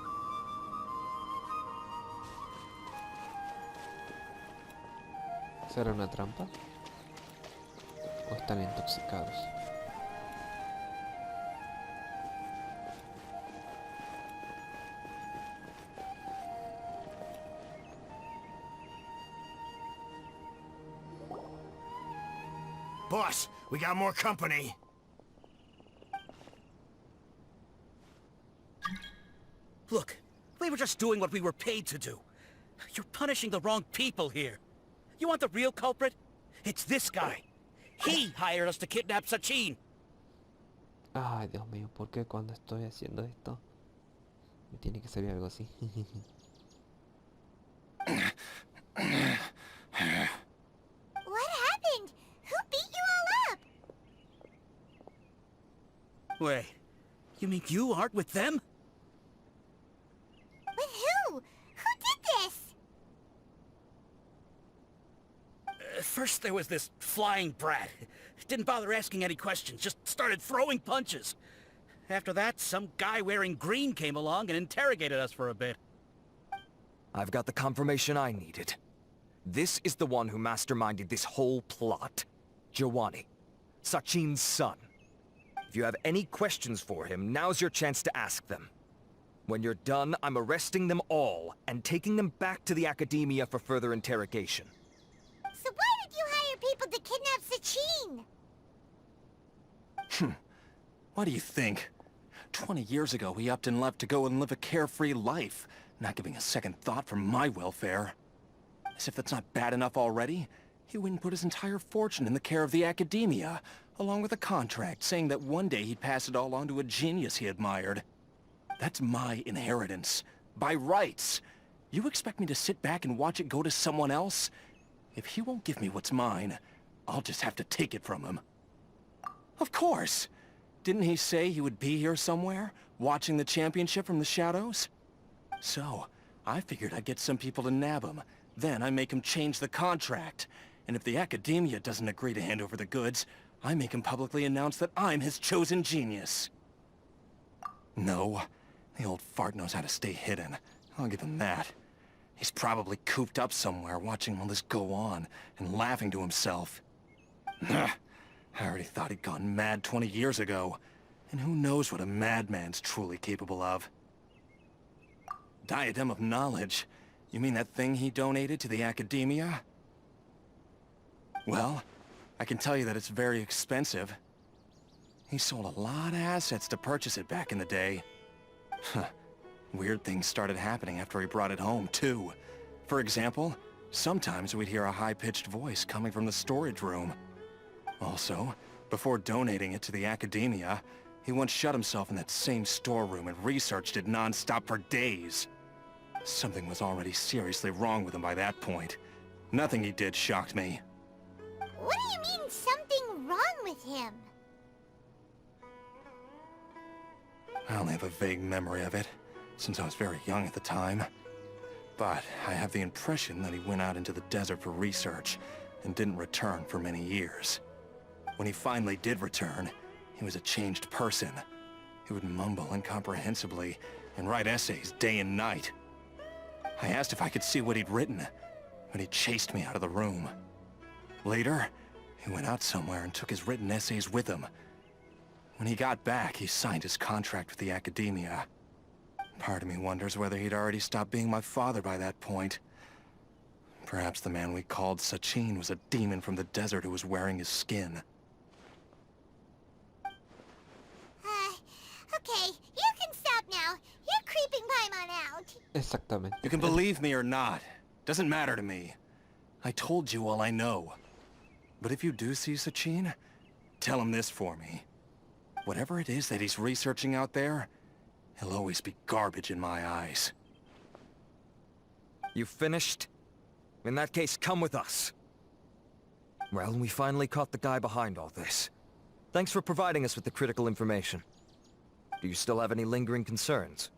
¿Será una trampa? ¿O están intoxicados? Boss, we got more company. Look, we were just doing what we were paid to do. You're punishing the wrong people here. You want the real culprit? It's this guy. He hired us to kidnap Sachin. Ay, Dios mío, ¿por qué cuando estoy haciendo esto me tiene que salir algo así? What happened? Who beat you all up? Wait, you mean you aren't with them? With who? Who did this? First there was this flying brat. Didn't bother asking any questions, just started throwing punches. After that, some guy wearing green came along and interrogated us for a bit. I've got the confirmation I needed. This is the one who masterminded this whole plot. Giovanni, Sachin's son. If you have any questions for him, now's your chance to ask them. When you're done, I'm arresting them all and taking them back to the Academia for further interrogation. So why did you hire people to kidnap Sachin? What do you think? 20 years ago, he upped and left to go and live a carefree life, not giving a second thought for my welfare. As if that's not bad enough already, he went and put his entire fortune in the care of the Academia, along with a contract saying that one day he'd pass it all on to a genius he admired. That's my inheritance. By rights. You expect me to sit back and watch it go to someone else? If he won't give me what's mine, I'll just have to take it from him. Of course! Didn't he say he would be here somewhere, watching the championship from the shadows? So, I figured I'd get some people to nab him. Then I make him change the contract. And if the Academia doesn't agree to hand over the goods, I make him publicly announce that I'm his chosen genius. No, the old fart knows how to stay hidden. I'll give him that. He's probably cooped up somewhere watching all this go on and laughing to himself. I already thought he'd gone mad 20 years ago. And who knows what a madman's truly capable of. Diadem of Knowledge? You mean that thing he donated to the Academia? Well, I can tell you that it's very expensive. He sold a lot of assets to purchase it back in the day. Weird things started happening after he brought it home, too. For example, sometimes we'd hear a high-pitched voice coming from the storage room. Also, before donating it to the Academia, he once shut himself in that same storeroom and researched it non-stop for days. Something was already seriously wrong with him by that point. Nothing he did shocked me. What do you mean, something wrong with him? I only have a vague memory of it, since I was very young at the time. But I have the impression that he went out into the desert for research and didn't return for many years. When he finally did return, he was a changed person. He would mumble incomprehensibly and write essays day and night. I asked if I could see what he'd written, but he chased me out of the room. Later, he went out somewhere and took his written essays with him. When he got back, he signed his contract with the Academia. Part of me wonders whether he'd already stopped being my father by that point. Perhaps the man we called Sachin was a demon from the desert who was wearing his skin. Okay, you can stop now. You're creeping Paimon out. Exactamente. You can believe me or not. Doesn't matter to me. I told you all I know. But if you do see Sachin, tell him this for me. Whatever it is that he's researching out there, he'll always be garbage in my eyes. You finished? In that case, come with us. Well, we finally caught the guy behind all this. Thanks for providing us with the critical information. Do you still have any lingering concerns?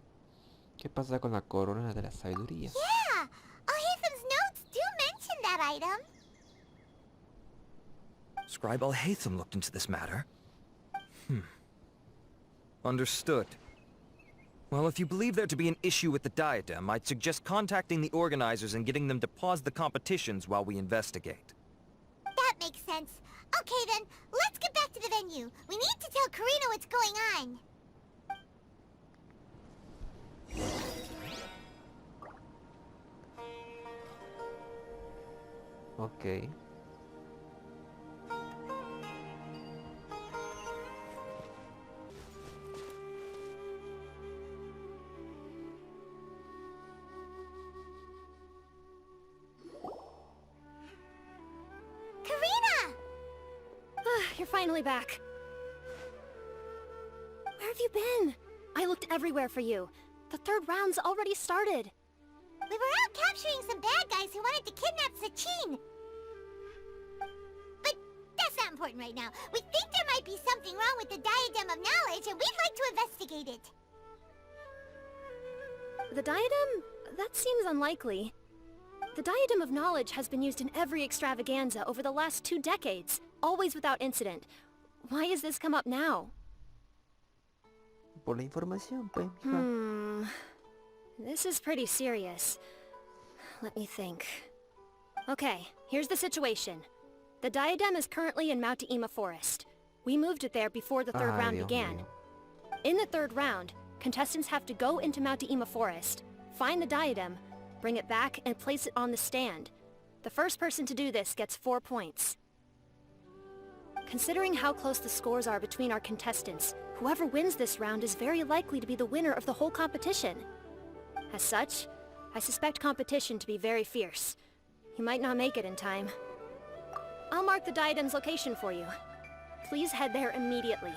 ¿Qué pasa con la corona de la sabiduría? Yeah! Al-Haytham's notes do mention that item. Scribe Al-Haytham looked into this matter. Understood. Well, if you believe there to be an issue with the diadem, I'd suggest contacting the organizers and getting them to pause the competitions while we investigate. That makes sense. Okay then, let's get back to the venue. We need to tell Karina what's going on. Ok. Karina! You're finally back. Where have you been? I looked everywhere for you. The third round's already started. We were out capturing some bad guys who wanted to kidnap Sachin. But that's not important right now. We think there might be something wrong with the Diadem of Knowledge, and we'd like to investigate it. The diadem? That seems unlikely. The Diadem of Knowledge has been used in every extravaganza over the last 2 decades, always without incident. Why has this come up now? Por la información, pues, mija. This is pretty serious. Let me think. Okay, here's the situation. The diadem is currently in Mount Ima Forest. We moved it there before the third round Dios began. mío. In the third round, contestants have to go into Mount Ima Forest, find the diadem, bring it back, and place it on the stand. The first person to do this gets 4 points. Considering how close the scores are between our contestants, whoever wins this round is very likely to be the winner of the whole competition. As such, I suspect competition to be very fierce. You might not make it in time. I'll mark the diadem's location for you. Please head there immediately.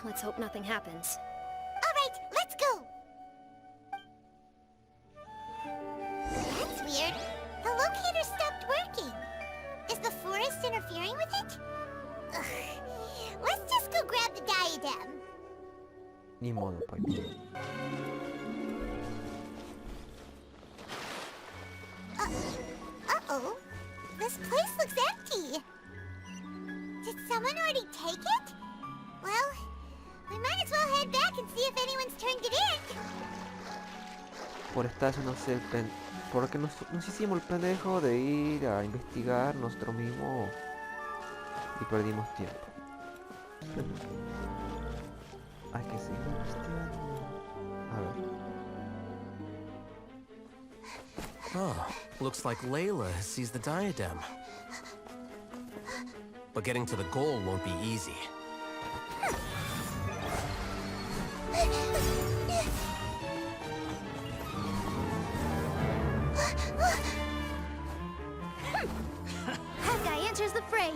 Let's hope nothing happens. Alright, let's go! That's weird. The locator stopped working. Is the forest interfering with it? Ugh. Let's just go grab the diadem. Ni modo, pues. Uh-oh. This place looks empty. Did someone already take it? Well, we might as well head back and see if anyone's turned it in. Por estar haciéndose el porque nos hicimos el pendejo de ir a investigar nosotros mismos y perdimos tiempo. Hay que seguir investigando. A ver. Oh, looks like Layla sees the diadem. But getting to the goal won't be easy. That guy enters the fray.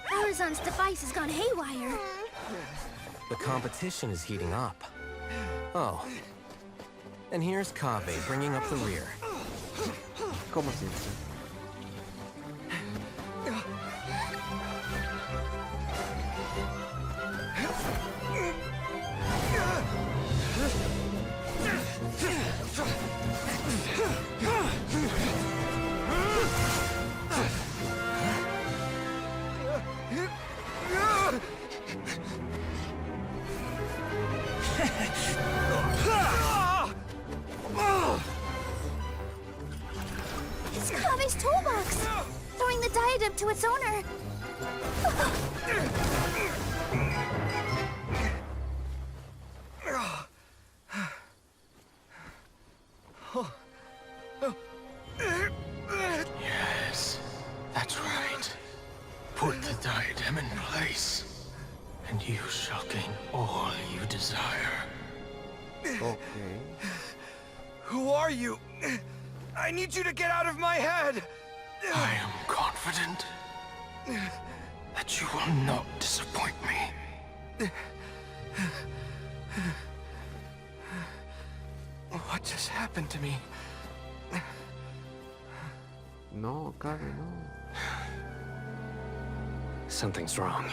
Horizon's device has gone haywire. The competition is heating up. Oh. And here's Kaveh bringing up the rear. Como siempre. It's Kaveh's toolbox! Throwing the diadem to its owner! Yes, that's right. Put the diadem in place, and you shall gain all you desire. Okay. Who are you? I need you to get out of my head! I am confident that you will not disappoint me. What just happened to me? No, Cabe, no. Something's wrong.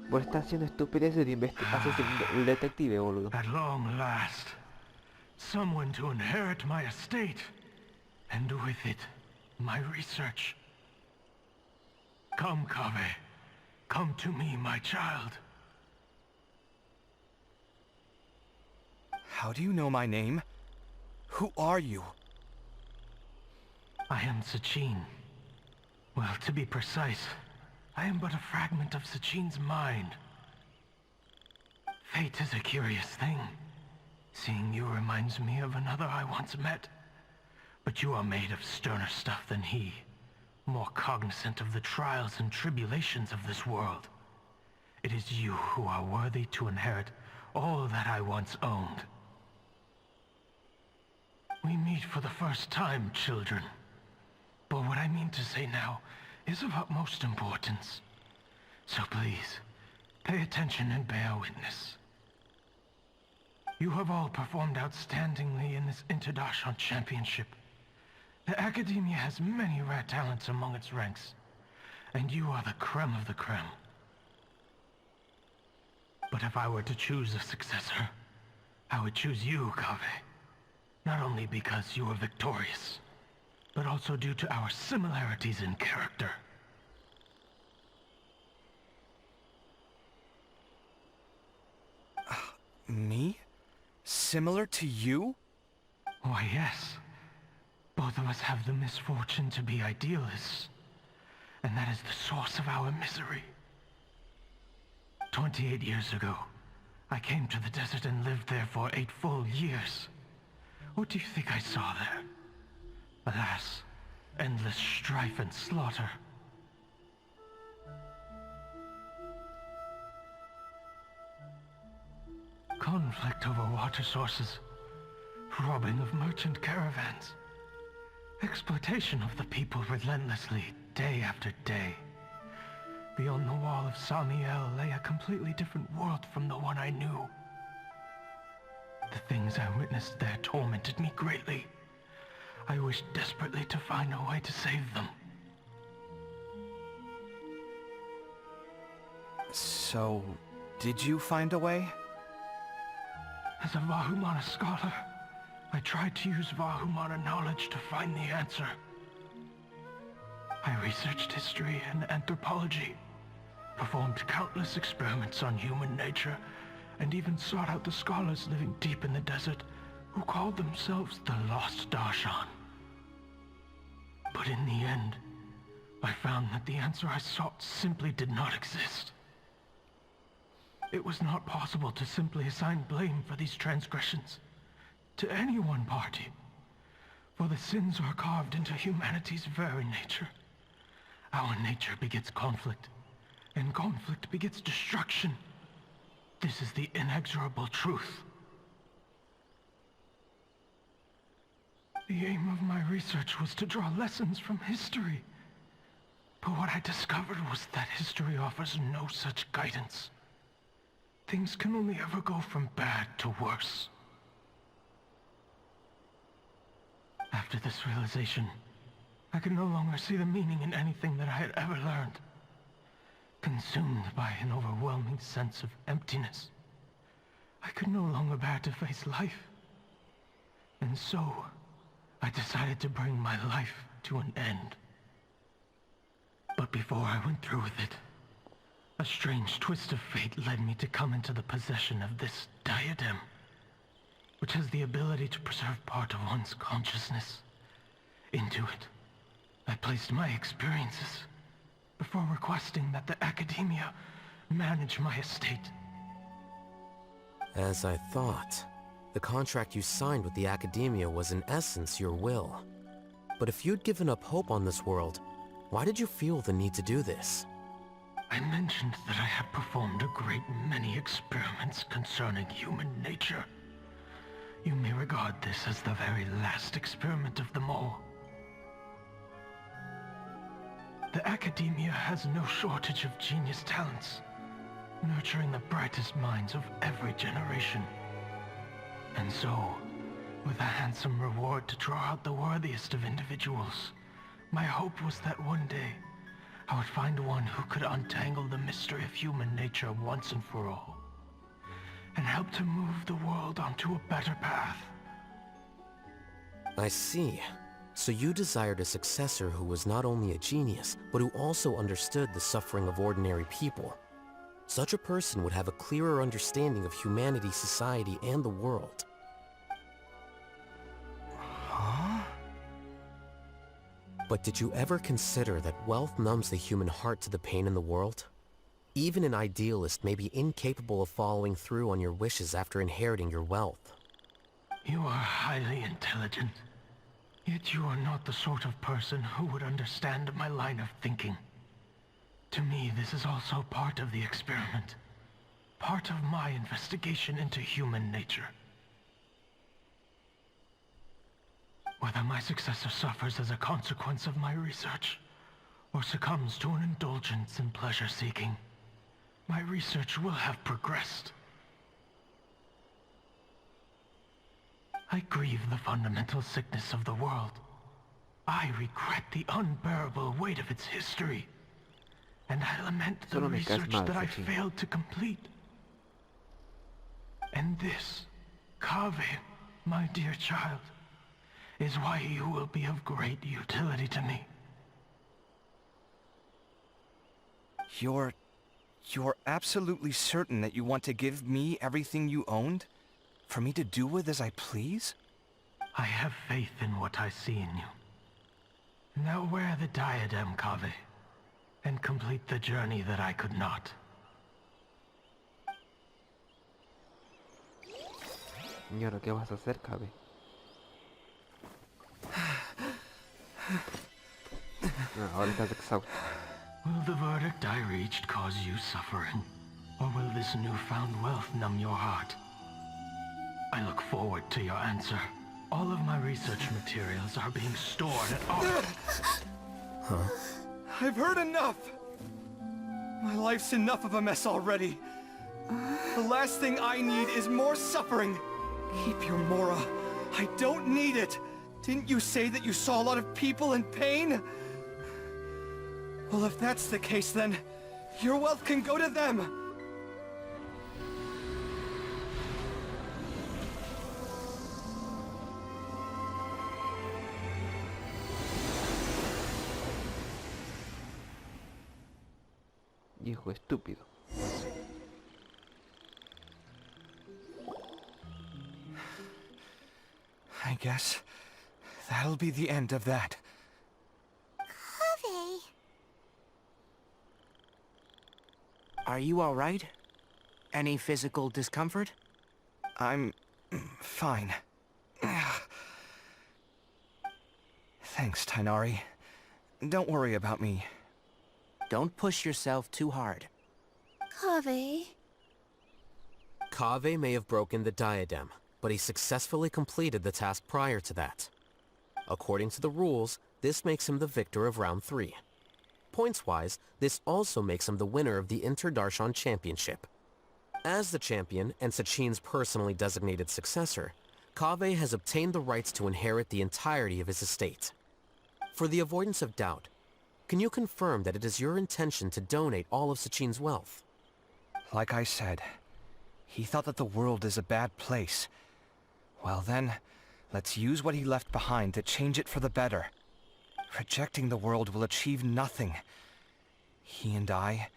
Vos estás haciendo estupideces de haces el detective, boludo. At long last, someone to inherit my estate, and with it, my research. Come, Kaveh. Come to me, my child. How do you know my name? Who are you? I am Sachin. Well, to be precise, I am but a fragment of Sachin's mind. Fate is a curious thing. Seeing you reminds me of another I once met. But you are made of sterner stuff than he. More cognizant of the trials and tribulations of this world. It is you who are worthy to inherit all that I once owned. We meet for the first time, children. But what I mean to say now is of utmost importance. So please, pay attention and bear witness. You have all performed outstandingly in this Interdarshan Championship. The Academia has many rare talents among its ranks, and you are the creme of the creme. But if I were to choose a successor, I would choose you, Kaveh. Not only because you were victorious, but also due to our similarities in character. Me? Similar to you? Why, yes. Both of us have the misfortune to be idealists, and that is the source of our misery. 28 years ago, I came to the desert and lived there for 8 full years. What do you think I saw there? Alas, endless strife and slaughter. Conflict over water sources, robbing of merchant caravans, exploitation of the people relentlessly, day after day. Beyond the wall of Samiel lay a completely different world from the one I knew. The things I witnessed there tormented me greatly. I wished desperately to find a way to save them. So, did you find a way? As a Vahumana scholar, I tried to use Vahumana knowledge to find the answer. I researched history and anthropology, performed countless experiments on human nature, and even sought out the scholars living deep in the desert who called themselves the Lost Darshan. But in the end, I found that the answer I sought simply did not exist. It was not possible to simply assign blame for these transgressions to any one party, for the sins are carved into humanity's very nature. Our nature begets conflict, and conflict begets destruction. This is the inexorable truth. The aim of my research was to draw lessons from history. But what I discovered was that history offers no such guidance. Things can only ever go from bad to worse. After this realization, I could no longer see the meaning in anything that I had ever learned. Consumed by an overwhelming sense of emptiness, I could no longer bear to face life. And so, I decided to bring my life to an end. But before I went through with it, a strange twist of fate led me to come into the possession of this diadem, which has the ability to preserve part of one's consciousness. Into it, I placed my experiences before requesting that the Academia manage my estate. As I thought. The contract you signed with the Academia was in essence your will. But if you'd given up hope on this world, why did you feel the need to do this? I mentioned that I had performed a great many experiments concerning human nature. You may regard this as the very last experiment of them all. The Academia has no shortage of genius talents, nurturing the brightest minds of every generation. And so, with a handsome reward to draw out the worthiest of individuals, my hope was that one day, I would find one who could untangle the mystery of human nature once and for all, and help to move the world onto a better path. I see. So you desired a successor who was not only a genius, but who also understood the suffering of ordinary people. Such a person would have a clearer understanding of humanity, society, and the world. Huh? But did you ever consider that wealth numbs the human heart to the pain in the world? Even an idealist may be incapable of following through on your wishes after inheriting your wealth. You are highly intelligent, yet you are not the sort of person who would understand my line of thinking. To me, this is also part of the experiment. Part of my investigation into human nature. Whether my successor suffers as a consequence of my research, or succumbs to an indulgence in pleasure-seeking, my research will have progressed. I grieve the fundamental sickness of the world. I regret the unbearable weight of its history. And I lament the Solo me caes research mal, that I Recién. failed to complete. And this, Kaveh, my dear child, is why you will be of great utility to me. You're absolutely certain that you want to give me everything you owned? For me to do with as I please? I have faith in what I see in you. Now wear the diadem, Kaveh, and complete the journey that I could not. ¿Y ahora qué vas a hacer, Cabe? Ahora estás exhausto. Will the verdict I reached cause you suffering? Or will this newfound wealth numb your heart? I look forward to your answer. All of my research materials are being stored at Huh? I've heard enough! My life's enough of a mess already. The last thing I need is more suffering. Keep your Mora. I don't need it. Didn't you say that you saw a lot of people in pain? Well, if that's the case, then your wealth can go to them. Hijo estúpido. I guess that'll be the end of that. Kaveh. Are you all right? Any physical discomfort? I'm fine. Thanks, Tainari. Don't worry about me. Don't push yourself too hard. Kaveh. Kaveh may have broken the diadem, but he successfully completed the task prior to that. According to the rules, this makes him the victor of round 3. Points-wise, this also makes him the winner of the Interdarshan Championship. As the champion and Sachin's personally designated successor, Kaveh has obtained the rights to inherit the entirety of his estate. For the avoidance of doubt, can you confirm that it is your intention to donate all of Sachin's wealth? Like I said, he thought that the world is a bad place. Well then, let's use what he left behind to change it for the better. Rejecting the world will achieve nothing. He and I,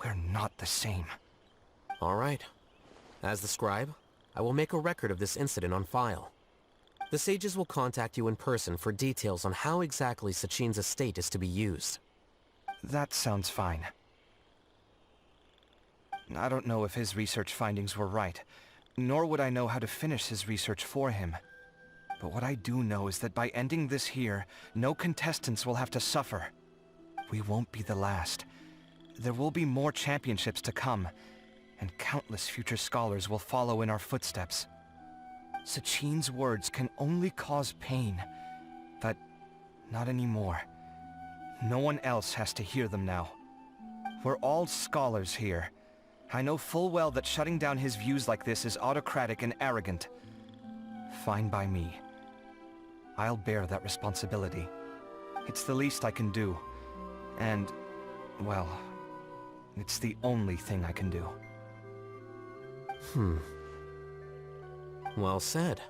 we're not the same. All right. As the scribe, I will make a record of this incident on file. The sages will contact you in person for details on how exactly Sachin's estate is to be used. That sounds fine. I don't know if his research findings were right, nor would I know how to finish his research for him. But what I do know is that by ending this here, no contestants will have to suffer. We won't be the last. There will be more championships to come, and countless future scholars will follow in our footsteps. Sachin's words can only cause pain, but not anymore. No one else has to hear them now. We're all scholars here. I know full well that shutting down his views like this is autocratic and arrogant. Fine by me. I'll bear that responsibility. It's the least I can do. And, well, it's the only thing I can do. Well said.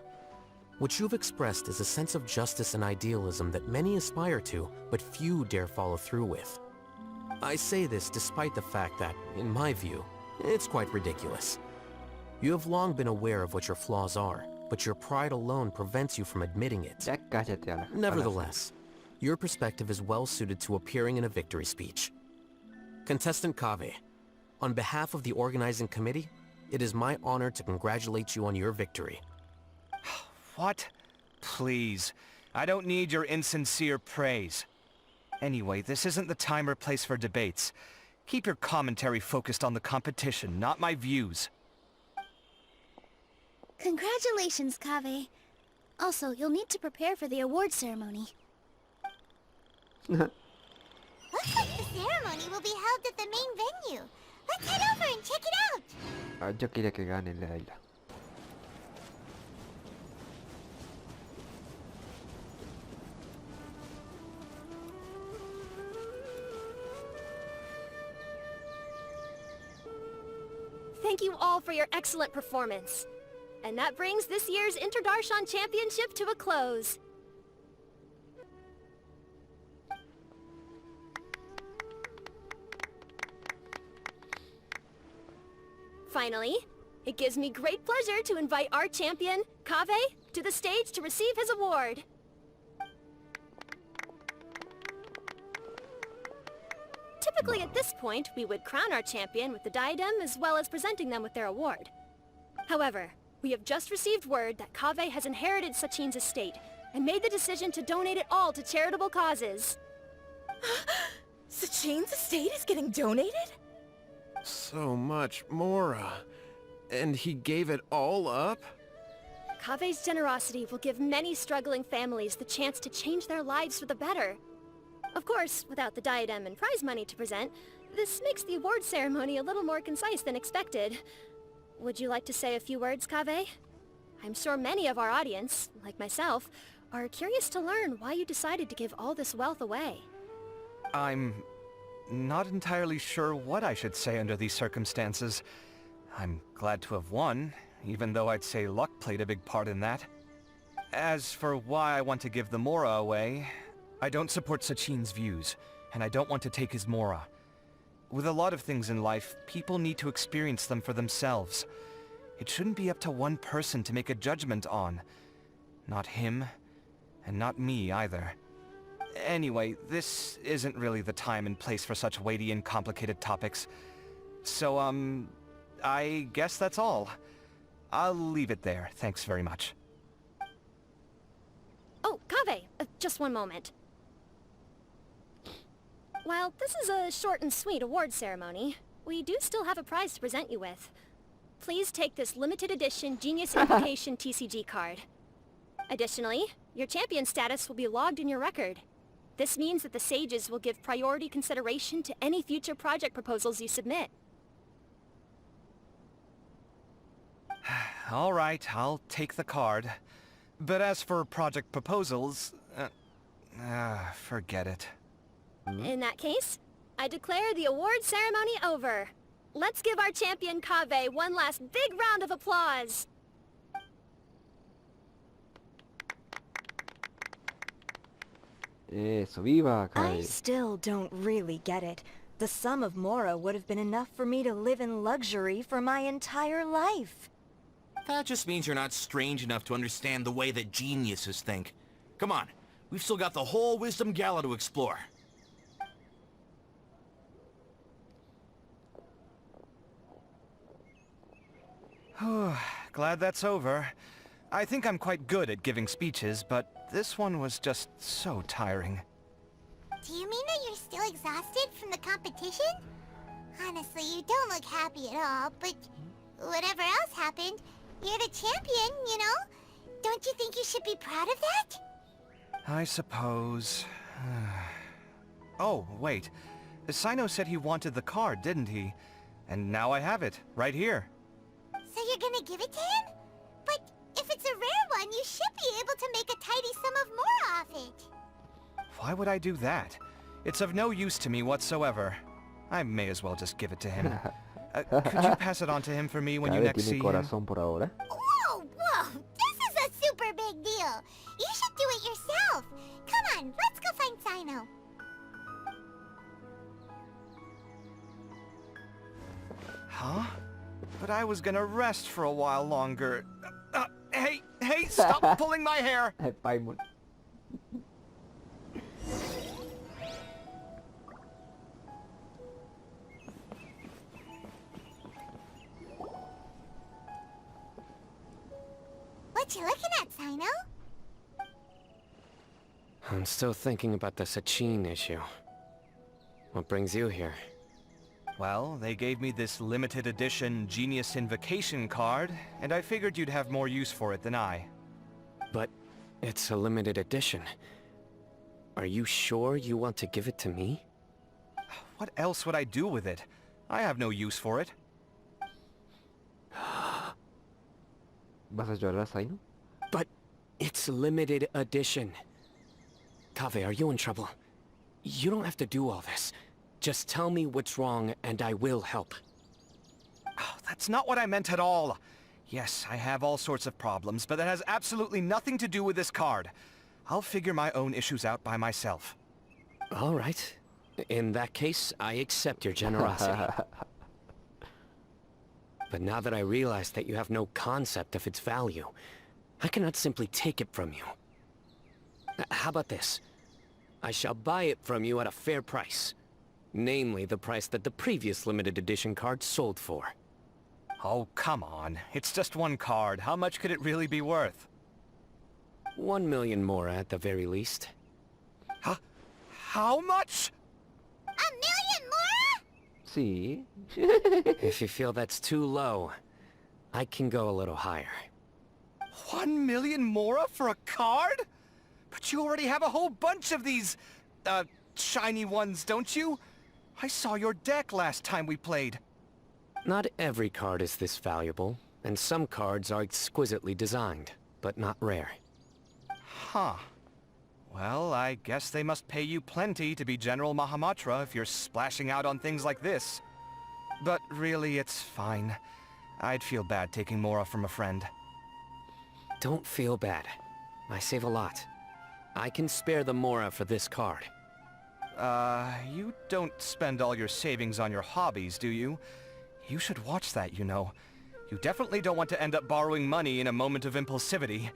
What you've expressed is a sense of justice and idealism that many aspire to, but few dare follow through with. I say this despite the fact that, in my view, it's quite ridiculous. You have long been aware of what your flaws are, but your pride alone prevents you from admitting it. Nevertheless, your perspective is well suited to appearing in a victory speech. Contestant Kaveh, on behalf of the organizing committee, it is my honor to congratulate you on your victory. What? Please. I don't need your insincere praise. Anyway, this isn't the time or place for debates. Keep your commentary focused on the competition, not my views. Congratulations, Kaveh. Also, you'll need to prepare for the award ceremony. Looks like the ceremony will be held at the main venue. Let's head over and check it out. Yo quería que gane la isla. Thank you all for your excellent performance. And that brings this year's Interdarshan Championship to a close. Finally, it gives me great pleasure to invite our champion, Kaveh, to the stage to receive his award. Typically at this point, we would crown our champion with the diadem as well as presenting them with their award. However, we have just received word that Kaveh has inherited Sachin's estate and made the decision to donate it all to charitable causes. Sachin's estate is getting donated? So much, Mora. And he gave it all up? Kaveh's generosity will give many struggling families the chance to change their lives for the better. Of course, without the diadem and prize money to present, this makes the award ceremony a little more concise than expected. Would you like to say a few words, Kaveh? I'm sure many of our audience, like myself, are curious to learn why you decided to give all this wealth away. I'm not entirely sure what I should say under these circumstances. I'm glad to have won, even though I'd say luck played a big part in that. As for why I want to give the Mora away, I don't support Sachin's views, and I don't want to take his Mora. With a lot of things in life, people need to experience them for themselves. It shouldn't be up to one person to make a judgment on. Not him, and not me either. Anyway, this isn't really the time and place for such weighty and complicated topics. So, I guess that's all. I'll leave it there. Thanks very much. Oh, Kaveh, just one moment. While this is a short and sweet award ceremony, we do still have a prize to present you with. Please take this limited edition Genius Invocation TCG card. Additionally, your champion status will be logged in your record. This means that the Sages will give priority consideration to any future project proposals you submit. All right, I'll take the card. But as for project proposals, forget it. In that case, I declare the award ceremony over. Let's give our champion Kaveh one last big round of applause. Eso, viva, I Kaveh. still don't really get it. The sum of Mora would have been enough for me to live in luxury for my entire life. That just means you're not strange enough to understand the way that geniuses think. Come on, we've still got the whole Wisdom Gala to explore. glad that's over. I think I'm quite good at giving speeches, but this one was just so tiring. Do you mean that you're still exhausted from the competition? Honestly, you don't look happy at all, but whatever else happened, you're the champion, you know? Don't you think you should be proud of that? I suppose... Oh, wait. Sino said he wanted the card, didn't he? And now I have it, right here. So you're gonna give it to him? But if it's a rare one, you should be able to make a tidy sum of more off it. Why would I do that? It's of no use to me whatsoever. I may as well just give it to him. Could you pass it on to him for me when you next see him? corazón por ahora. Whoa, whoa! This is a super big deal! You should do it yourself! Come on, let's go find Sino. Huh? But I was gonna rest for a while longer. Hey, stop pulling my hair! Paimon. What you looking at, Sino? I'm still thinking about the Sachin issue. What brings you here? Well, they gave me this limited edition Genius Invocation card, and I figured you'd have more use for it than I. But it's a limited edition. Are you sure you want to give it to me? What else would I do with it? I have no use for it. ¿Vas a llorar, Sino? But it's limited edition. Kaveh, are you in trouble? You don't have to do all this. Just tell me what's wrong, and I will help. Oh, that's not what I meant at all. Yes, I have all sorts of problems, but that has absolutely nothing to do with this card. I'll figure my own issues out by myself. All right. In that case, I accept your generosity. But now that I realize that you have no concept of its value, I cannot simply take it from you. How about this? I shall buy it from you at a fair price. Namely, the price that the previous limited edition card sold for. Oh, come on. It's just one card. How much could it really be worth? 1 million more at the very least. Huh? How much? 1 million more? Sí. If you feel that's too low, I can go a little higher. 1 million more for a card? But you already have a whole bunch of these, shiny ones, don't you? I saw your deck last time we played. Not every card is this valuable, and some cards are exquisitely designed, but not rare. Huh. Well, I guess they must pay you plenty to be General Mahamatra if you're splashing out on things like this. But really, it's fine. I'd feel bad taking Mora from a friend. Don't feel bad. I save a lot. I can spare the Mora for this card. You don't spend all your savings on your hobbies, do you? You should watch that, you know. You definitely don't want to end up borrowing money in a moment of impulsivity.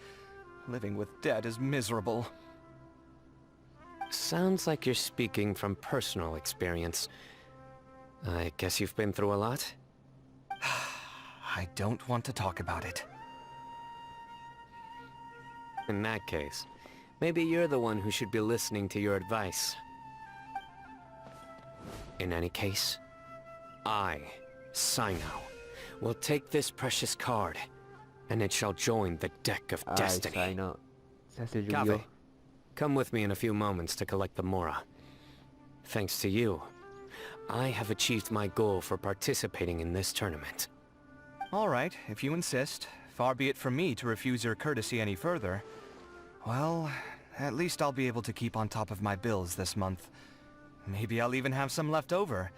Living with debt is miserable. Sounds like you're speaking from personal experience. I guess you've been through a lot? I don't want to talk about it. In that case, maybe you're the one who should be listening to your advice. In any case, I, Sino, will take this precious card, and it shall join the deck of destiny. Sino. Se hace Kaveh, lluvio. come with me in a few moments to collect the Mora. Thanks to you, I have achieved my goal for participating in this tournament. All right, if you insist. Far be it from me to refuse your courtesy any further. Well, at least I'll be able to keep on top of my bills this month. Maybe I'll even have some left over.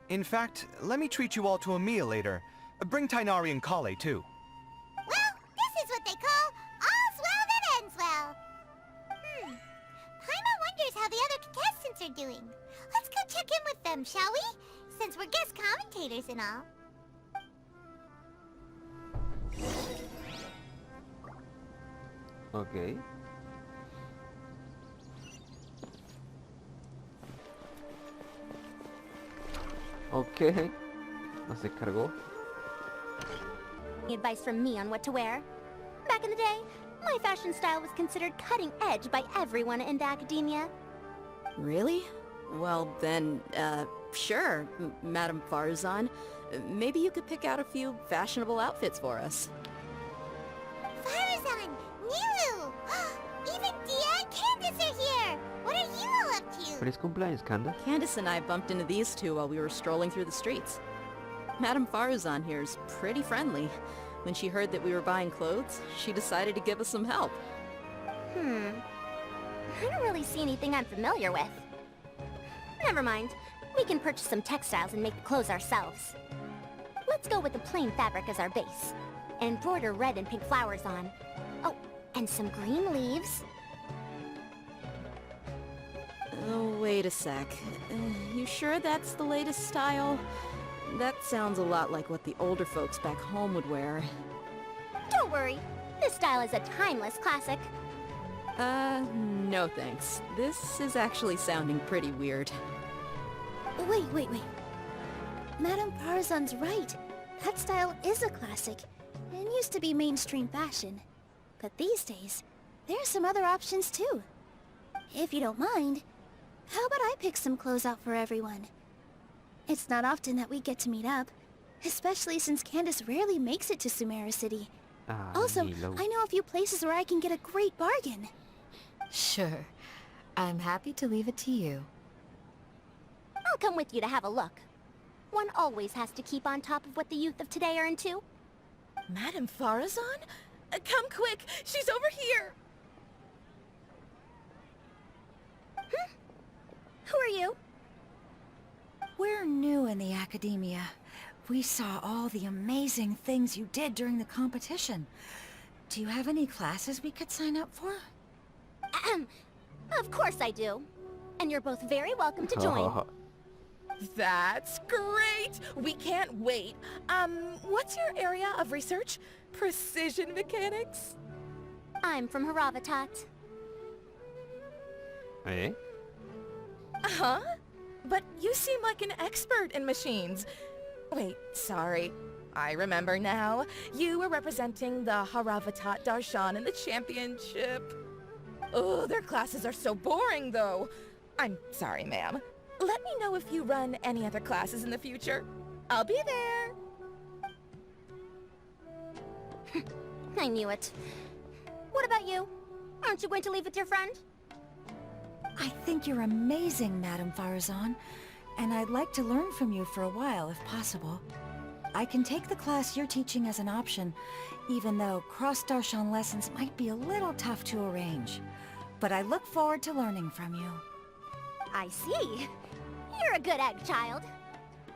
In fact, let me treat you all to a meal later. Bring Tainari and Kale, too. Well, this is what they call all's well that ends well. Paimon wonders how the other contestants are doing. Let's go check in with them, shall we? Since we're guest commentators and all. Ok. Ok. No se cargó. advice from me on what to wear. Back in the day, my fashion style was considered cutting edge by everyone in the academia. Really? Well then, sure, Madame Farzan. Maybe you could pick out a few fashionable outfits for us. Farzan! Nilu! Even Dia and Candace are here! What are you all up to? Feliz cumpleaños, Candace. Candace and I bumped into these two while we were strolling through the streets. Madame Farzan here is pretty friendly. When she heard that we were buying clothes, she decided to give us some help. I don't really see anything I'm familiar with. Never mind. We can purchase some textiles and make the clothes ourselves. Let's go with the plain fabric as our base. And embroider red and pink flowers on. Oh, and some green leaves. Oh, wait a sec. You sure that's the latest style? That sounds a lot like what the older folks back home would wear. Don't worry. This style is a timeless classic. No thanks. This is actually sounding pretty weird. Wait. Madame Farzan's right. That style is a classic, and used to be mainstream fashion. But these days, there's some other options too. If you don't mind, how about I pick some clothes out for everyone? It's not often that we get to meet up, especially since Candace rarely makes it to Sumeru City. Also, I know a few places where I can get a great bargain. Sure. I'm happy to leave it to you. I'll come with you to have a look. One always has to keep on top of what the youth of today are into. Madame Farazan? Come quick! She's over here! Who are you? We're new in the academia. We saw all the amazing things you did during the competition. Do you have any classes we could sign up for? Of course I do. And you're both very welcome to join. That's great! We can't wait. What's your area of research? Precision mechanics? I'm from Haravatat. Eh? Huh? But you seem like an expert in machines. Wait, sorry. I remember now. You were representing the Haravatat Darshan in the championship. Oh, their classes are so boring, though. I'm sorry, ma'am. Let me know if you run any other classes in the future. I'll be there. I knew it. What about you? Aren't you going to leave with your friend? I think you're amazing, Madame Farazan, and I'd like to learn from you for a while, if possible. I can take the class you're teaching as an option, even though cross-Darshan lessons might be a little tough to arrange. But I look forward to learning from you. I see. You're a good egg, child.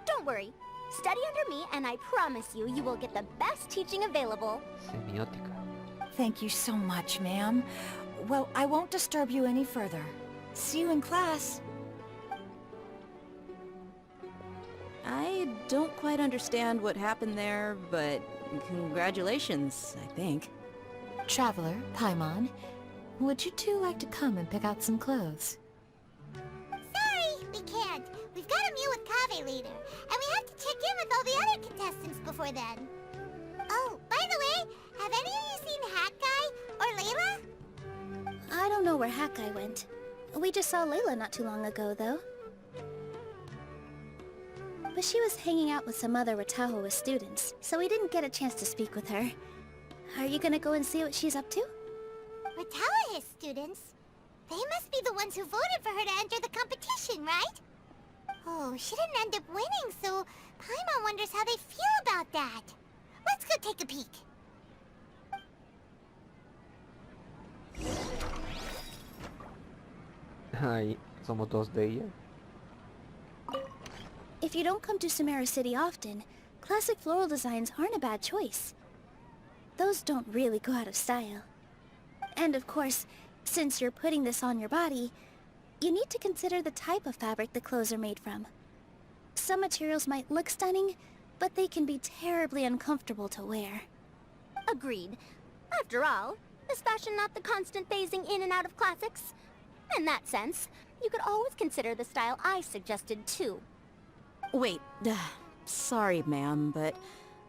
Don't worry. Study under me, and I promise you, you will get the best teaching available. Semiótica. Thank you so much, ma'am. Well, I won't disturb you any further. See you in class. I don't quite understand what happened there, but congratulations, I think. Traveler, Paimon, would you two like to come and pick out some clothes? Sorry, we can't. We've got a meal with Kaveh later, and we have to check in with all the other contestants before then. Oh, by the way, have any of you seen Hat Guy or Layla? I don't know where Hat Guy went. We just saw Layla not too long ago, though. But she was hanging out with some other Ratahoa students, so we didn't get a chance to speak with her. Are you gonna go and see what she's up to? Ratahoa students? They must be the ones who voted for her to enter the competition, right? Oh, she didn't end up winning, so Paimon wonders how they feel about that. Let's go take a peek. Ay, somos dos de ella. If you don't come to Sumeru City often, classic floral designs aren't a bad choice. Those don't really go out of style. And of course, since you're putting this on your body, you need to consider the type of fabric the clothes are made from. Some materials might look stunning, but they can be terribly uncomfortable to wear. Agreed. After all, is fashion not the constant phasing in and out of classics? In that sense, you could always consider the style I suggested too. Wait, sorry, ma'am, but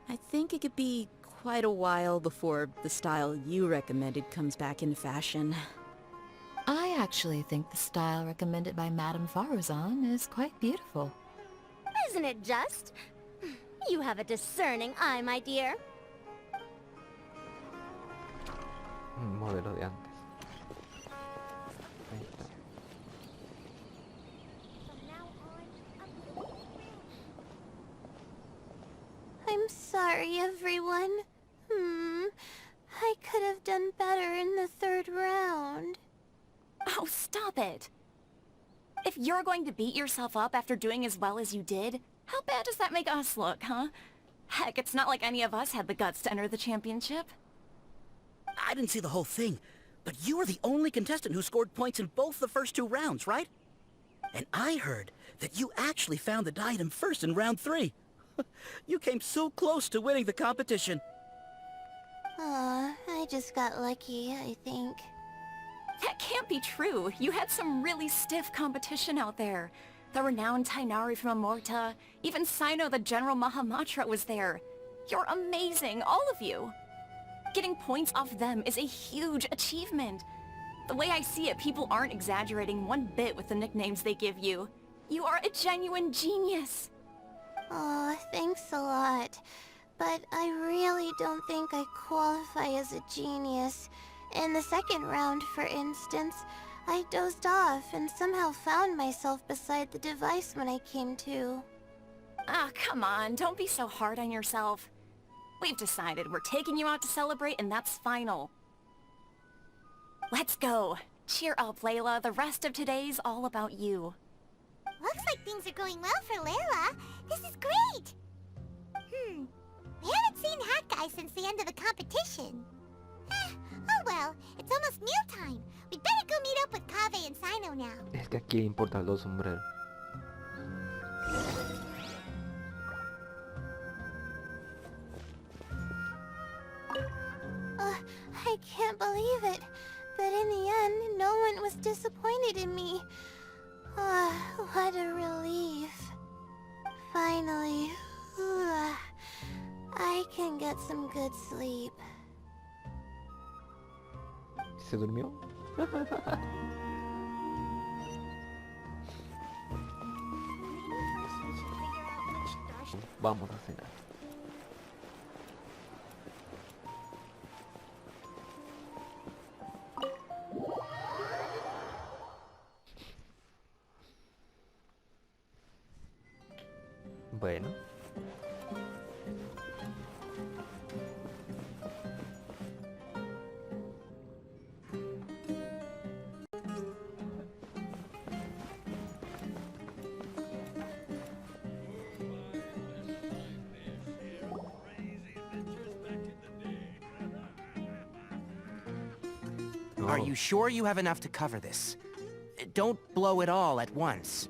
I think it could be quite a while before the style you recommended comes back into fashion. I actually think the style recommended by Madame Faruzan is quite beautiful. Isn't it just? You have a discerning eye, my dear. Modelo de antes. Ahí está. I'm sorry, everyone. I could have done better in the third round. Oh, stop it. If you're going to beat yourself up after doing as well as you did, how bad does that make us look, huh? Heck, it's not like any of us had the guts to enter the championship. I didn't see the whole thing, but you were the only contestant who scored points in both the first 2 rounds, right? And I heard that you actually found the diadem first in round 3. You came so close to winning the competition. Aw, I just got lucky, I think. That can't be true. You had some really stiff competition out there. The renowned Tainari from Amorta, even Sino the General Mahamatra was there. You're amazing, all of you. Getting points off them is a huge achievement. The way I see it, people aren't exaggerating one bit with the nicknames they give you. You are a genuine genius. Aw, thanks a lot. But I really don't think I qualify as a genius. In the second round, for instance, I dozed off and somehow found myself beside the device when I came to. Ah, come on, don't be so hard on yourself. We've decided we're taking you out to celebrate and that's final. Let's go. Cheer up, Layla. The rest of today's all about you. Looks like things are going well for Layla. This is great! We haven't seen Hat Guy since the end of the competition. Oh well, it's almost mealtime. We'd better go meet up with Kaveh and Sino now. Es que aquí importan los sombreros. I can't believe it. But in the end, no one was disappointed in me. What a relief. Finally, I can get some good sleep. ¿Se durmió? Vamos a cenar. Bueno. Are you sure you have enough to cover this? Don't blow it all at once.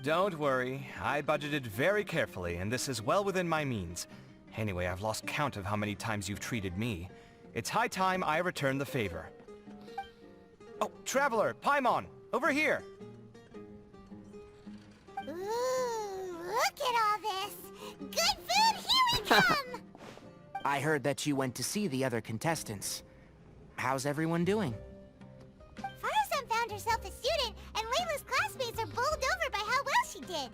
Don't worry. I budgeted very carefully, and this is well within my means. Anyway, I've lost count of how many times you've treated me. It's high time I return the favor. Oh, Traveler, Paimon, over here! Ooh, look at all this! Good food, here we come! I heard that you went to see the other contestants. How's everyone doing? Faruzan found herself a student, and Layla's classmates are bowled over by how well she did.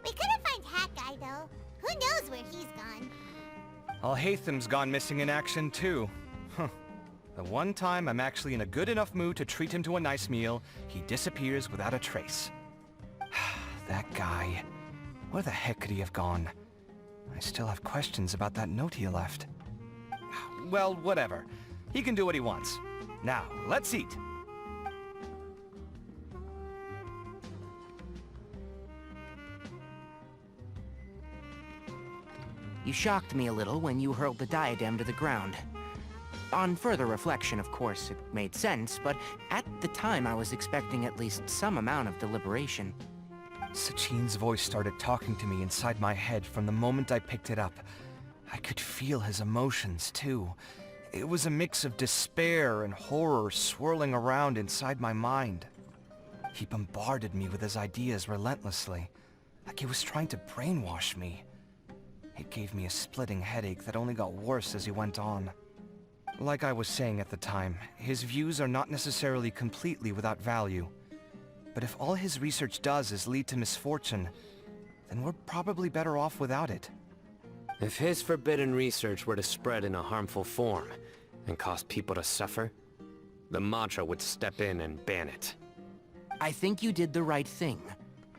We couldn't find Hat Guy, though. Who knows where he's gone? Al-Haytham's gone missing in action, too. Huh. The one time I'm actually in a good enough mood to treat him to a nice meal, he disappears without a trace. That guy. Where the heck could he have gone? I still have questions about that note he left. Well, whatever. He can do what he wants. Now, let's eat. You shocked me a little when you hurled the diadem to the ground. On further reflection, of course, it made sense, but at the time I was expecting at least some amount of deliberation. Sachin's voice started talking to me inside my head from the moment I picked it up. I could feel his emotions, too. It was a mix of despair and horror swirling around inside my mind. He bombarded me with his ideas relentlessly, like he was trying to brainwash me. It gave me a splitting headache that only got worse as he went on. Like I was saying at the time, his views are not necessarily completely without value. But if all his research does is lead to misfortune, then we're probably better off without it. If his forbidden research were to spread in a harmful form and cause people to suffer, the Madra would step in and ban it. I think you did the right thing.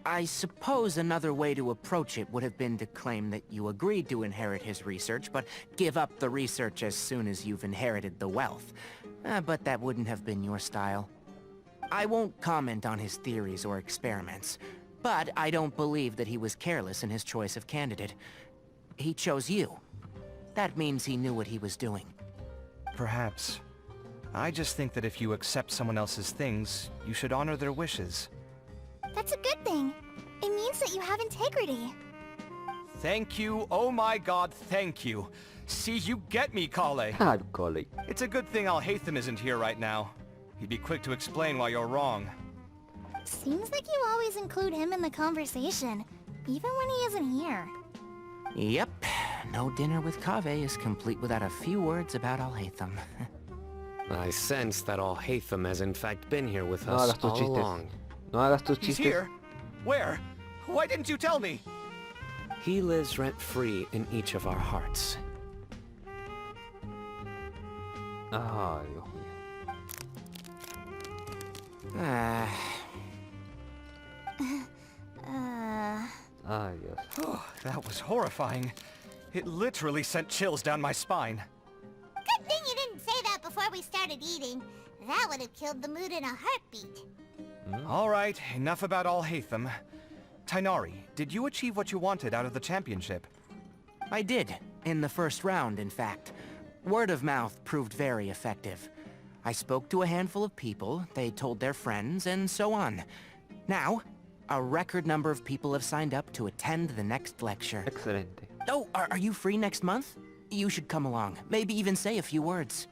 I suppose another way to approach it would have been to claim that you agreed to inherit his research, but give up the research as soon as you've inherited the wealth. But that wouldn't have been your style. I won't comment on his theories or experiments, but I don't believe that he was careless in his choice of candidate. He chose you. That means he knew what he was doing. Perhaps. I just think that if you accept someone else's things, you should honor their wishes. That's a good thing. It means that you have integrity. Thank you, oh my god, thank you. See, you get me, Kale. Kale. It's a good thing Alhaitham isn't here right now. He'd be quick to explain why you're wrong. Seems like you always include him in the conversation, even when he isn't here. Yep. No dinner with Kaveh is complete without a few words about Alhaitham. I sense that Alhaitham has in fact been here with us all along. No hagas tus He's chistes. here? Where? Why didn't you tell me? He lives rent-free in each of our hearts. Ay, Dios mío. Ay, Dios. Oh, that was horrifying. It literally sent chills down my spine. Good thing you didn't say that before we started eating. That would have killed the mood in a heartbeat. All right, enough about Alhaitham. Tainari, did you achieve what you wanted out of the championship? I did. In the first round, in fact. Word of mouth proved very effective. I spoke to a handful of people, they told their friends, and so on. Now, a record number of people have signed up to attend the next lecture. Excelente. Oh, are you free next month? You should come along. Maybe even say a few words.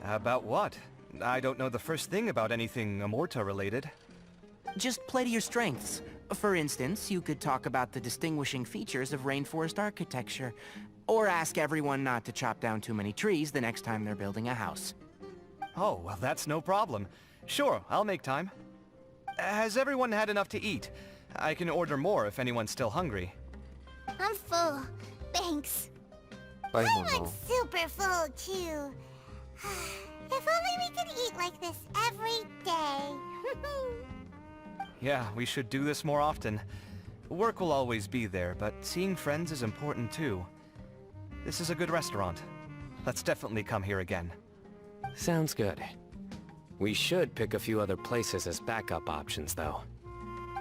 About what? I don't know the first thing about anything Amorta-related. Just play to your strengths. For instance, you could talk about the distinguishing features of rainforest architecture, or ask everyone not to chop down too many trees the next time they're building a house. Oh, well, that's no problem. Sure, I'll make time. Has everyone had enough to eat? I can order more if anyone's still hungry. I'm full. Thanks. Ay, no, I'm no. super full, too. If only we could eat like this every day. Yeah, we should do this more often. Work will always be there, but seeing friends is important too. This is a good restaurant. Let's definitely come here again. Sounds good. We should pick a few other places as backup options, though.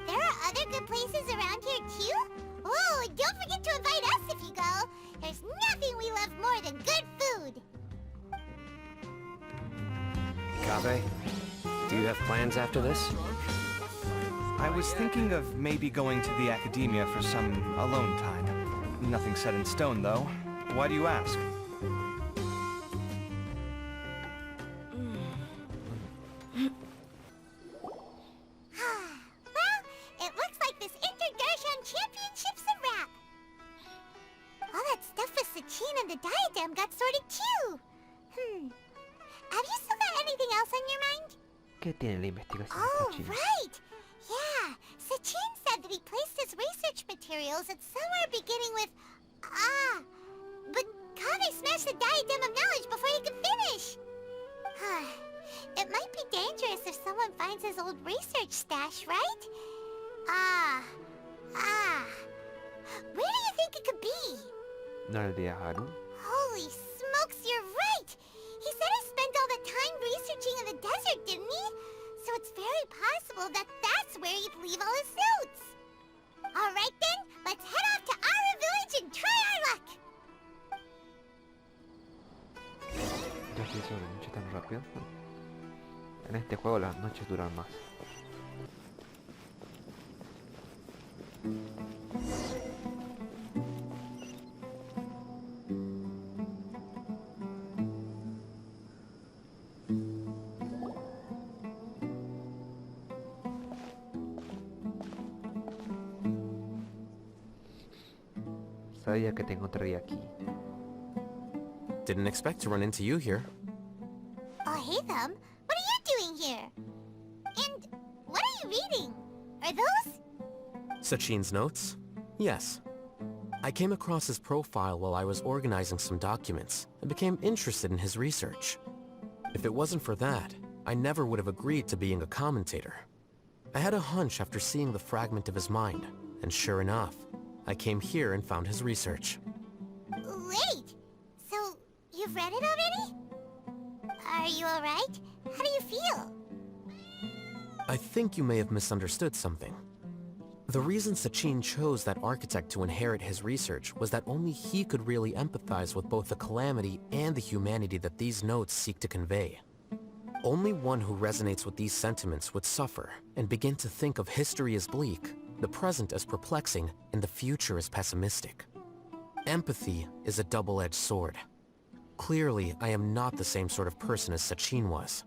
There are other good places around here, too? Oh, and don't forget to invite us if you go. There's nothing we love more than good food. Kaveh, do you have plans after this? I was thinking of maybe going to the academia for some alone time. Nothing set in stone, though. Why do you ask? Well, it looks like this Inter-Darshan Championship's a wrap. All that stuff with Sachin and the diadem got sorted too. Have you still got anything else on your mind? ¿Qué tiene la investigación Oh, esta china? right. Yeah, Sachin said that he placed his research materials at somewhere beginning with but Kaveh smashed the diadem of knowledge before he could finish. It might be dangerous if someone finds his old research stash, right? Where do you think it could be? ¿No el de Haru? Holy smokes, you're right! He said he spent all the time researching in the desert, didn't he? So it's very possible that that's where he'd leave all his notes. Alright then, let's head off to Aru Village and try our luck! ¿Ya se hizo la noche tan rápido? En este juego las noches duran más. sabía que te encontraría aquí. Didn't expect to run into you here. Oh, hey, Thumb. What are you doing here? And what are you reading? Are those... Sachin's notes? Yes. I came across his profile while I was organizing some documents and became interested in his research. If it wasn't for that, I never would have agreed to being a commentator. I had a hunch after seeing the fragment of his mind, and sure enough, I came here and found his research. Wait! So, you've read it already? Are you alright? How do you feel? I think you may have misunderstood something. The reason Sachin chose that architect to inherit his research was that only he could really empathize with both the calamity and the humanity that these notes seek to convey. Only one who resonates with these sentiments would suffer and begin to think of history as bleak, the present as perplexing, and the future as pessimistic. Empathy is a double-edged sword. Clearly, I am not the same sort of person as Sachin was.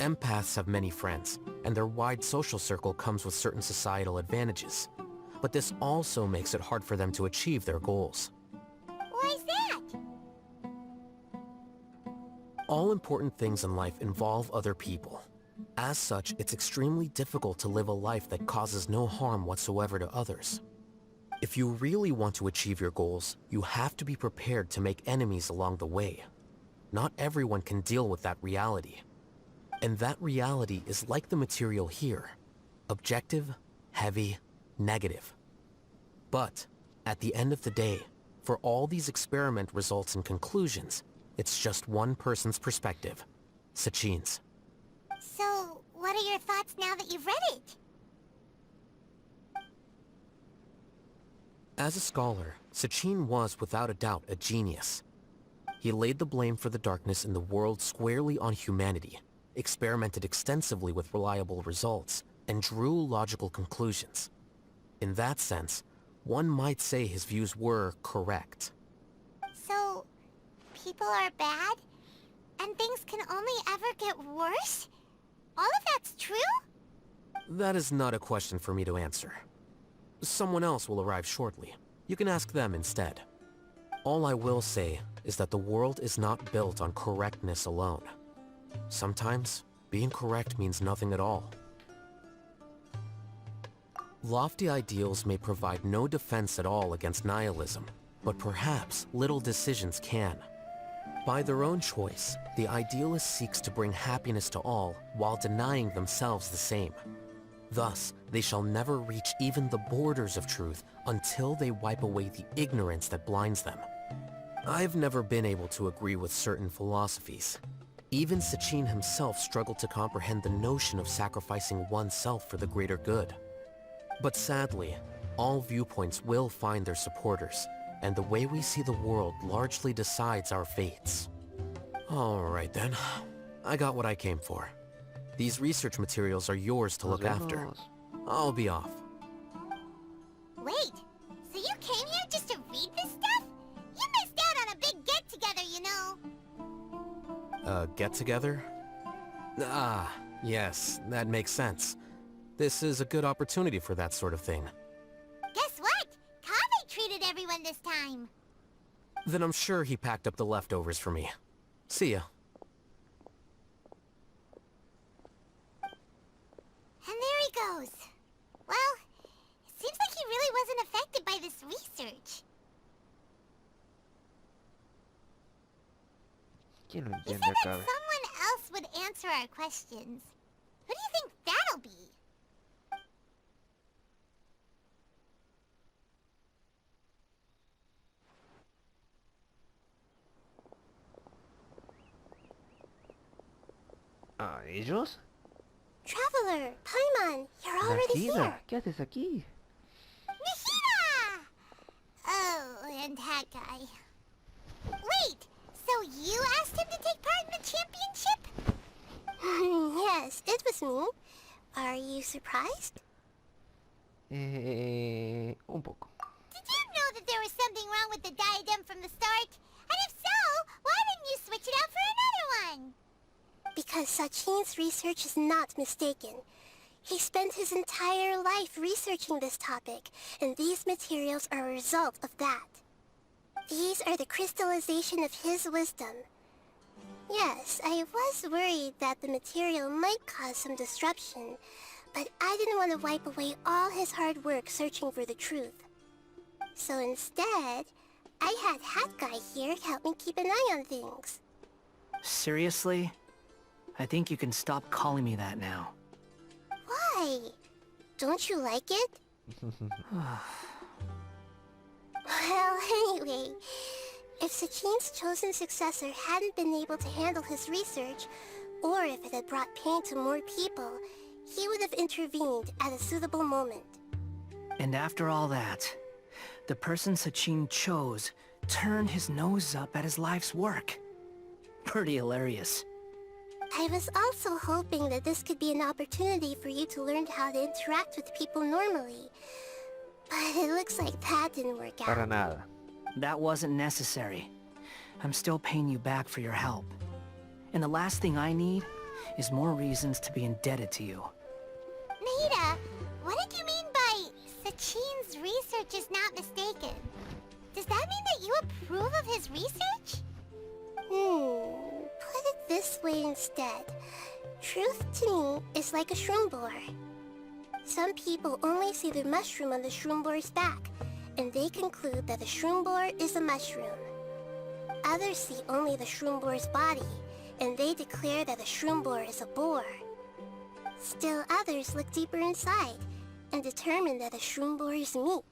Empaths have many friends, and their wide social circle comes with certain societal advantages. But this also makes it hard for them to achieve their goals. Why is that? All important things in life involve other people. As such, it's extremely difficult to live a life that causes no harm whatsoever to others. If you really want to achieve your goals, you have to be prepared to make enemies along the way. Not everyone can deal with that reality. And that reality is like the material here. Objective, heavy, negative. But, at the end of the day, for all these experiment results and conclusions, it's just one person's perspective. Sachin's. So, what are your thoughts now that you've read it? As a scholar, Sachin was without a doubt a genius. He laid the blame for the darkness in the world squarely on humanity, experimented extensively with reliable results, and drew logical conclusions. In that sense, one might say his views were correct. So, people are bad? And things can only ever get worse? All of that's true? That is not a question for me to answer. Someone else will arrive shortly. You can ask them instead. All I will say is that the world is not built on correctness alone. Sometimes, being correct means nothing at all. Lofty ideals may provide no defense at all against nihilism, but perhaps little decisions can. By their own choice, the idealist seeks to bring happiness to all while denying themselves the same. Thus, they shall never reach even the borders of truth until they wipe away the ignorance that blinds them. I've never been able to agree with certain philosophies. Even Sachin himself struggled to comprehend the notion of sacrificing oneself for the greater good. But sadly, all viewpoints will find their supporters, and the way we see the world largely decides our fates. Alright then, I got what I came for. These research materials are yours to look after. I'll be off. Wait, so you came here just to read this stuff? You missed out on a big get-together, you know. Get-together? Ah, yes, that makes sense. This is a good opportunity for that sort of thing. Guess what? Kaveh treated everyone this time. Then I'm sure he packed up the leftovers for me. See ya. And there he goes. Well, it seems like he really wasn't affected by this research. He said that someone else would answer our questions. Who do you think that'll be? ¿Ellos? Traveler, Paimon, you're already here. ¿Qué haces aquí? Nishida! Oh, and that guy. Wait, so you asked him to take part in the championship? Yes, it was me. Are you surprised? Un poco. Did you know that there was something wrong with the diadem from the start? And if so, why didn't you switch it out for another one? Because Sachin's research is not mistaken. He spent his entire life researching this topic, and these materials are a result of that. These are the crystallization of his wisdom. Yes, I was worried that the material might cause some disruption, but I didn't want to wipe away all his hard work searching for the truth. So instead, I had Hat Guy here help me keep an eye on things. Seriously? I think you can stop calling me that now. Why? Don't you like it? Well, anyway, if Sachin's chosen successor hadn't been able to handle his research, or if it had brought pain to more people, he would have intervened at a suitable moment. And after all that, the person Sachin chose turned his nose up at his life's work. Pretty hilarious. I was also hoping that this could be an opportunity for you to learn how to interact with people normally. But it looks like that didn't work out. Para nada. That wasn't necessary. I'm still paying you back for your help. And the last thing I need is more reasons to be indebted to you. Nahida, what did you mean by Sachin's research is not mistaken? Does that mean that you approve of his research? Put it this way instead. Truth to me is like a shroom boar. Some people only see the mushroom on the shroom boar's back, and they conclude that the shroom boar is a mushroom. Others see only the shroom boar's body, and they declare that the shroom boar is a boar. Still others look deeper inside, and determine that the shroom boar is meat.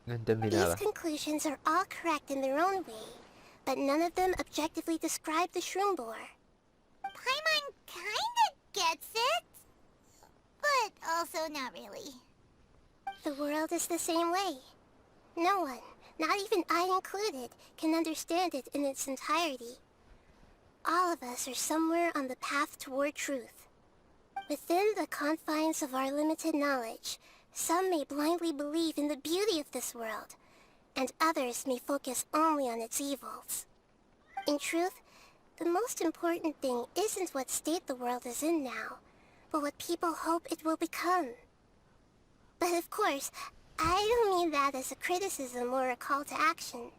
No entendí These nada. conclusions are all correct in their own way, but none of them objectively describe the shroom boar. Paimon kinda gets it, but also not really. The world is the same way. No one, not even I included, can understand it in its entirety. All of us are somewhere on the path toward truth. Within the confines of our limited knowledge, some may blindly believe in the beauty of this world, and others may focus only on its evils. In truth, the most important thing isn't what state the world is in now, but what people hope it will become. But of course, I don't mean that as a criticism or a call to action.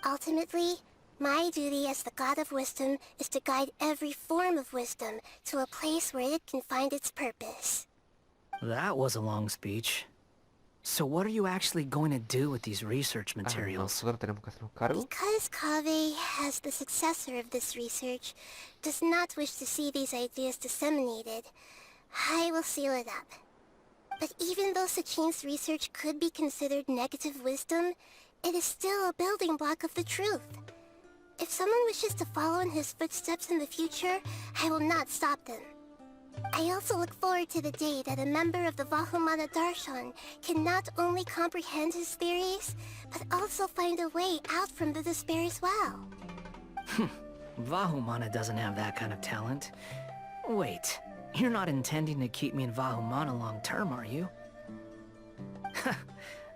Ultimately, my duty as the God of Wisdom is to guide every form of wisdom to a place where it can find its purpose. That was a long speech. So what are you actually going to do with these research materials? Nosotros tenemos que hacernos cargo. Because Kaveh, as the successor of this research, does not wish to see these ideas disseminated, I will seal it up. But even though Sachin's research could be considered negative wisdom, it is still a building block of the truth. If someone wishes to follow in his footsteps in the future, I will not stop them. I also look forward to the day that a member of the Vahumana Darshan can not only comprehend his theories, but also find a way out from the despair as well. Vahumana doesn't have that kind of talent. Wait, you're not intending to keep me in Vahumana long term, are you?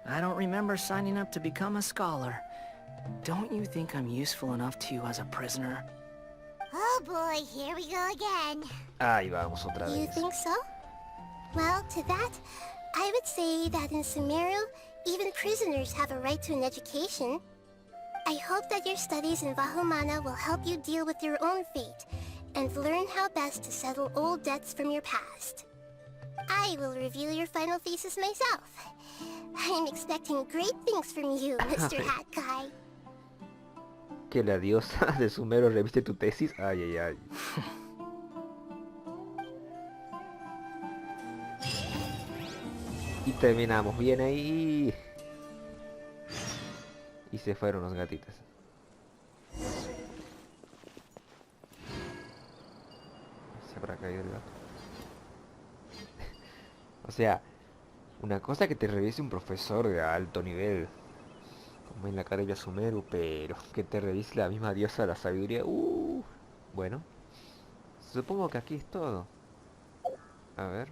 I don't remember signing up to become a scholar. Don't you think I'm useful enough to you as a prisoner? Oh boy, here we go again. Ahí vamos otra You vez. think so? Well, to that, I would say that in Sumeru, even prisoners have a right to an education. I hope that your studies in Vahumana will help you deal with your own fate, and learn how best to settle old debts from your past. I will review your final thesis myself. I'm expecting great things from you, Mr. Hat Guy. Que la diosa de Sumeru reviste tu tesis. Ay, ay, ay. Y terminamos bien ahí. Y se fueron los gatitos. Se habrá caído el gato. O sea, una cosa que te revise un profesor de alto nivel, como en la Academia Sumeru, pero que te revise la misma diosa de la sabiduría. Bueno, supongo que aquí es todo. A ver,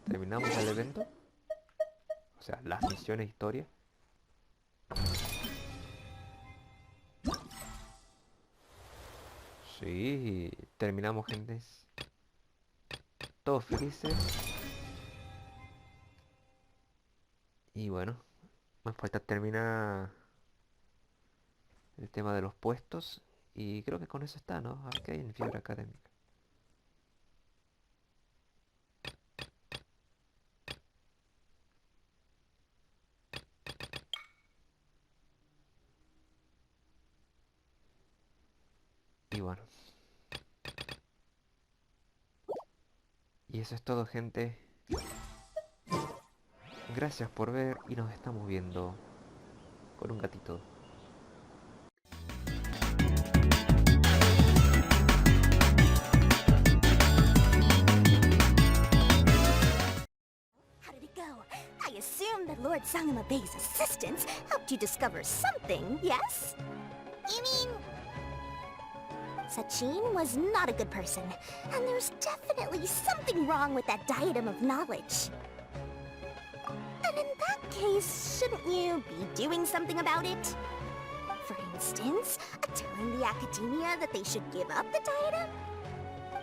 terminamos el evento. O sea, las misiones, historia. Sí, terminamos, gentes. Todos felices. Y bueno, nos falta terminar el tema de los puestos. Y creo que con eso está, ¿no? A ver qué hay en fiebre académica. Y bueno. Y eso es todo, gente. Gracias por ver y nos estamos viendo con un gatito. How did it go? I assume that Lord Sangamabe's assistants helped you discover something, yes? You mean... Sachin was not a good person, and there's definitely something wrong with that diadem of knowledge. And in that case, shouldn't you be doing something about it? For instance, telling the Academia that they should give up the diadem?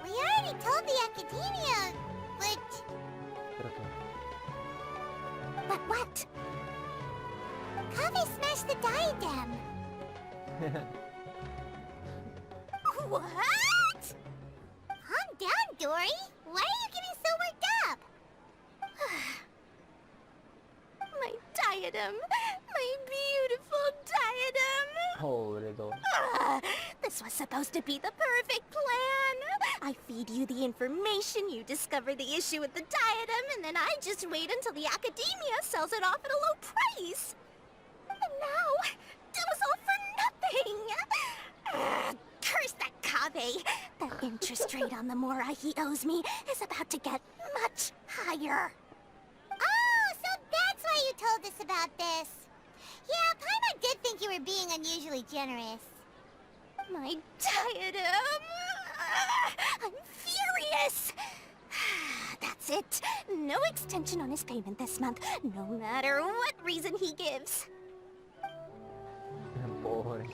We already told the Academia, but... But what? Kaveh smashed the diadem. What? Calm down, Dory. Why are you getting so worked up? My diadem. My beautiful diadem. Pobre Dory. This was supposed to be the perfect plan. I feed you the information, you discover the issue with the diadem, and then I just wait until the Academia sells it off at a low price. And now, it was all for nothing. Curse that Kaveh. The interest rate on the mora he owes me is about to get much higher. Oh, so that's why you told us about this. Yeah, Paimon did think you were being unusually generous. My diadem! I'm furious! That's it. No extension on his payment this month, no matter what reason he gives. Pobre.